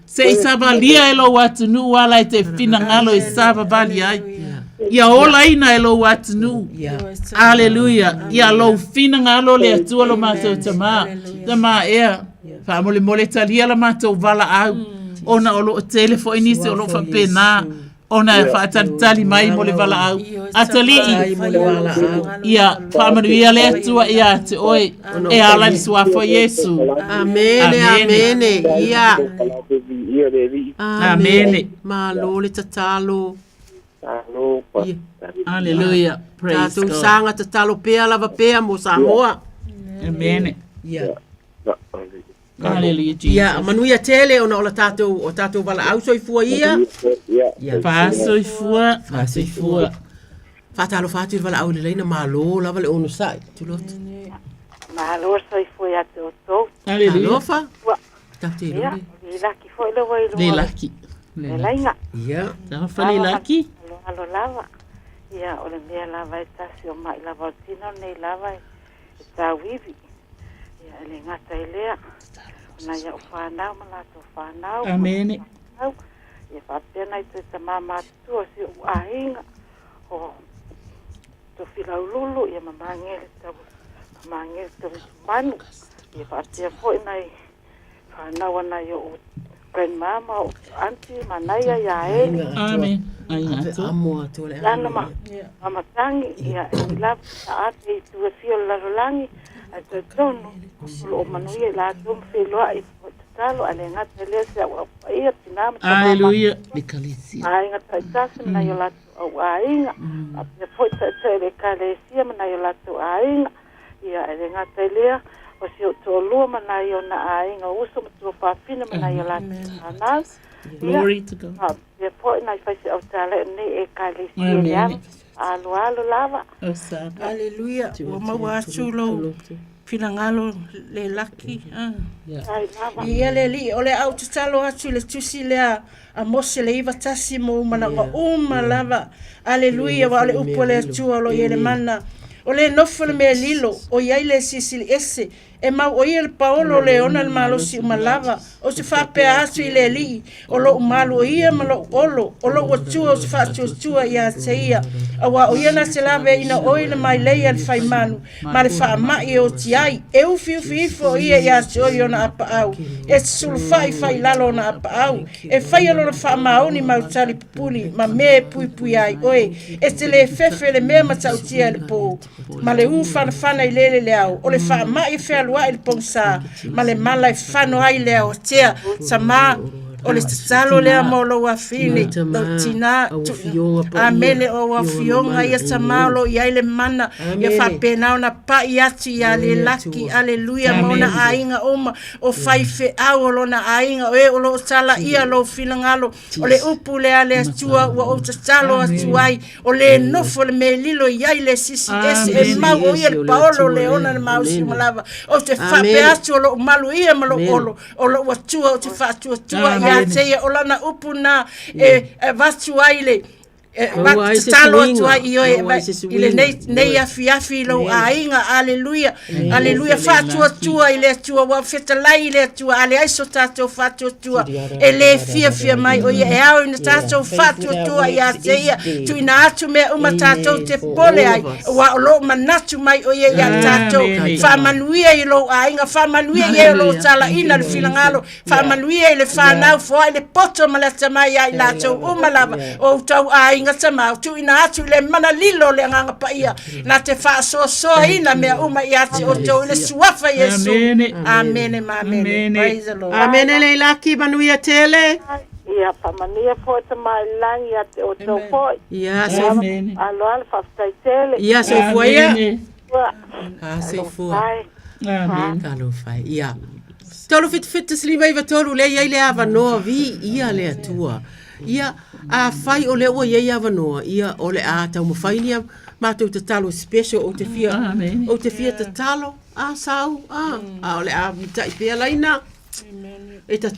[SPEAKER 14] Se isaba lia elo watu nu wala e te fina ngalo isaba bali ai. Ia ola ina elo watu nu. Aleluia. Ia lo fina ngalo le atua lo matou tama. Tama ea. Whamole mole talia la matou vala au. Ona olo o telefo inisi olo whapena. Ona e whaatalitali mai mo le wala au. Atalii. Ia, whamanuia le atua ia te oe. E ala ni suafo Yesu.
[SPEAKER 15] Amene, amene. Ia.
[SPEAKER 14] Amene.
[SPEAKER 15] Malo le tatalo.
[SPEAKER 14] Hallelujah. Praise God.
[SPEAKER 15] Sanga tatalo pea lava pea mo Samoa.
[SPEAKER 14] Amene.
[SPEAKER 15] Ia.
[SPEAKER 14] Hallelujah, Jesus.
[SPEAKER 15] Ia, manuia tele ona o tatou wala au soifua ia.
[SPEAKER 14] Fasoifua.
[SPEAKER 15] Fatalo fatu wala au le leina malo lava le ono sai. Tulot.
[SPEAKER 2] Malo soifua ia te oto.
[SPEAKER 14] Hallelujah.
[SPEAKER 15] Alofa. Tafte
[SPEAKER 2] Ia, laki foi le wai
[SPEAKER 14] Le laki.
[SPEAKER 2] Le lainga.
[SPEAKER 15] Ia.
[SPEAKER 14] Tafa le laki.
[SPEAKER 2] Alo lava. Ia, o le mea lava e tasi o mai lava o tino nei lava e tawivi. Ia, ele ngata e lea. Na ia o whanau, malato whanau.
[SPEAKER 14] Amene.
[SPEAKER 2] Ia whapena i te tamama tua si o ahinga. O to whilau lulu, ia mamangere tau manu. Ia whapea foi nei whanau ana i o grandmama o auntie manaia ia ele.
[SPEAKER 14] Amen. Ai ato.
[SPEAKER 15] Amo ato le.
[SPEAKER 2] Lana mamatangi ia e lava ta ate i tua fio larolangi. A te tono, lo manuia la tom feloa i talo ale ngata le se au ia tinama.
[SPEAKER 14] Hallelujah. Bikalisi.
[SPEAKER 2] Ai ngata tasi na yo la au ainga. A te foi te le kalesia na yo la tu ainga. Ia ale ngata le o si o to lo na yo na ainga uso tu fa fina na yo la ana.
[SPEAKER 14] Glory to God.
[SPEAKER 2] A te foi na fa se au tale ni e kalesia. Alo lava.
[SPEAKER 18] Hallelujah. O maua chulo. Pinangalo le laki. Ia le li o le au tutalo atu le tusi le a mose le iwa tasi mo mana o lava. Hallelujah. Wa le upo le atua lo yele mana. O le nofo le mea lilo o iai le sisili ese. E mau o ia le paolo le ona le malo si umalava. O se whapea atu i le li. O lo umalo o ia malo olo. O lo watua o se whaatua ia te ia. Awa o ia na se lawe ina oile mai leia le whaimanu. Ma le whaamai o ti ai. E ufiu fifo ia ia te oi ona apa au. E te sulu whai lalo na apa au. E whai alo na whaamaoni mau tali pupuli. Ma me pui ai oe. E te le fefe le mea matautia le po. Ma le ufana i lele le au. O le whaamai whea lua il pongsa ma le mala e whano ai lea o tea sama o le tatalo lea mo lo wa fini lo tina amele o wa fionga ia sama lo ia le mana ia whapena ona pa i ati ia le laki aleluia mo na ainga oma o whaife au lo na ainga o e o lo tala ia lo filangalo o le upu lea le atua ua o tatalo atuai o le nofo le me lilo ia le sisi esi e mau o ia le paolo le ona le mausi malava o te whape atu o lo malu ia malo olo o lo watua o te whaatua tua ia te ia o lana upu na e vatu aile talo tua io ile nei afi lo ainga aleluia aleluia fa tua ile tua wa fetalai ile tua ale ai so tato fa tua ele fia mai o e au ina tato fa tua ia te tu ina atu me uma tato te pole ai wa lo manatu mai o ia tato fa manuia ilo ainga fa manuia ye lo tala ina le filangalo fa manuia ile fa na fo ile poto malata mai ai la to umalava o tau ainga tama tu ina atu le mana lilo le nganga pa ia na te fa so ina me uma ia te o to le suafa Yesu amen amen praise the Lord
[SPEAKER 15] amen le laki manuia tele
[SPEAKER 2] ia pamania fo te mai langi ate o to fo
[SPEAKER 15] ia amen
[SPEAKER 2] alo fa tele
[SPEAKER 15] ia so fo ia so fo amen kalo fai ia tolu fit sliva iva tolu le ia le ava no vi ia le atua ia a fai o le o ia ava no ia o le a tau mafainia ma tu te talo special o te fia te talo a sau a o le a vita i pia laina e te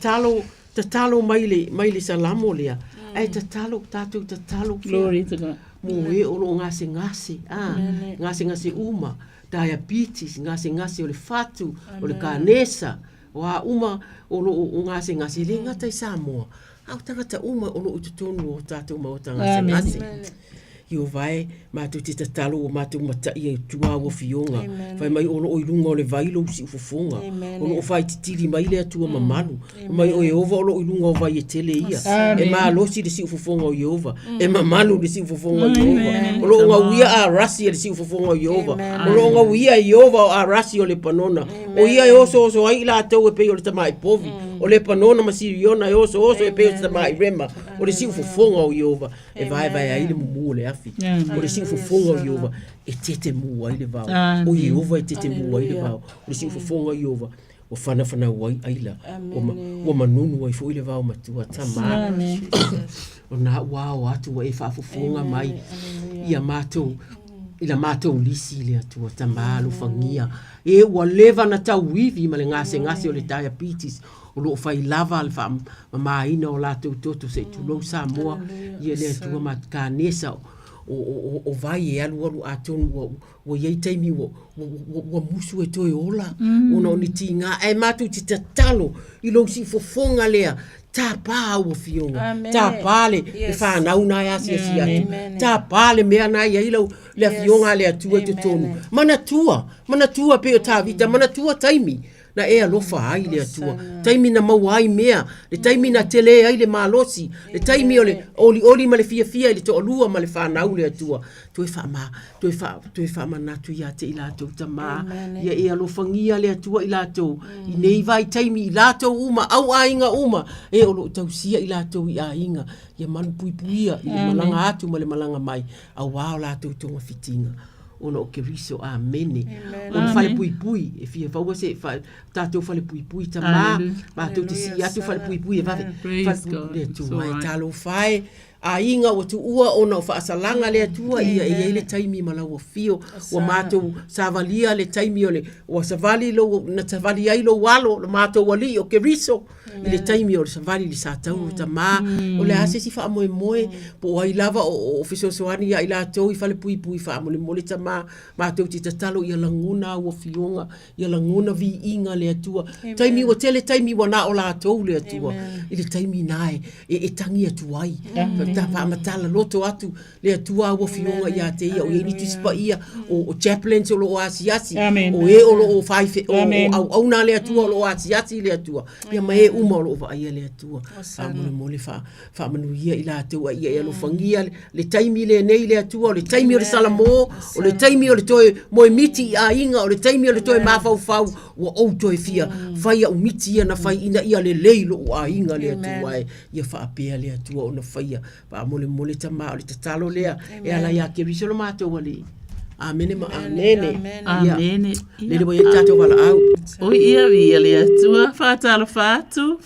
[SPEAKER 15] talo maile salamo lea e te talo tatu te talo
[SPEAKER 14] glory to God
[SPEAKER 15] mo e o lo ngase ngase uma diabetes ngase o le fatu o le kanesa wa uma o lo ngase le ngata i Samoa au tangata uma o lo ututonu o tatu ma o ngase io vai ma tu te talo o ma tu mata i tua o fionga vai mai o lo ilunga o le vailo si ufofonga o lo fai tiri mai le tua mamalu mai o Yehova o lo ilunga o vai tele ia e ma lo si de si ufofonga o Yehova e mamalu de si ufofonga o Yehova o lo nga uia a rasi de si ufofonga o Yehova o lo nga uia Yehova a rasi o le panona o ia o so ai la tau e pe o le tamai povi o le panona masiriona e o so e pe o le tamai rema o le si ufofonga o Yehova e vai ai le mumu le afi o le si ufofonga o Yehova e tete mua i le vau o Yehova e tete mua i le vau o le si ufofonga o Yehova o fana wai aila o manunu ai fo i le vau matua tama o na wao atu e whaafofonga mai i a mātou i la mātou lisi le atua tama alufangia e ua leva na tau wivi ma le ngase o le diabetes o lo fai lava al fa maina o la toto se tu lo Samoa i le atua matkanesa o vai e alu atonu o ye taimi o musu e toi ola ona o ni tinga e matu ti tatalo i lo si fofonga lea ta pa o fionga ta pale e fa na una ya si ta pale me na ia ilo le fionga le atua te tonu mana tua pe o ta vita mana tua taimi na e alofa ai le atua taimi na mawai mea le taimi na tele ai le malosi le taimi ole oli ma le fia le to olua ma le fa na le atua tu e fa ma tu ya te ila to tama ya e alofa ngia le atua ila to i nei vai taimi ila to uma au ainga uma e olo tausia ila to i ainga ya man puipuia i malanga atu ma le malanga mai au wa la to to fitinga ona o keriso amene ona fale pui e fia fa se fa tato fale pui tama ma to te si atu fale pui e va fale tu mai talo fai a inga o tu ua ona o fa asalanga le tua ia le taimi mala o fio o mato savalia le taimi ole o savali lo na savali ai lo walo lo mato wali o keriso le taimi o savali li satau tama o le ase si fa moe po ai lava o fiso soani ia ila to i fale pui fa mo le tama mato ti tatalo ia languna o fionga ia languna vi inga le tua taimi o tele taimi wana o la to le tua ile taimi nai e tangi atu ai ta pa matala loto atu le tua o fionga ia te ia o ni tispa ia o chaplains o lo asiasi o e o lo five o na le tua lo asiasi le tua ia mai uma lo va ia le tua mo le fa manu ia ila te ia lo fangia le taimi le nei le tua le taimi o le salamo o le taimi o le toe mo miti a inga o le taimi o le toe mafau o toe fia fai o miti ia na fai ina ia le leilo o a inga le tua ia fa apea le tua ona fai pa mole tama o le tatalo lea e ala ia ke risolo mato wali amene ma amene le bo tato wala au
[SPEAKER 14] o ia vi le tua fatalo fatu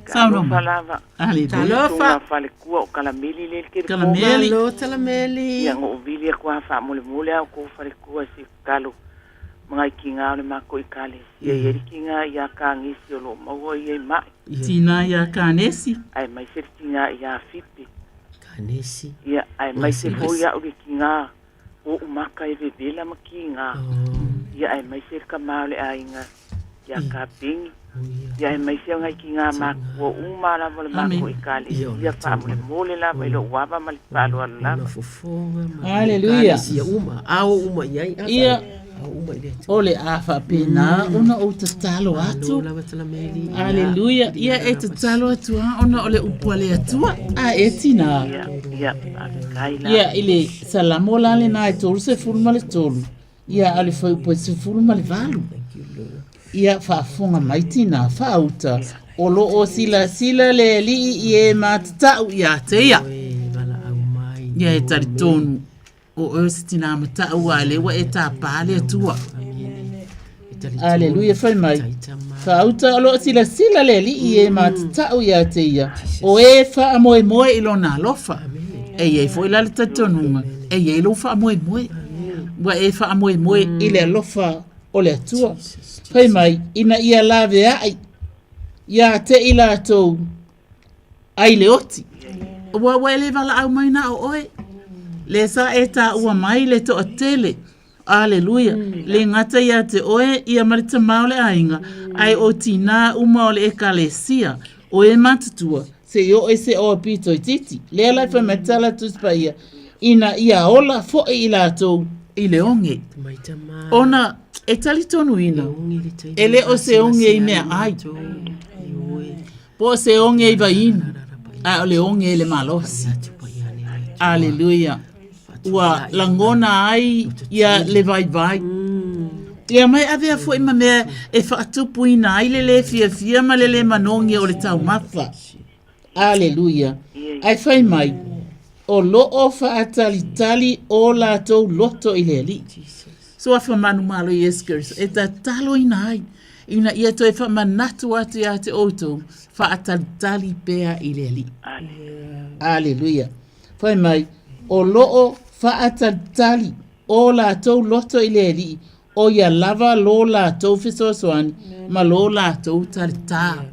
[SPEAKER 16] Sauno falava.
[SPEAKER 14] Ali
[SPEAKER 16] talofa fale kua o kalameli le ke
[SPEAKER 15] kalameli lo talameli
[SPEAKER 16] ia ngo vili kwa fa mole au ko fale kua si kalo mga kinga le mako ikale ia yeri kinga ia ka ngisi o lo mawo ia mai
[SPEAKER 14] tina ia kanesi
[SPEAKER 16] ai mai ser tinga ia fipi
[SPEAKER 15] Anesi.
[SPEAKER 2] Ia ai mai se po ia o ki nga o umaka e vevela ma ki nga. Ia ai mai se ka male ainga ia ka pingi. Ia ai mai se ngai ki nga ma ko umara mo le ma ko ikali. Ia fa mo le mole la mai lo waba ma le palo la.
[SPEAKER 14] Haleluya.
[SPEAKER 15] Ia uma au uma
[SPEAKER 14] ia ole afa pena ona o tatalo atu. Haleluya. Ia e tatalo atu ona ole upale atu a etina. Ia ile salamo la le na tolu se fulma le tolu. Ia ale foi po se fulma le valu. Ia fa fonga maitina fa auta olo o sila le li e matata ia te ia. Ia e taritonu o estina mata wale wa eta pale tua. Aleluia fa mai. Fa auta olo sila le li e matata ia te ia. O e fa moe ilona lofa. E foi la tatonunga. E lo fa moe. Wa e fa moe ile lofa o le tua. Fai mai, ina ia lave ai. Ia te ila tau. Ai le oti. Wa ele vala au mai na o oe. Le sa eta ua mai le to atele. Aleluia. Le ngata ia te oe, ia marita maole ainga. Ai o tina uma o le ekalesia. O e matatua. Se yo e se o pito i titi. Le ala fa metala tuspa ia. Ina ia ola fo e ila tau. Ile onge. Ona e tali tonu ina. Ele o se onge i mea ai. Po se onge i vaina. A ole onge le malosi. Aleluia. Ua langona ai ia le vai. Ia mai avea fo ima mea e whaatupu ina ai le fia ma le manongi o le tau mafa. Aleluia. Ai fai mai. O loo whaatalitali o la tau loto i le li. So a whamanu malo i eskers, e ta talo ina ai. Ina ia toi whamanatu atu ia te outou, whaatalitali pea i le li. Aleluia. Whai mai, o loo whaatalitali o la tau loto i le li, o ia lava lo la tau fisosoani, ma lo la tau talita.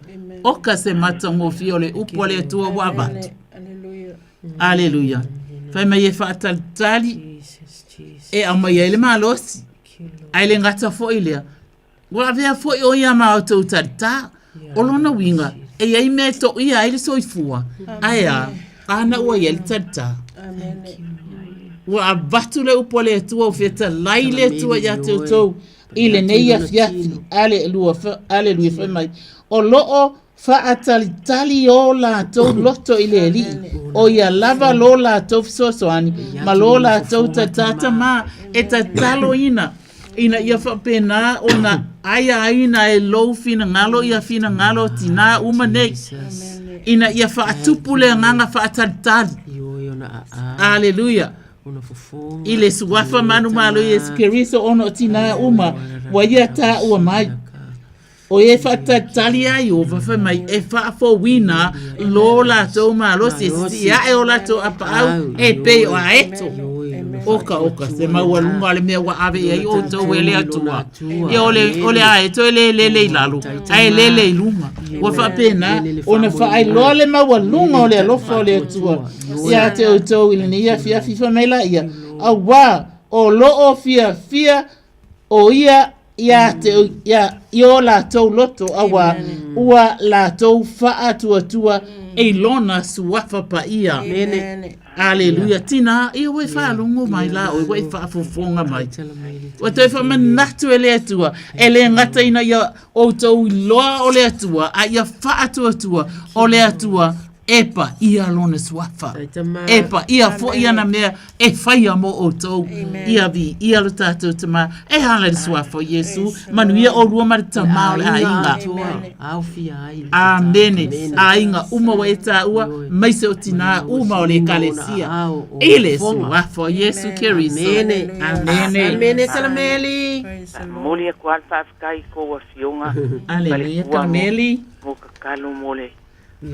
[SPEAKER 14] Oka se matango fiole upole tua wavatu. Aleluia. Fai mai e whaatalitali e au mai ele malosi. Ai le ngata fo ilea. Wa vea fo i o ia ma o tau tarita. O lona winga. E iai me to ia ai le soifua. Ai a. Ana ua ia le tarita. Wa a batu le upole e tua o feta lai le tua ia te utou. Ile neia fiafi. Aleluia fai mai. O loo whaatalitali o la tau loto i le li. O ia lava lo la tau fisosoani. Ma lo la tau tatata ma e tatalo ina. Ina ia whapena o na aia ina e lou fina ngalo ia fina ngalo tina umanei. Ina ia whaatupu le nganga whaatalitali. Aleluia. Ile suwafa manu malo i eskeriso ono tina uma. Wa ia ta ua mai. O e whatatali ai o whawha mai e whaafo wina lo la tau malo si ia e o la tau apau e pe o a eto. Oka, se maua lunga le mea wa ave e o tau e le atua. E ole a eto e le ilalu. Ai le lunga. Wa whapena o na wha ai loa le maua lunga o le alofa o le atua. Ia te o tau ili ni ia fia fifa meila ia. A wa o loo fia o ia ia la tau loto awa ua la tau whaatua e lona suafa pa ia. Aleluia. Tina, ia wei whaalungo mai la o wei whaafofonga mai. Wa toi whamanatu e le atua. E le ngata ina ia o tau loa o le atua. A ia whaatua o le atua. Epa ia lona suafa. Epa ia fo ia na mea e whaia mo o tau. Ia vi, ia lo tātou tama. E hala le suafa Yesu. Manu ia o rua marita mao le ainga. Amene. Ainga uma wa e tā ua. Maise o tina uma o le kalesia. Ile suafa Yesu Keriso. Amene.
[SPEAKER 15] Amene talameli.
[SPEAKER 2] Moli e kual whaafikai ko wa fionga.
[SPEAKER 14] Aleluia talameli.
[SPEAKER 2] Mo kakalo mole.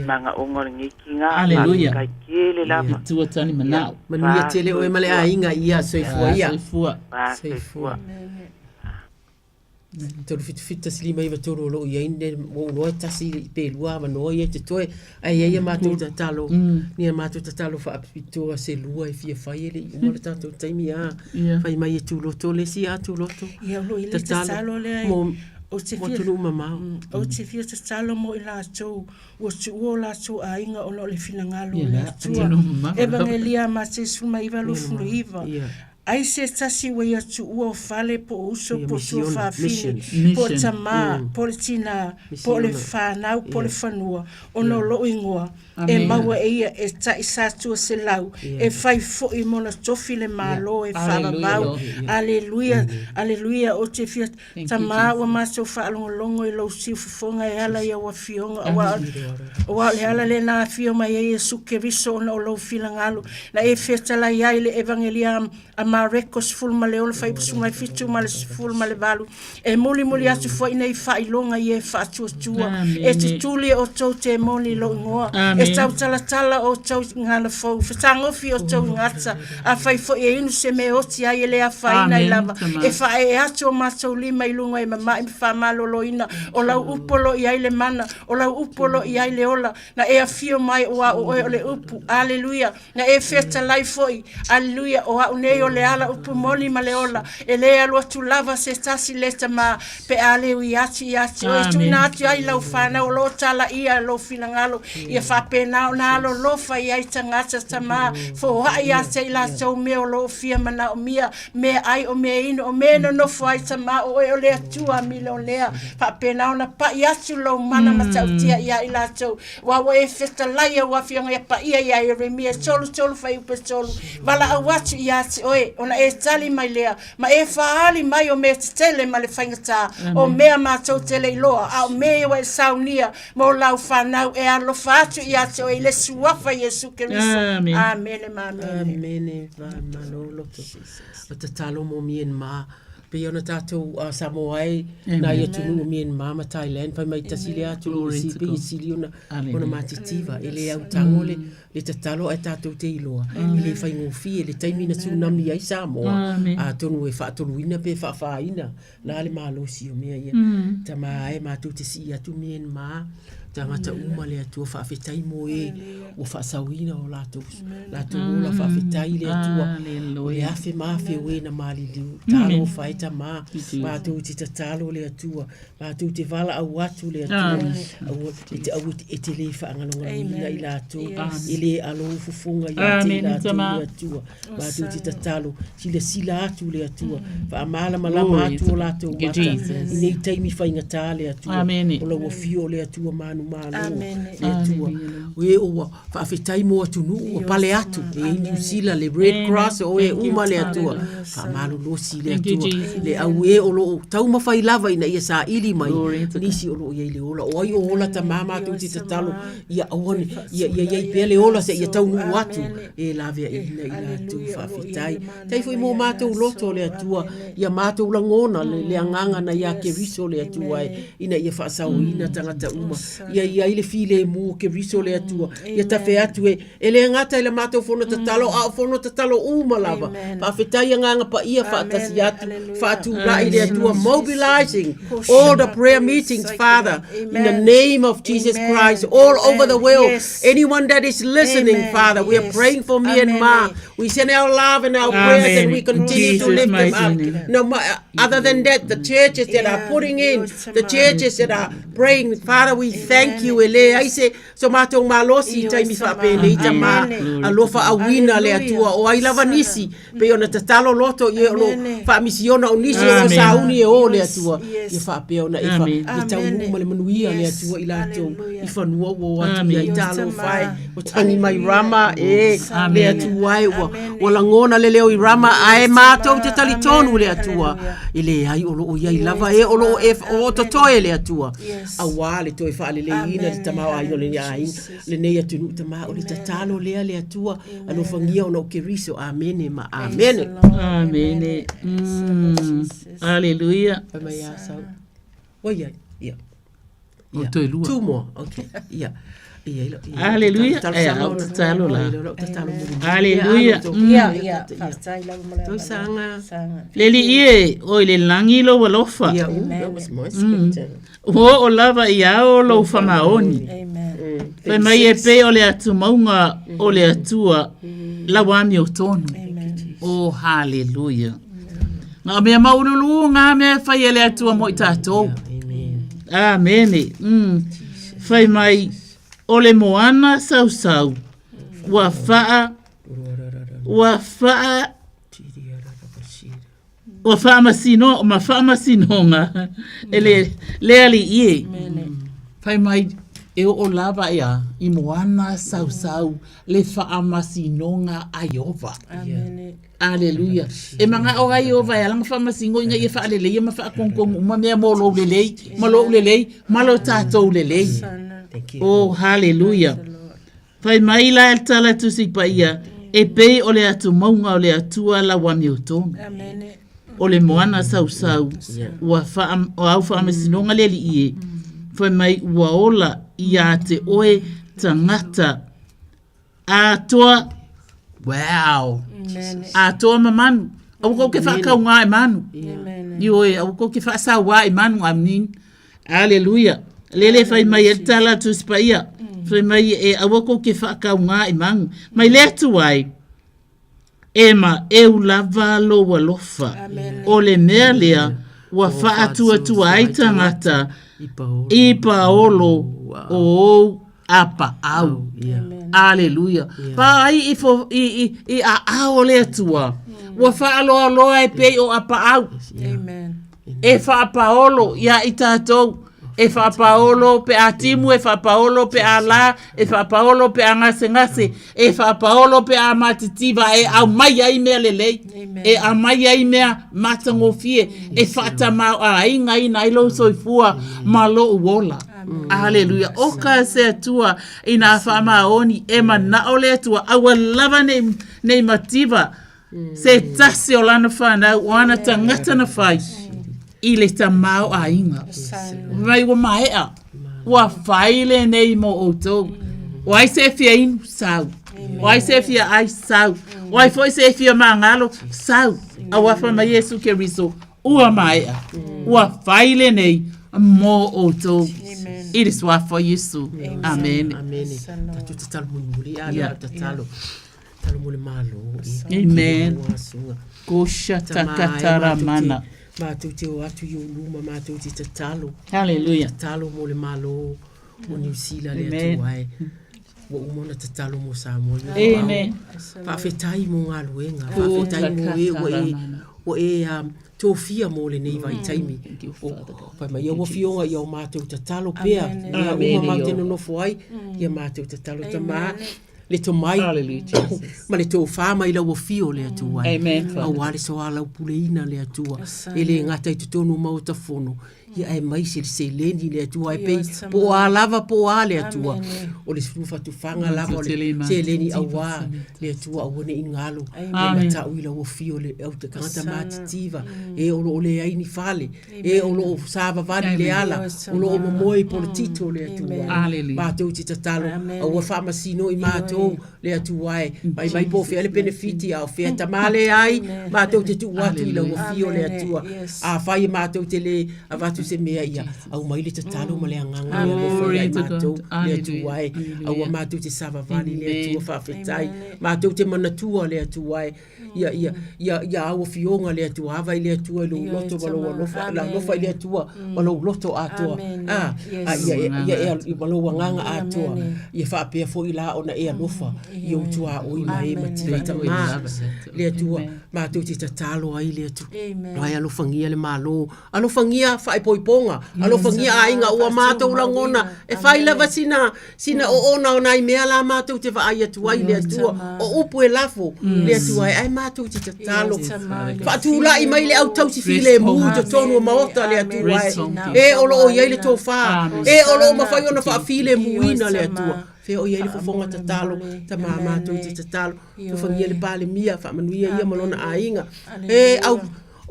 [SPEAKER 2] Manga ongo ngiki nga.
[SPEAKER 14] Aleluia.
[SPEAKER 2] Kai kele lava.
[SPEAKER 14] Tua tani manao.
[SPEAKER 15] Manuia tele o e male a inga ia soifua ia.
[SPEAKER 14] Soifua.
[SPEAKER 2] Soifua.
[SPEAKER 15] Tolu fita silima iwa tolu lo ia inde mo no tasi pe lua ma no ia te toe ai ia matu tatalo ni matu tatalo fa apito se lua e fia fai ele mo tanto taimi a fai mai tu lo to le si a tu lo to
[SPEAKER 18] ia lo ile tatalo le
[SPEAKER 15] mo o te fia mama
[SPEAKER 18] o te fia tatalo mo ila to o tu o la to a inga o le fina ngalo le tu evangelia ma se suma iwa lo fulu iva ai se tasi we atu ua fale po uso po sua whawhine, po tama, po le tina, po le whanau, po le whanua, ono lo ingoa, e maua e ia e ta isatua se lau, e whai fo i mona tofi le malo e whababau, aleluia, aleluia, o te fia tama ua maso whaalongolongo i lau siu fufonga e ala ia wa fionga, wa le ala le na fio mai e suke riso ona o lau filangalo, na e fetala ia le evangelia ma rekos ful male o fai sunga fitu male ful male valu e moli atu foi nei fai longa e fa tua e te tuli o tau te moli lo ngoa e tau tala o tau ngala fo fatango fi o tau ngata a fai fo e inu se me oti ai le a fai nei lava e fa e atu ma tau lima i lunga e mama i fa malo loina o lau upolo i ai le mana o lau upolo i ai le ola na e a fio mai o le upu aleluia na e feta lai foi aleluia o a unei o le ala upu moli maleola e le alu atu lava se tasi leta ma pe ale ui ati o e tu inati ai lau whana o lo tala ia lo finangalo ia whape nao nalo lofa i ai tangata tama fo hai ate ila tau me o lo fia mana o mia me ai o me ino o me no nofo ai tama o e o le atua mi leo lea whape nao na pa i atu lo mana matautia ia ila tau wawa e feta laia wafianga ia pa ia i remia tolu fai upe tolu wala awatu i ati oe ona e tali mai lea ma e faali mai o me tele ma le faingata o mea mātou tele iloa a o mea wa e saunia mo lau whanau e alo fatu i ate o e le suafa Yesu Keriso amene
[SPEAKER 15] amene manolo o te talo mo mien ma pe ona tātou Samoa ai na ia tunu o mien ma Thailand pai mai tasile atu o sipi sili ona matitiva ele au tangole le tatalo ai tātou te iloa le fai ngofi le taimina tsunami ai Samoa a tonu e whaatoluina pe whaafaina la le malosi o mea ia tama e mātou te si atu mien ma tangata uma le atua whaafetai mo e o whaasawina o lātou ola whaafetai le atua o le afe maafe o e na mali liu talo whaeta ma mātou te tatalo le atua mātou te vala au atu le atua e te le whaangalonga i lātou e le alo fufunga i ate i lātou le atua mātou te tatalo sila atu le atua whaamala malama atu o lātou wata i nei taimi whaingata le atua o lau o fio le atua manu malo we o fa fetai mo tunu o pale atu e New Zealand le Red Cross o e uma le atua fa malo lo si le atua le au e o lo tau ma fai lava ina ia sa ili mai nisi o lo ia le ola o ai ola ta mama tu ti tatalo ia awon ia pele ola se ia tau nu atu e lave ina tu fa fetai tai foi mo mato loto le atua ia mato langona le anganga na ia ke riso le atua ina ia fa sa ina tangata uma ia ile file mo ke riso le atua ia tafe atu ele ngata ile mato fono tatalo uma lava fa fetai nganga pa ia fa tasi atu fa tu la ile atua mobilizing all the prayer meetings Father in the name of Jesus Christ all over the world anyone that is listening Father we are praying for Myanmar we send our love and our prayers and we continue to lift them up no other than that the churches that are putting in the churches that are praying Father we thank you ele ai se so mato malosi tai mi fa pe le tama alofa awina le atua o ai lava nisi pe ona tatalo loto ye lo fa misiona unisi o sauni e o le atua ye fa pe ona e fa i tau mu le manuia le atua i lato i fa nuo o atu ia talo fai o tani mai rama e le atua ai o la ngona le leo i rama ai mato te talitonu le atua ile ai o lo ia i lava e o lo o totoe le atua awale to fa le ina le tamao ai le ai le nei atu tama o le tatalo le atua alo fangia ona o keriso amene ma amene
[SPEAKER 14] Hallelujah
[SPEAKER 15] mai asa oia ia
[SPEAKER 14] O toi lua.
[SPEAKER 15] Two more. Okay. Yeah.
[SPEAKER 14] Aleluia. Au tatalo la. Aleluia. Leli ie o le langi lo walofa. O lava ia o lo famaoni. Fai mai e pe o le atu maunga o le atua la wami o tonu. Oh, hallelujah. Ngā mea maurulu, ngā mea whai ele atua mo i tātou. Amen. Whai mai o le moana sau. Wa faa masino, ma faa masinonga. Le ali ie. Whai mai e o lava ia, i moana sau, le faa masinonga Aiova. Amen. Aleluia. E manga o Aiova e langa faa masingo inga ia faa lelei, ma faa kongkong, ma mea molo lelei, ma lo tātou lelei. Oh, hallelujah. Whai mai la el tala tusi pa ia, e pei o le atu maunga o le atua la wami o tonu. Amen. O le moana sau, o au faa masinonga le li ie. Whai mai ua ola ia te oe tangata. A toa, wow. A toa mamanu. Au ko ke whakau ngā e manu. Ioe, au ko ke whakasau e manu amnin. Aleluia. Lele whai mai e tala tu spaia. Whai mai e au ko ke whakau ngā e manu. Mai le atu ai. Ema e ulava lo walofa. O le mea lea ua whaatua tua ai tangata. I paolo o apa au. Aleluia. Pa ai i a ao le atua. Ua whaaloa loa e pei o apa au. E wha paolo ia i tātou. E wha paolo pe a timu, e wha paolo pe a la, e wha paolo pe a ngase, e wha paolo pe a matitiva, e au mai ai mea lelei, e a mai ai mea matangofie, e wha tamau a inga ina ilo soifua malo uola. Aleluia. Oka se atua ina wha oni e mana ole atua, awa lava nei mativa, se tasi o lana whanau, o ana tangata na whai. I le tamau a inga. Mai wa maea. Wa whaile nei mo outou. Wai se fia inu sau. Wai se fia ai sau. Wai foi se fia mangalo sau. A wafa ma Yesu ke riso. Ua maea. Wa whaile nei mo outou. It is wa for Yesu. Amen.
[SPEAKER 15] Amen. Tatu te talo muli ala talo. Talo muli malo.
[SPEAKER 14] Amen. Kosha takatara mana.
[SPEAKER 15] Mātou te o atu i o luma, mātou te tatalo.
[SPEAKER 14] Hallelujah.
[SPEAKER 15] Tatalo mo le malo, o New Zealand le atu ai. Wa umona tatalo mo Samoa.
[SPEAKER 14] Amen.
[SPEAKER 15] Whawhetai mo ngā luenga. Whawhetai mo tōwhia mo le nei vai taimi. Pai mai ia wawhionga i o mātou tatalo pēr. Ia uma mau te nonofo ai, ia mātou tatalo tamā. Le to mai ma le to fa mai la wofio le atua au wale so ala puleina le atua ele ngata i tonu mau ta fono ia e mai se leni le atua e pe po alava po ale atua o le sufa tu fanga lava o le se leni awa le atua o ne ingalo le ta uila wofio le au te kanta matitiva e o le ai ni fale e o lo sava vani le ala o lo moi politito le atua ba te uti tatalo au fa masino i mato le atu ai mai po fe le benefiti au fe tamale ai ma te te tu watu i la wafio le atua a fai ma te le avatu se mea ia au mai le tatalo ma le anganga le mato le atu ai au ma te sava vani le atu fa fetai ma te manatua le atu ai ia au fionga le atu ava le atu lo loto valo la no fa le atu valo loto atua ia valo wanganga atua ia fa pe fo ila ona e alofa i o tua o i mai mativa tama le atua ma tu te tatalo ai le atu ai alofangia le malo alofangia fai poiponga alofangia ainga ua matou langona e fai lava sina o ona ona i mea la matou te va ai atu ai le atua o upu e lafo le atua ai matou te tatalo fa tu la i mai le au tau si file mu te tonu maota le atua ai e olo o ia le tofa e olo ma fai ona fa file muina le atua fe o ia le fofonga tatalo ta mama tu te tatalo tu fangia le pale mia fa manuia ia malona ainga e au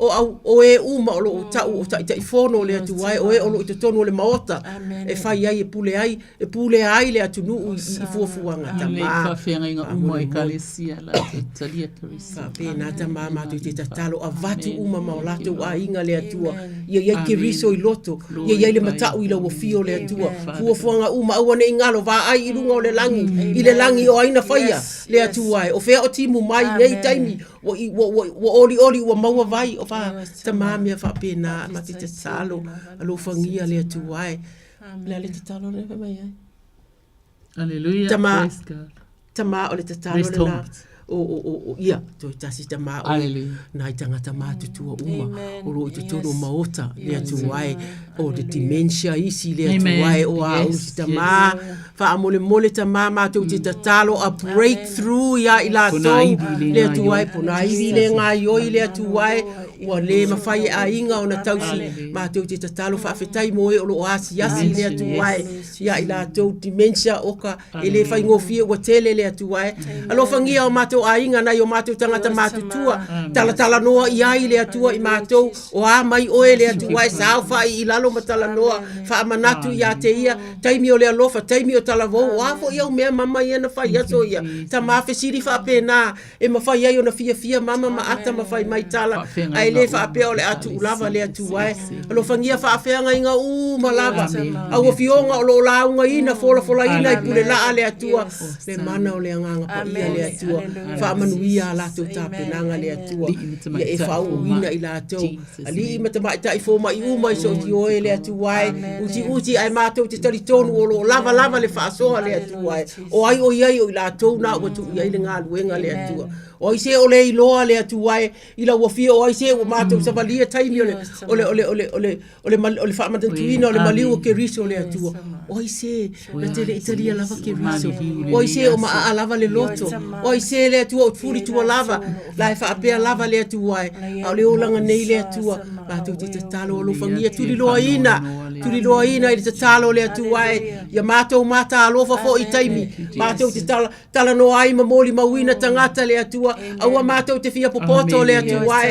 [SPEAKER 15] o e uma o lo ta o ta i fono le atu ai o e o lo te tonu le maota e fai ai e pule ai le atu nu i fuafuanga ta ma
[SPEAKER 14] fa fenga inga uma e kalesia la talia karisia
[SPEAKER 15] pe na ta ma tu te talo a vatu uma maolato a inga le atua ia ke riso i loto ia le matau i lo fio le atua fuafuanga uma au ne ingalo va ai i lunga o le langi o aina faia le atua o fea o timu mai nei taimi wo oli wo maua vai o fa ta mamia fa pena ma te salo alo fangia le atua le te talo le mai ai
[SPEAKER 14] Hallelujah.
[SPEAKER 15] Tama o le tatalo le na o ia to tasi tama o na itanga tama tutua uma o lo tutu maota le atuai o de dementia isi le atuai o a tama fa mole tama ma to te tatalo a breakthrough ya ila to le atuai pona i le ngai o le atuai o le mafai a inga o na tausi ma to te tatalo fa fetai mo o lo asi le atuai ya ila to dementia oka ele fa ngofie o tele le atuai alo fangia o mato a inga na yo mato tangata mato tua tala noa i ai le atua i mato o a mai oe le atua e sao fa i lalo matala noa fa manatu i a te ia taimi o le alofa taimi o tala vou o afo ia o mea mama ia na fai aso ia ta mafe siri fa pena e mafai ai o na fia mama ma ata mafai mai tala ai le fa apea o le atu ulava le atua e alo fangia fa afeanga inga malava au o fionga o lo launga ina fola ina i pule la le atua le mana o le anganga pa ia le atua fa manuia la to tapenanga le atua ia e fa uina ila to ali matama ta i fo mai uma so ti o le atua uti ai mato te tari tonu o lo lava le fa so le atua o ai o ia o ila to na o tu ia le ngaluenga le atua o se o le iloa le atua i la wafia o se o mato sa valia taimi ole fa matantuina o le maliu ke riso le atua o se na tele italia lava ke riso o se o ma lava le loto o se le atua o furi tu lava la fa apea lava le atua au le olanga nei le atua mato te talo lo fangia tuli loina i te talo le atua ya mato mata alofa fo i taimi mato te tala no ai mamoli mawina tangata le atua au mato te fia popoto le atua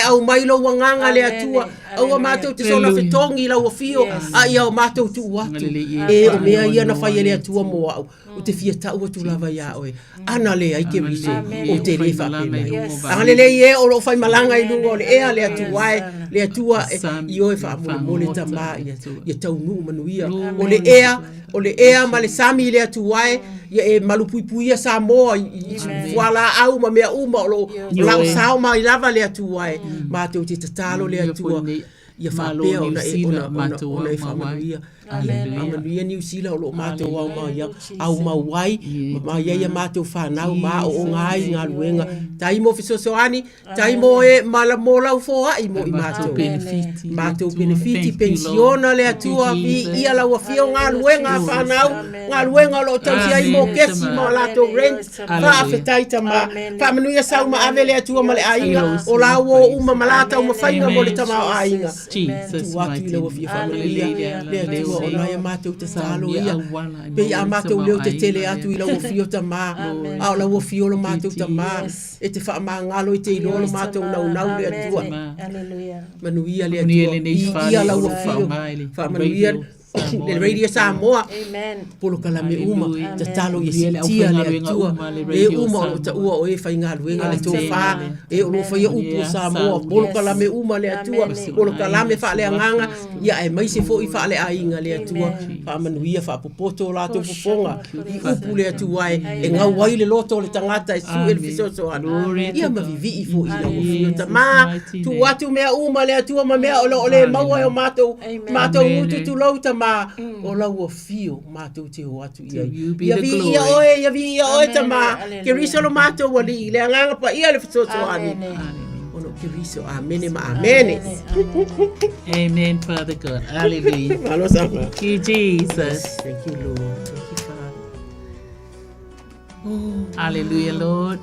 [SPEAKER 15] au mailo wanganga le atua au mato te sona fetongi la wafio ai au mato tu watu e o mea ia na fai le atua mo au o te fia tau tu lava ya oe ana le ai ke riso o te le fa pena ana le ie o lo fai malanga i lungo le atua i oe fa mole tama ia tau nu manuia o le ea ma le sami le atua ia e malupuipuia Samoa wala au ma mea uma o lo lau sao ma i lava le atua ma te o te tatalo le atua ia fa pea ona e fa manuia Amanuia New Zealand o lo mātou au maia au mauai maia ia mātou whanau ma o ngai ngā luenga tai mo fisosoani tai mo e malamolau foa i mo i mātou benefiti pensiona le atua vi ia lau afio ngā luenga whanau ngā luenga lo tausi ai mo kesi ma lato rent fa afetai tama fa manuia sau ma ave le atua ma le ainga o lau o uma malata uma whainga mo le tama o ainga tu watu i lau afio whamanuia le atua o nai matou te talo ia pe ia matou leo te tele atu i lau fio tama au lau fio lo matou tama e te wha mangalo i te ilo lo matou nau le atua manuia le atua ia lau fio wha manuia le radio Samoa polo kalame uma te talo i sitia le atua e uma o ta ua o e whai ngā luenga le tō wha e o lo whai upo Samoa polo kalame uma le atua polo kalame wha le anganga ia e maise fo i wha le ainga le atua wha manuia wha popoto la tō poponga i upu le atua e ngau wai le loto le tangata e su e le fisoso anu ia mavivi i fo i lau fio ta ma tu watu mea uma le atua ma mea o le maua o matou utu tu lau ta ma o lau fio matou te o atu ia vi ia oe ta ma ke riso lo matou wali le anganga pa ia le fisoso anu ono ke riso amene ma amene
[SPEAKER 14] Amen, Father God. Hallelujah. Thank you, Jesus.
[SPEAKER 15] Thank you, Lord. Thank you, Father.
[SPEAKER 14] Oh, hallelujah, Lord.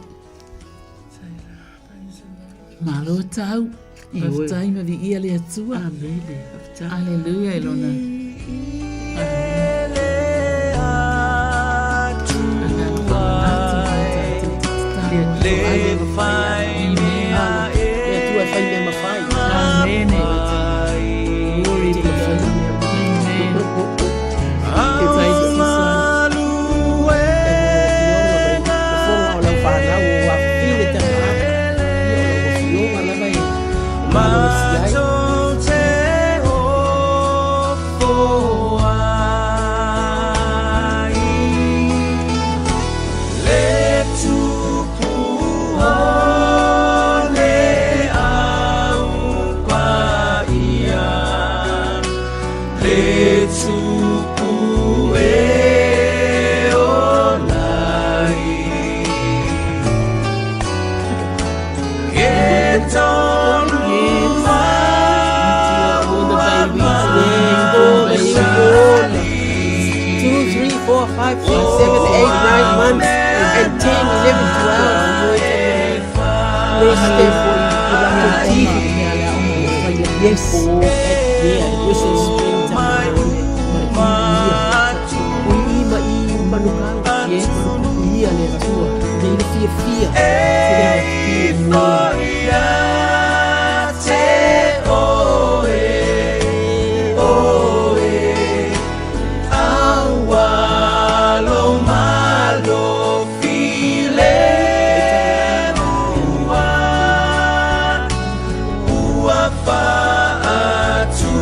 [SPEAKER 14] Malo tau. Haftai ma vi ia le atua.
[SPEAKER 15] Amen.
[SPEAKER 14] Hallelujah, Elona.
[SPEAKER 15] 4, 5, 6, 7, 8, 9 months, and 10, 11, 12. Let's stay for you. Yes. This is springtime. Yes.
[SPEAKER 10] Ua pa atu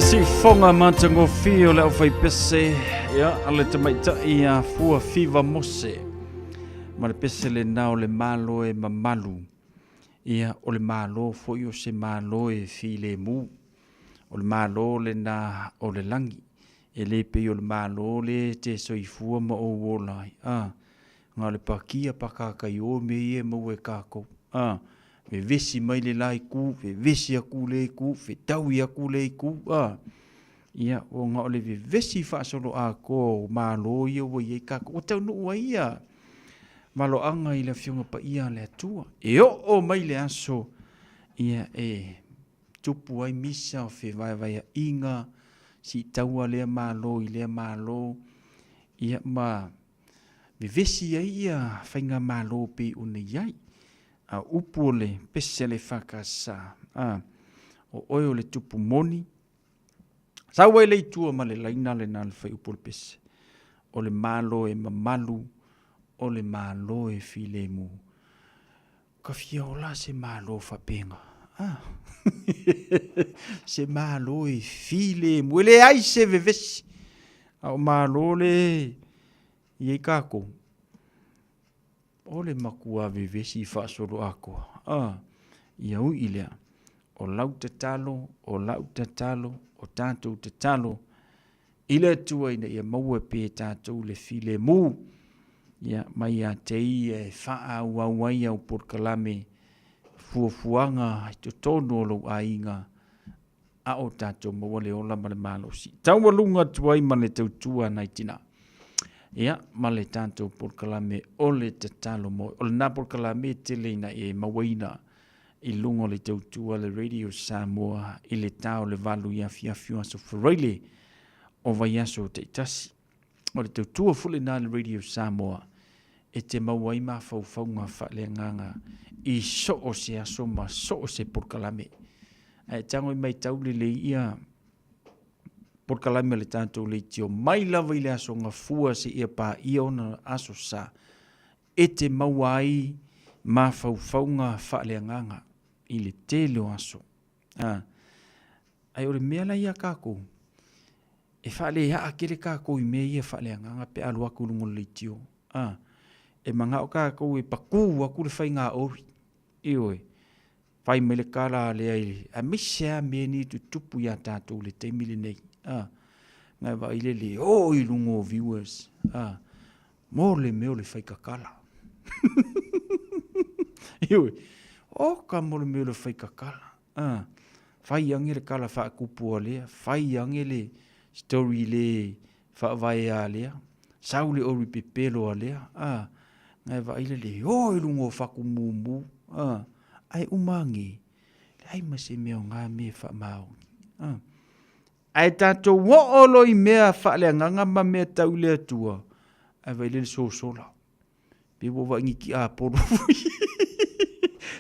[SPEAKER 8] si fonga matango fio le fai pese ya ale te maita ia fua Faiva mose ma le pese le nao le malo e mamalu ia o le malo foi o se malo e file mu o le malo le na o le langi e le pe o le malo le te soifua ma o wolai nga le pakia pakaka i o me e mo e kako ve vesi mai le lai ku ve vesi aku le ku ve tau i aku le ku ia o nga o le ve vesi fa solo a ko malo ia o ye kako o tau no ia malo anga i le fionga pa ia le atua e o mai le aso ia e tupu ai misa o fe vai inga si taua le malo i le malo ia ma ve vesi ia fainga malo pe una iai a upu le pese le whakasa o oio le tupu moni sa wai le itua ma le laina le nal whai upu le pese o le malo e mamalu o le malo e file mu ka fia ola se malo whapenga se malo e file mu le ai se vevesi o malo le iei kako o le makua vevesi whaasoro ako. Ia ui ilea. O lau te talo, o tātou te talo. Ile tua ina ia maua pe tātou le file mu. Ia mai a te i e wha wai au porkalame. Fuafuanga i te tono lo a inga. A o tātou maua le ola ma le malosi. Tau walunga tuai ma le tautua nai tina. Ia, ma le tātou porkalame o le te talo mo. O le nā porkalame te leina e mawaina i lungo le tautua le Radio Samoa i le tau le valu i afiafio aso whareile o vai aso te itasi. O le tautua fule nā le Radio Samoa e te mawai ma faufaunga whale nganga i so o se aso ma so o se porkalame. E tango i mai tau le ia porkalame le tātou le tio mai lava i le aso ngā fua se ia pā ia ona aso sa e te mawai ma faufaunga whaaleanganga i le tele o aso. Ai ore mea la ia kako e whaale haa kere kako i mea ia whaaleanganga pe alu aku lungo le tio. E manga o kako e paku aku le whai ngā ori. Ioi, whai me le kara le ai a misea mea ni tu tupu ia tātou le teimile nei. Ngai wa ile le i lungo viewers mo le meo le whai kakala ioi ka mo le meo le whai kakala whai ange le kala wha kupua lea whai ange le story le wha vai a lea sau le ori pepelo a lea ngai wa ile le i lungo whaku mumu ai umangi ai mase meo ngā me wha maungi ai tātou woolo i mea whaale nganga ma mea tau lea tua. Ai vai lele sola. Pe wawa ingi ki a polo fui.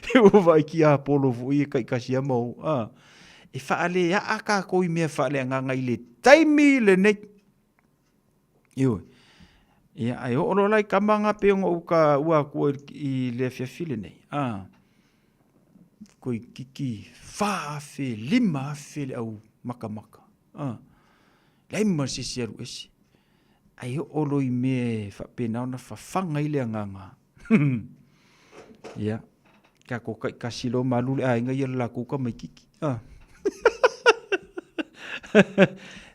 [SPEAKER 8] Pe wawa ki a polo fui e kai kasi amau. E whaale a kako i mea whaale nganga i le taimi le nei. Ioi. Ia ai hoolo lai kamanga pe onga uka ua kua i le fiafile nei. Koi kiki whaafe lima afe le au makamaka. Lai marisi aru esi. Ai olo i me whapena ona whawhanga i le anganga. Ia. Kako kai kasilo malule a inga ia la kuka mai kiki.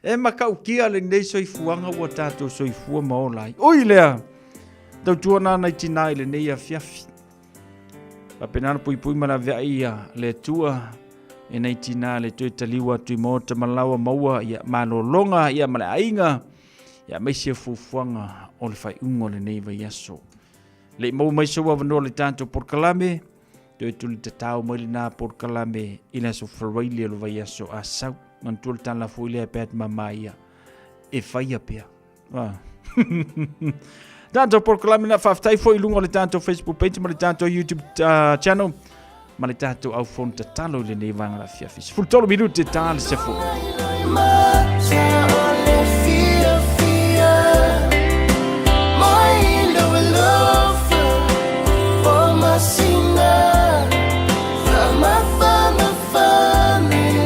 [SPEAKER 8] E makau kia le nei soifuanga ua tātou soifua maolai. Oi lea. Tau tuana nai tina le nei a fiafi. Whapena ana pui mana vea ia le tua. E nei tina le tui taliwa tui mota malawa maua ia malolonga ia male ainga ia maisia fufuanga o le whai ungo le neiva iaso. Le mau maisa wa vanoa le tātou porkalame tui tuli te tau mai le nā porkalame ila so whareile lo vai iaso a sau mantua le tala fuile a pēt mamaia e whaia pia. Tātou porkalame na whaftai fo i lungo le tātou Facebook page ma le tātou YouTube channel ma le tātou au fon te talo le nei vanga la fiafis. Fultolo minute tala se fu.
[SPEAKER 10] Family,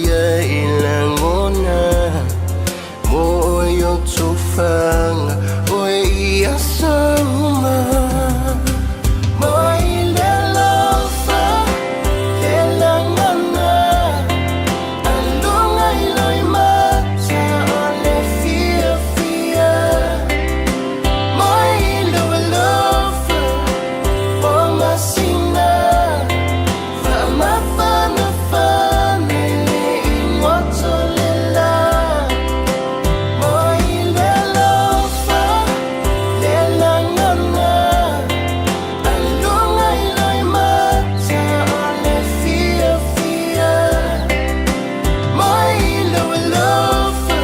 [SPEAKER 10] fia ilangona moyo tufanga oe ia sama mai lelofa elangona andunga iloi mata ole fia fia mai lelofa oma sina fama fana fana le imotolela mai lelofa lelangana andunga iloi mata ole fia fia mai lelofa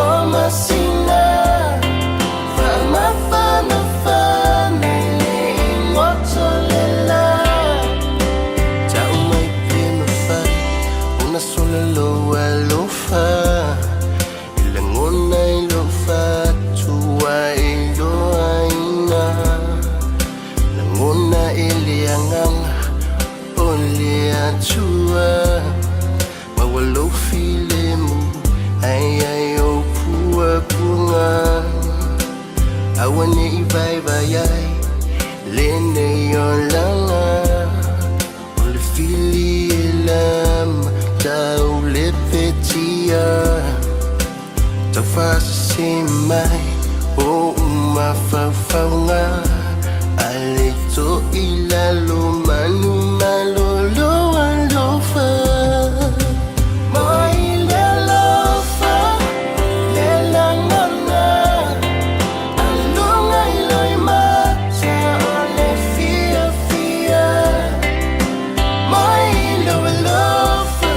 [SPEAKER 10] oma sina fama fana fana le imotolela Tau mai prima fai una sola loa lofa ilangona ilofa tua iloa ina langona ilianganga ole atua mawalo filemu ai o pua punga awane Faiva yai lene yolanga ole fili elam tau le petia tau fasa semai o uma faufaunga ale to ilalo manu malolo alofa mai lelofa lelangana andunga iloi mata ole fia fia mai lelofa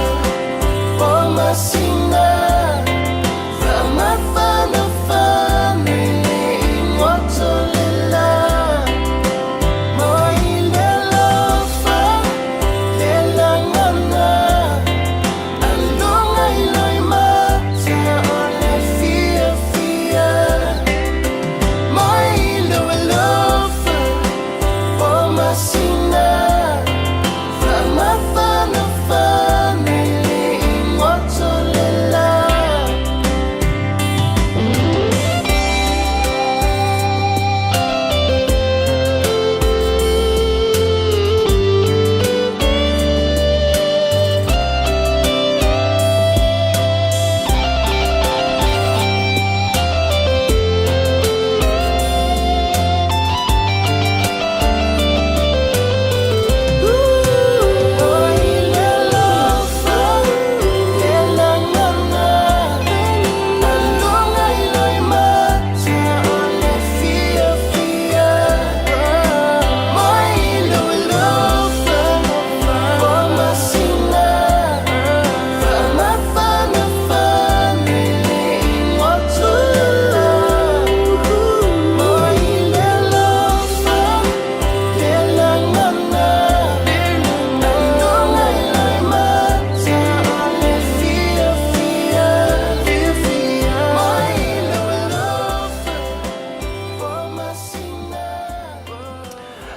[SPEAKER 10] oma sina fama fana fana le imotolela mai lelofa lelangana andunga iloi mata ole fia fia mai lelofa oma sina fama fana fana le imotolela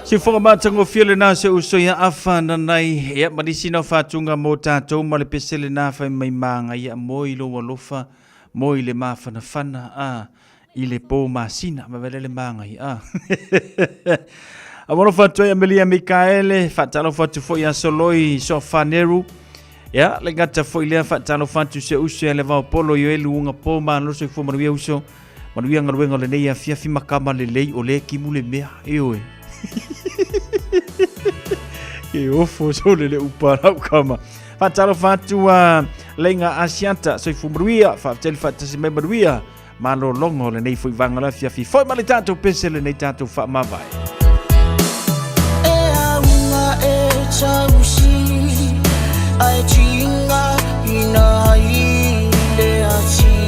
[SPEAKER 8] Si whakamatanga while nā se usoia awhana nei, ea marisina whātunga mō tātou ma le pesele nā whai mai mānga ia mo i loa lofa, mo i le māwhana whana, i le pō māsina, ma vele le mānga i, A wano whātua Amelia Mikaele, whātalo whātu fo i a soloi so whaneru, ea, le ngata fo i lea whātalo whātu se usoia le vau polo i elu unga pō mā loso i fo manuia uso, manuia ngaruenga le nei a fiafi makama le lei o le kimu le mea, eoe. Ke ofo so le upara kama fatalo fatua lenga asianta so fumruia fatel fatasi memruia malo longo le nei foi vangala fia fi foi malitato pensele nei tato fa mavai
[SPEAKER 10] e aunga e chaushi ai chinga ina ile achi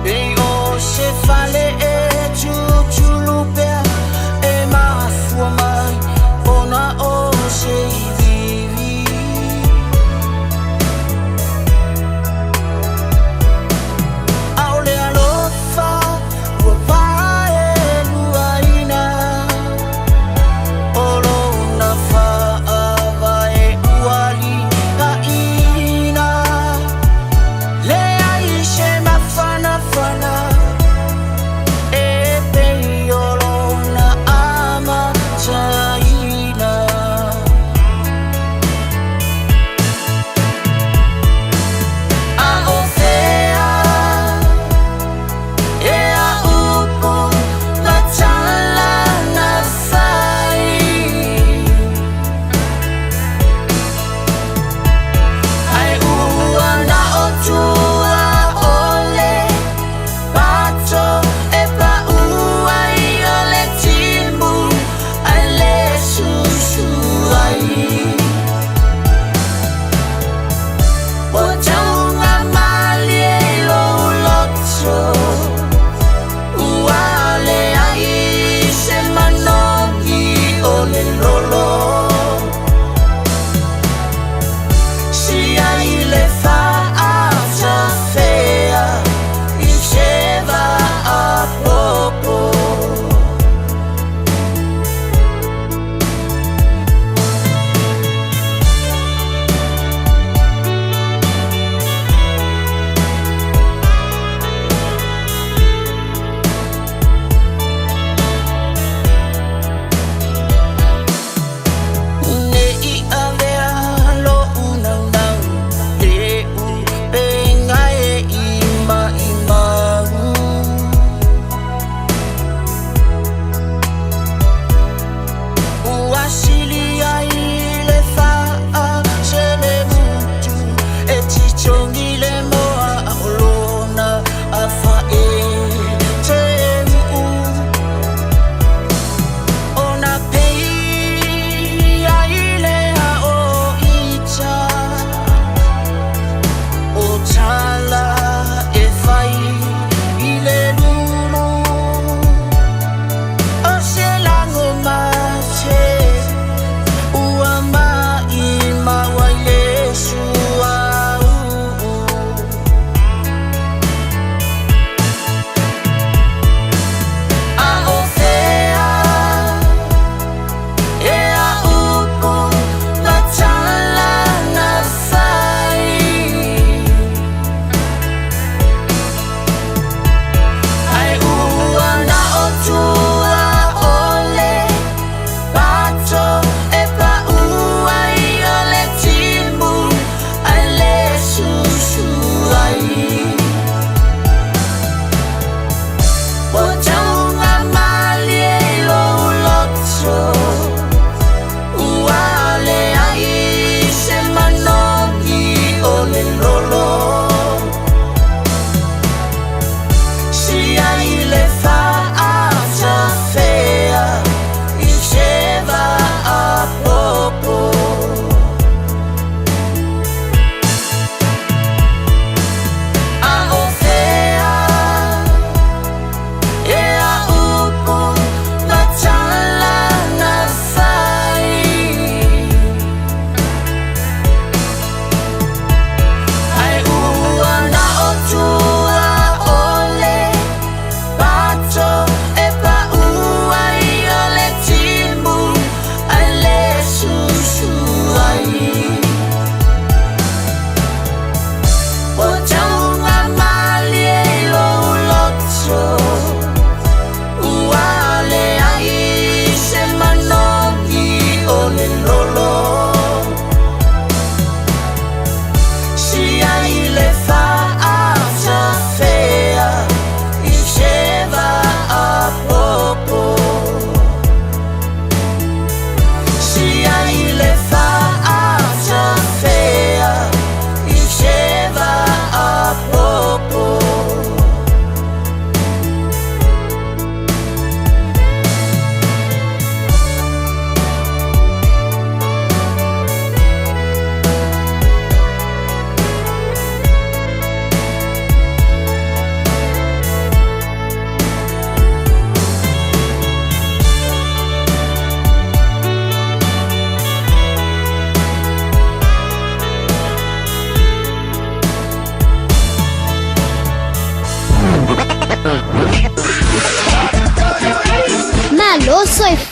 [SPEAKER 10] e o se fale e chuchulupea e mafua mai ona o se vivi aole alofa ua pae luaina olo una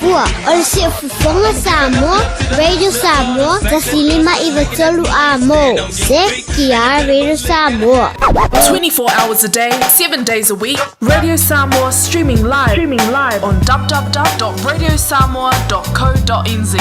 [SPEAKER 5] fua. O le se fufonga Samoa, Radio Samoa, tasilima iwa tolu a mo. Se kia Radio Samoa.
[SPEAKER 1] 24 hours a day, 7 days a week. Radio Samoa streaming live on www.radiosamoa.co.nz.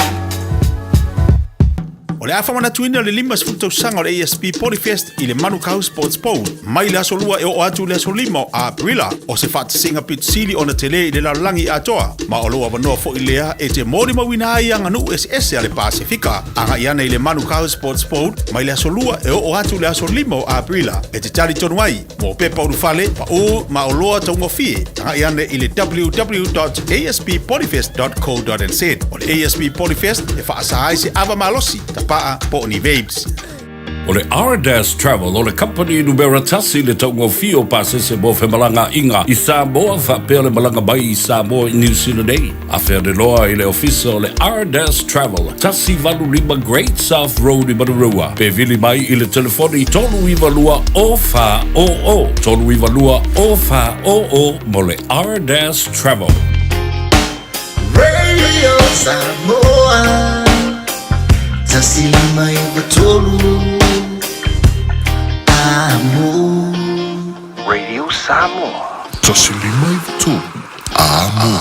[SPEAKER 3] O le awhamana tuina le lima sfutau sanga o le ASP Polyfest i le Manukau Sports Bowl. Mai le aso lua e o atu le aso lima o Aprila. O se whatasinga pitsili o na tele i le lalangi atoa. Ma o loa wanoa fo i lea e te mori mawina ai anga nu SS a le Pasifika. Anga iana i le Manukau Sports Bowl. Mai le aso lua e o atu le aso lima o Aprila. E te tari tonu ai. Mo pepa urufale pa o ma o loa taungo fie. Anga iana i le www.asppolyfest.co.nz. O le ASP Polyfest e whaasa ai se ava malosi. Paa po ni vapes.
[SPEAKER 22] O le R-Dash Travel o le company numera tasi le taungo fio pasese mo fe malanga inga i Samoa fa pele malanga mai i Samoa i New Zealand ei. A fea de loa i le ofisa o le R-Dash Travel tasi valu lima Great South Road i Manurua. Pe vili mai i le telefoni tolu iwa lua o fa o o. Tolu iwa lua o fa o o mo le R-Dash Travel.
[SPEAKER 10] Radio Samoa. Tasilima iwa tolu amo. Radio Samoa.
[SPEAKER 4] Tasilima iwa tolu amo.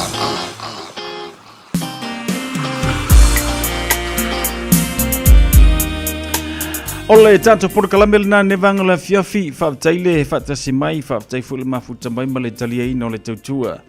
[SPEAKER 8] Ole tanto por kalamel na nevanga la fiafi faataile faatasimai faataifule mafuta mai male talia ino le tautua.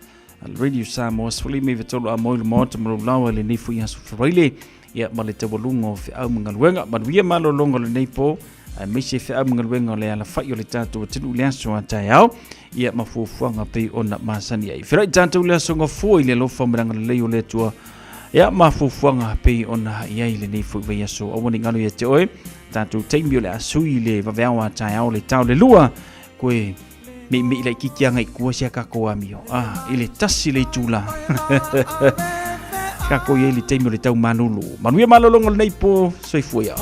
[SPEAKER 8] Al Radio Samoa swalime vitolo amoil mota molawa le nifu yasu fraile. Ia male te walunga o whiau mangaluenga. Manuia malo longa le neipo. Me se whiau mangaluenga le ala whai o le tātou a tinu leaso a tai au. Ia mafuafuanga pei o na masani ai. Whirai tātou leaso ngā fua i le lofa miranga le leo le tua. Ia mafuafuanga pei o na iai le neifu i aso. Awani ngalo ia te oe. Tātou teimi o le asui le waweawa a tai au le tau le lua. Koe me le kikianga i kua sia kako amio. Ile tasi le tūla. Kako ye li teimi o le tau manulu. Manuia malolongo le neipo soifua ia.